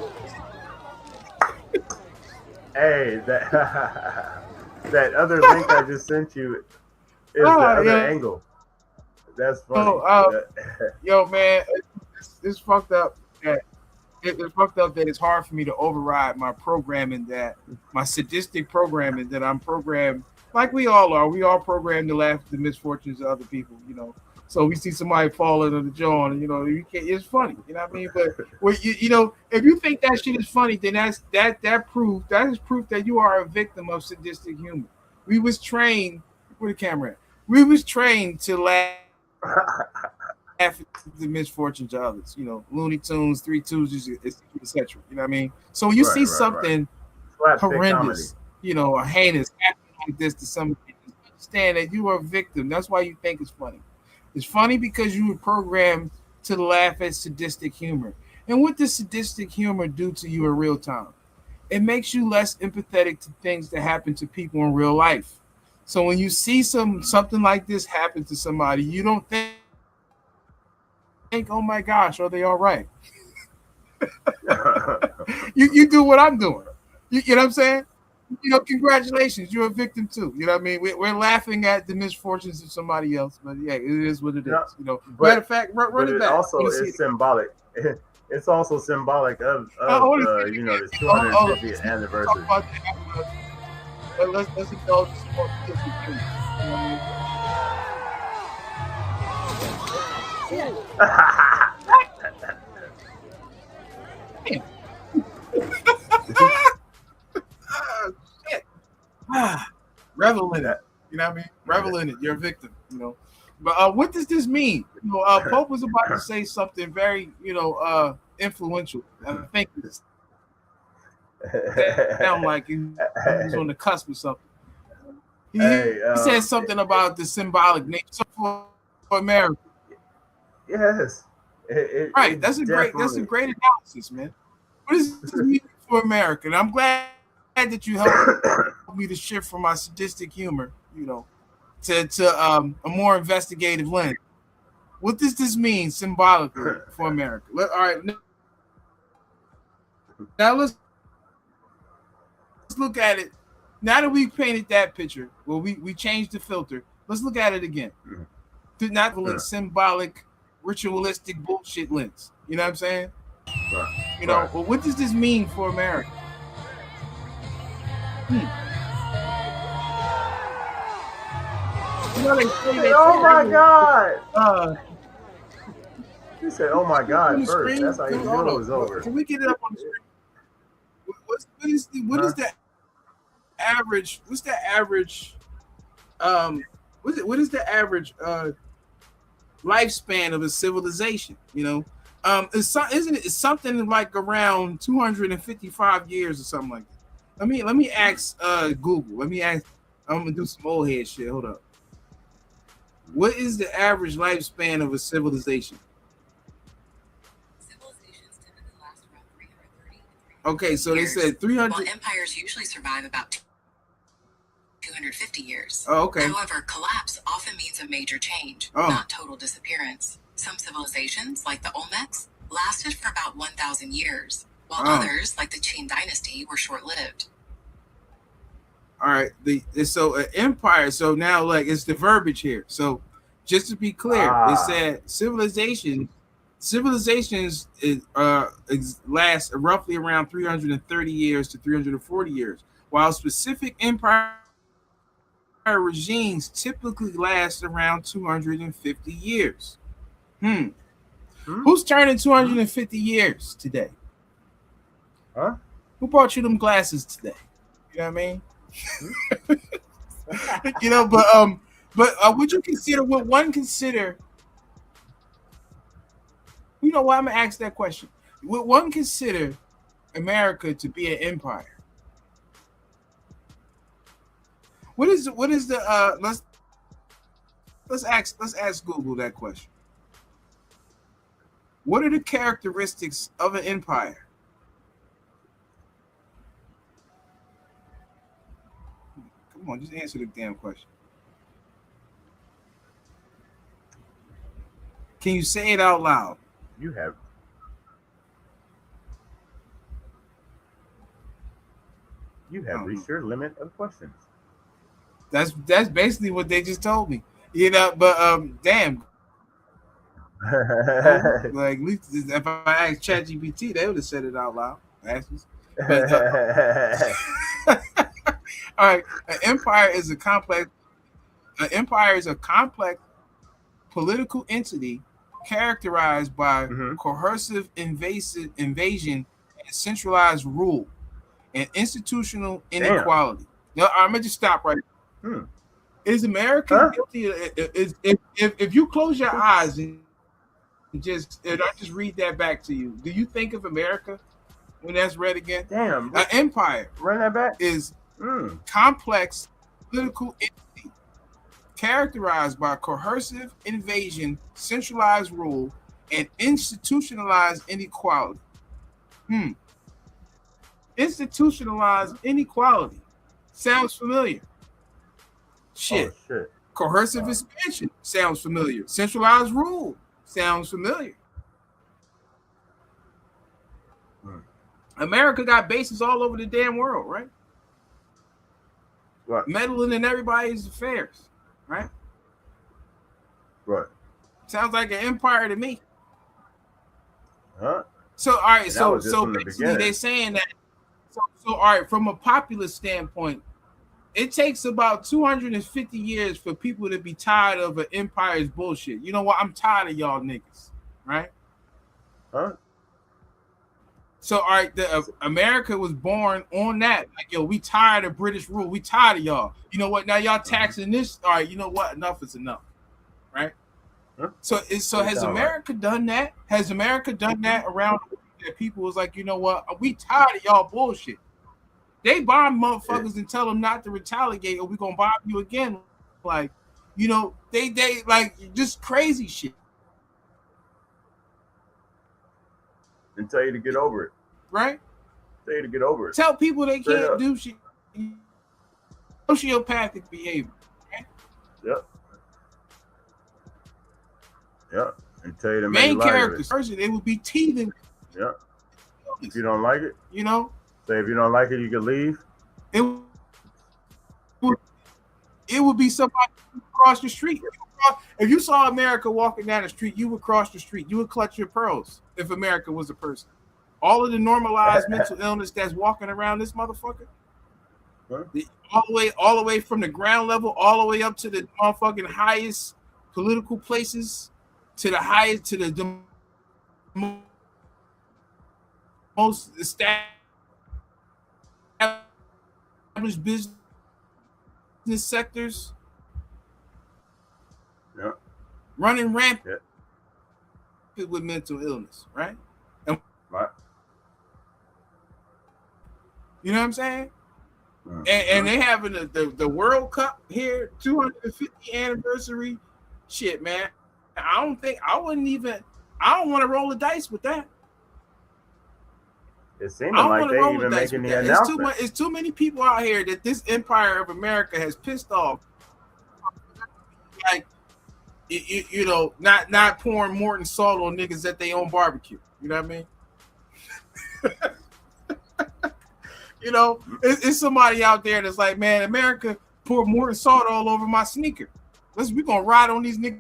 Hey, that that other link I just sent you is the other yeah. angle. That's funny. Yo, man, it's fucked up that it's fucked up that it's hard for me to override my programming, that my sadistic programming that I'm programmed, like we all are. We all programmed to laugh at the misfortunes of other people, you know. So we see somebody falling on the jaw, and you know, you can't. It's funny, you know what I mean. But you know, if you think that shit is funny, then that is proof that you are a victim of sadistic humor. We was trained. Where the camera at? We was trained to laugh at the misfortunes of others. You know, Looney Tunes, Three Tuesdays, etc. You know what I mean? So when you see something horrendous, you know, or heinous happening like this to somebody, understand that you are a victim. That's why you think it's funny. It's funny because you were programmed to laugh at sadistic humor. And what does sadistic humor do to you in real time? It makes you less empathetic to things that happen to people in real life. So when you see something like this happen to somebody, you don't think, oh my gosh, are they all right? you do what I'm doing. You know what I'm saying? You know, congratulations, you're a victim too. You know what I mean? We're laughing at the misfortunes of somebody else, but yeah, it is what it is. You know, matter of fact, run it back. Also, it's symbolic. It's also symbolic of you know, the 250th anniversary. Let's indulge some more. Shit. Revel in it. You know what I mean? Revel in it. You're a victim. You know. But what does this mean? You know, Pope was about to say something very, you know, influential. I think it sound like he was on the cusp of something. He said something about the symbolic nature for America. Yes. Right. That's a great analysis, man. What does this mean for America? And I'm glad that you helped me to shift from my sadistic humor, you know, to a more investigative lens. What does this mean symbolically for America? All right. Now let's look at it. Now that we painted that picture, well, we changed the filter. Let's look at it again. Not the symbolic, ritualistic bullshit lens. You know what I'm saying? You know, well, what does this mean for America? You know, oh my God! You said, "Oh my God!" First, that's how you knew it was over. Can we get it up on the screen? What is the average? What's the average? What is the average lifespan of a civilization? You know, isn't it something like around 255 years or something like that? Let me ask Google. Let me ask. I'm gonna do some old head shit. Hold up. What is the average lifespan of a civilization? Civilizations typically last around 330. Okay, so they said 300. While empires usually survive about 250 years. Oh, okay. However, collapse often means a major change, not total disappearance. Some civilizations, like the Olmecs, lasted for about 1,000 years, while others, like the Qing dynasty, were short-lived. All right, so empire. So now, like, it's the verbiage here. So, just to be clear, it said civilizations last roughly around 330 years to 340 years, while specific empire regimes typically last around 250 years. Who's turning 250 years today? Huh? Who bought you them glasses today? You know what I mean? You know, but would you consider what one consider? You know why I'm gonna ask that question? Would one consider America to be an empire? What is the let's ask Google that question. What are the characteristics of an empire? Come on, just answer the damn question. Can you say it out loud? You have. You have reached your limit of questions. That's basically what they just told me. You know, but damn. Like at least if I asked ChatGPT, they would have said it out loud. But, all right, an empire is a complex political entity characterized by coercive invasion and centralized rule and institutional inequality. Now, I'm gonna just stop right now. Is America guilty? If you close your eyes and I just read that back to you, do you think of America when that's read again? Damn, an empire run that back is complex political entity characterized by coercive invasion, centralized rule, and institutionalized inequality. Institutionalized inequality sounds familiar. Shit. Oh, shit. Coercive expansion sounds familiar. Centralized rule sounds familiar. America got bases all over the damn world, right? Right. Meddling in everybody's affairs, right? Right. Sounds like an empire to me. Huh? So all right, And so the basically they're saying that. So all right, from a populist standpoint, it takes about 250 years for people to be tired of an empire's bullshit. You know what? I'm tired of y'all niggas, right? Huh? So all right, America was born on that. Like, yo, we tired of British rule. We tired of y'all. You know what? Now y'all taxing this. All right, you know what? Enough is enough, right? Huh? So has America done that? Has America done that around the world that people was like, you know what? We tired of y'all bullshit. They bomb motherfuckers and tell them not to retaliate, or we gonna bomb you again. Like, you know, they like just crazy shit. And tell you to get over it. Right? Tell you to get over it. Tell people they can't do shit. Sociopathic behavior. Right? Yep. Yep. And tell you to main characters. First, they would be teething. Yep. If you don't like it, you know. Say if you don't like it, you can leave. It would be somebody across the street. If you saw America walking down the street, you would cross the street. You would clutch your pearls if America was a person. All of the normalized mental illness that's walking around this motherfucker, all the way from the ground level, all the way up to the motherfucking highest political places, to the most established business sectors, running rampant with mental illness, right? You know what I'm saying? And they having the World Cup here, 250th anniversary. Shit, man. I don't want to roll the dice with that. It seems like they even making the announcement. It's too many people out here that this empire of America has pissed off. Like, you know, not pouring Morton salt on niggas that they own barbecue. You know what I mean? You know, it's somebody out there that's like, man, America poured Morton salt all over my sneaker. We gonna ride on these niggas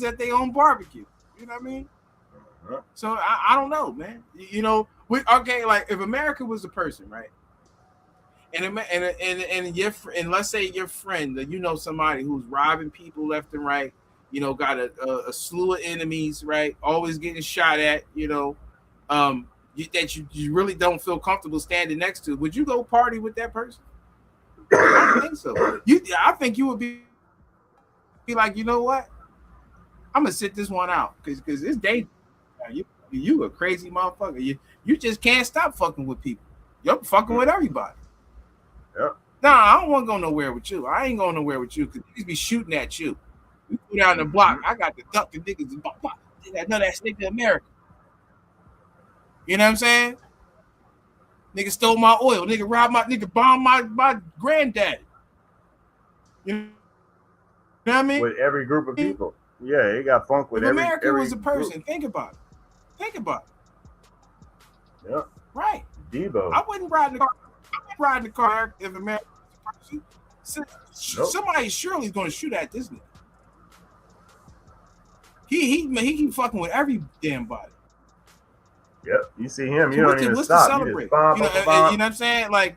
that they own barbecue. You know what I mean? So I don't know, man. You know, like if America was a person, right? And let's say your friend, you know, somebody who's robbing people left and right, you know, got a slew of enemies, right? Always getting shot at, you know, that you really don't feel comfortable standing next to. Would you go party with that person? I don't think so. I think you would be like, you know what? I'm gonna sit this one out because it's dangerous. You a crazy motherfucker. You just can't stop fucking with people. You're fucking with everybody. Yep. Nah, I don't want to go nowhere with you. I ain't going nowhere with you because niggas be shooting at you. We go down the block. I got to duck the niggas. I know that nigga America. You know what I'm saying? Nigga stole my oil. Nigga robbed my nigga bombed my granddaddy. You know what I mean? With every group of people. Yeah, it got funk with if every America was a person, group. think about it. Think about it. Yeah. Right. Debo. I wouldn't ride in the car. I wouldn't ride in the car if America was a person. Somebody surely is going to shoot at this nigga. He keep fucking with every damn body. Yep, you see him, So you don't even what's stop. To celebrate? You just you know what I'm saying? Like,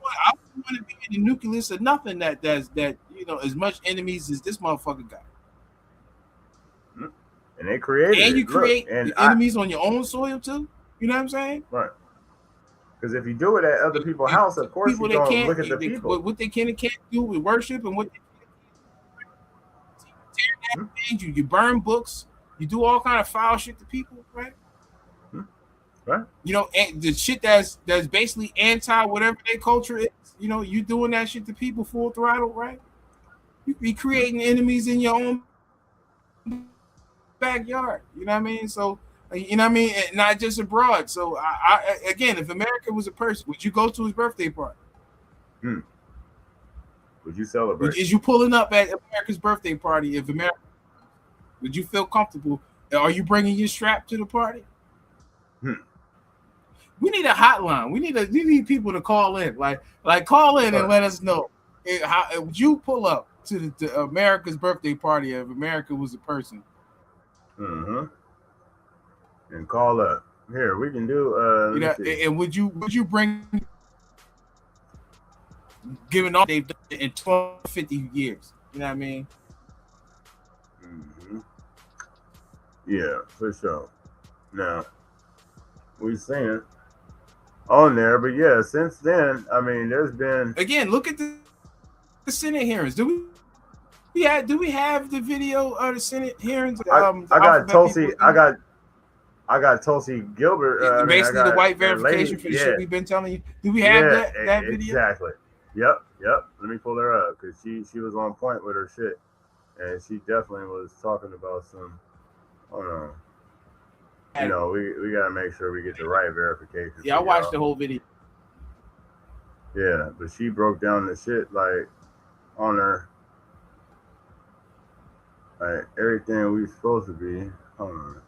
I wouldn't want to be in the nucleus of nothing that as much enemies as this motherfucker got. And they created and you create enemies on your own soil too. You know what I'm saying? Right. Because if you do it at other people's house, of course you're going to look at the people. What they can and can't do with worship and what they tear down things, you burn books, you do all kind of foul shit to people, right? Right. You know, and the shit that's basically anti whatever their culture is. You know, you doing that shit to people full throttle, right? You be creating enemies in your own backyard. You know what I mean? So, you know what I mean? And not just abroad. So, I again, if America was a person, would you go to his birthday party? Would you celebrate? Is you pulling up at America's birthday party? If America, would you feel comfortable? Are you bringing your strap to the party? We need a hotline. We need people to call in, like call in and let us know. How would you pull up to the America's birthday party if America was a person? And call up. Here, we can do. And would you bring, given all they've done in 12, 50 years? You know what I mean? Yeah, for sure. Now, we're saying on there, but yeah, since then, I mean, there's been again. Look at the Senate hearings. Do we have the video of the Senate hearings? I got Tulsi. I got Tulsi Gilbert. Basically, the white verification for the shit we've been telling you. Do we have that video? Exactly. Yep. Let me pull her up because she was on point with her shit, and she definitely was talking about some. Hold on. You know, we gotta make sure we get the right verification. Yeah, I watched the whole video. Yeah, but she broke down the shit like on her, like everything we supposed to be. Hold on.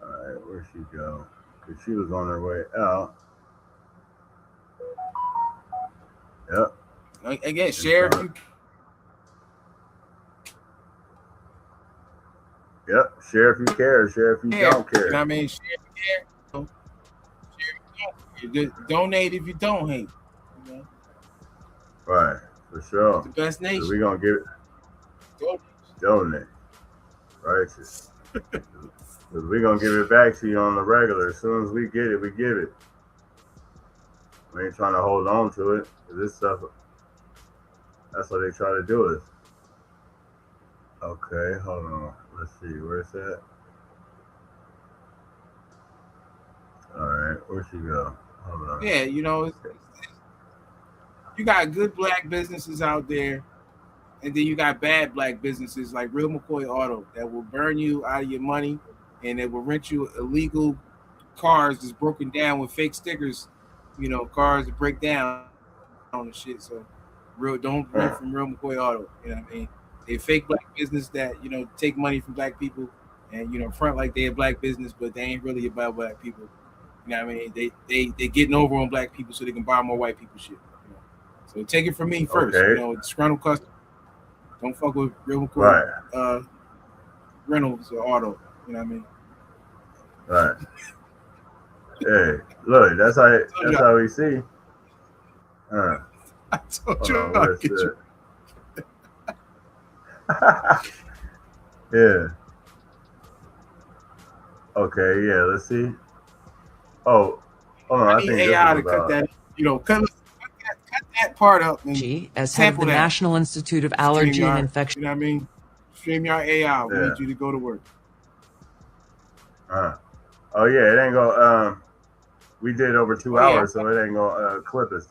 All right, where'd she go? Cause she was on her way out. Yep. Again, share if you. Yep. Share if you care. Share if you don't care. You know what I mean? Share if you care. Share if you don't. You just donate if you don't hate. You know? Right. For sure. It's the best nation. So we're gonna give it. Donate. Righteous. We're gonna give it back to you on the regular. As soon as we get it, we give it. We ain't trying to hold on to it. This stuff, that's what they try to do is. Okay, hold on. Let's see, where's that? All right, where'd she go? Hold on. Yeah, you know, you got good black businesses out there, and then you got bad black businesses like Real McCoy Auto that will burn you out of your money, and they will rent you illegal cars that's broken down with fake stickers. You know, cars that break down and shit. So, don't rent from Real McCoy Auto. You know what I mean? They fake black business that take money from black people, and front like they're a black business, but they ain't really about black people. You know what I mean? They getting over on black people so they can buy more white people shit. So take it from me first. Okay. Disgruntled customer. Don't fuck with Real McCoy Reynolds or Auto. You know what I mean? Right. Hey, look, that's how we see. I told you I'll get you. Yeah. Okay, yeah, let's see. Oh, hold on. I think AI to cut that, cut that part up. And as head of the National Institute of Allergy and Infection. You know what I mean? StreamYard AI. We need you to go to work. Oh yeah, it ain't go. We did over 2 hours, so it ain't gonna clip us.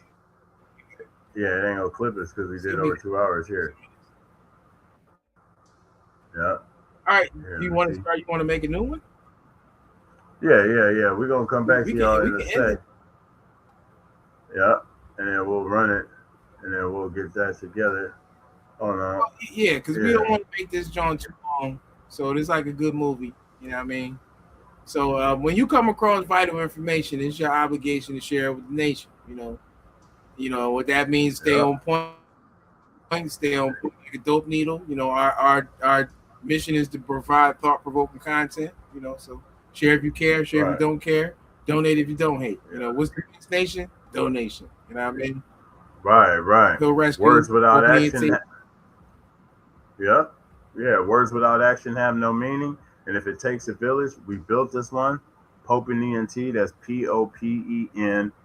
Yeah, it ain't gonna clip us because we did over 2 hours here. Yeah. All right. You want to start? You want to make a new one? Yeah. We're gonna come back to y'all in a sec. Yeah, and then we'll run it, and then we'll get that together. Yeah, because we don't want to make this joint too long. So it's like a good movie. You know what I mean? So when you come across vital information, it's your obligation to share it with the nation. You know what that means. Stay on point. Stay on point like a dope needle. Our mission is to provide thought-provoking content. So share if you care, share if you don't care, donate if you don't hate. What's the next nation? Donation. You know what I mean? Right. Go rescue. Words without action. Yeah. Words without action have no meaning. And if it takes a village, we built this one. PopenEnt. That's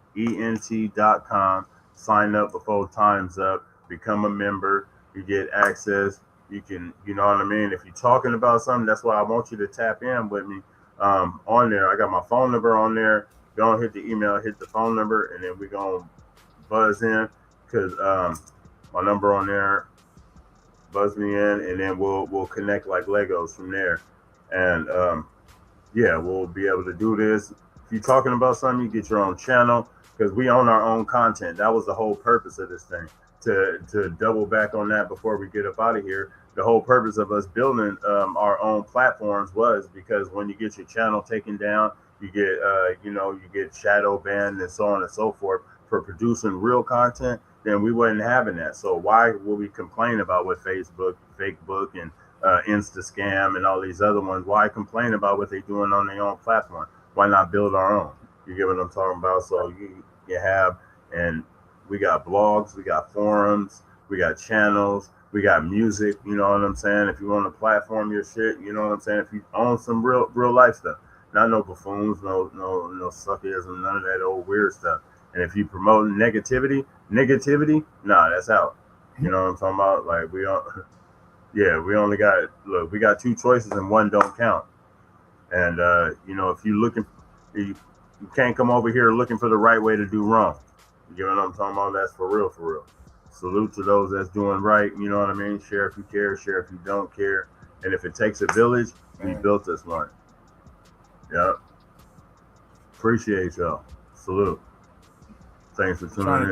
PopenEnt.com. Sign up before time's up. Become a member. You get access. You can, you know what I mean? If you're talking about something, that's why I want you to tap in with me on there. I got my phone number on there. Don't hit the email, hit the phone number, and then we're going to buzz in because my number on there, buzz me in, and then we'll connect like Legos from there. And we'll be able to do this. If you're talking about something, you get your own channel because we own our own content. That was the whole purpose of this thing. To double back on that before we get up out of here, the whole purpose of us building our own platforms was because when you get your channel taken down, you get you get shadow banned and so on and so forth for producing real content, then we wasn't having that. So why will we complain about what Facebook, Fakebook, and Instascam and all these other ones? Why complain about what they're doing on their own platform? Why not build our own? You get what I'm talking about? So you have, and we got blogs, we got forums, we got channels, we got music. You know what I'm saying? If you want to platform your shit, you know what I'm saying? If you own some real life stuff, not no buffoons, no suckism, none of that old weird stuff. And if you promote negativity, nah, that's out. You know what I'm talking about? Like we only got, we got two choices and one don't count. And if you looking, you can't come over here looking for the right way to do wrong. You know what I'm talking about? That's for real. Salute to those that's doing right. You know what I mean? Share if you care, share if you don't care. And if it takes a village, we built this one. Yep. Appreciate y'all. Salute. Thanks for tuning in.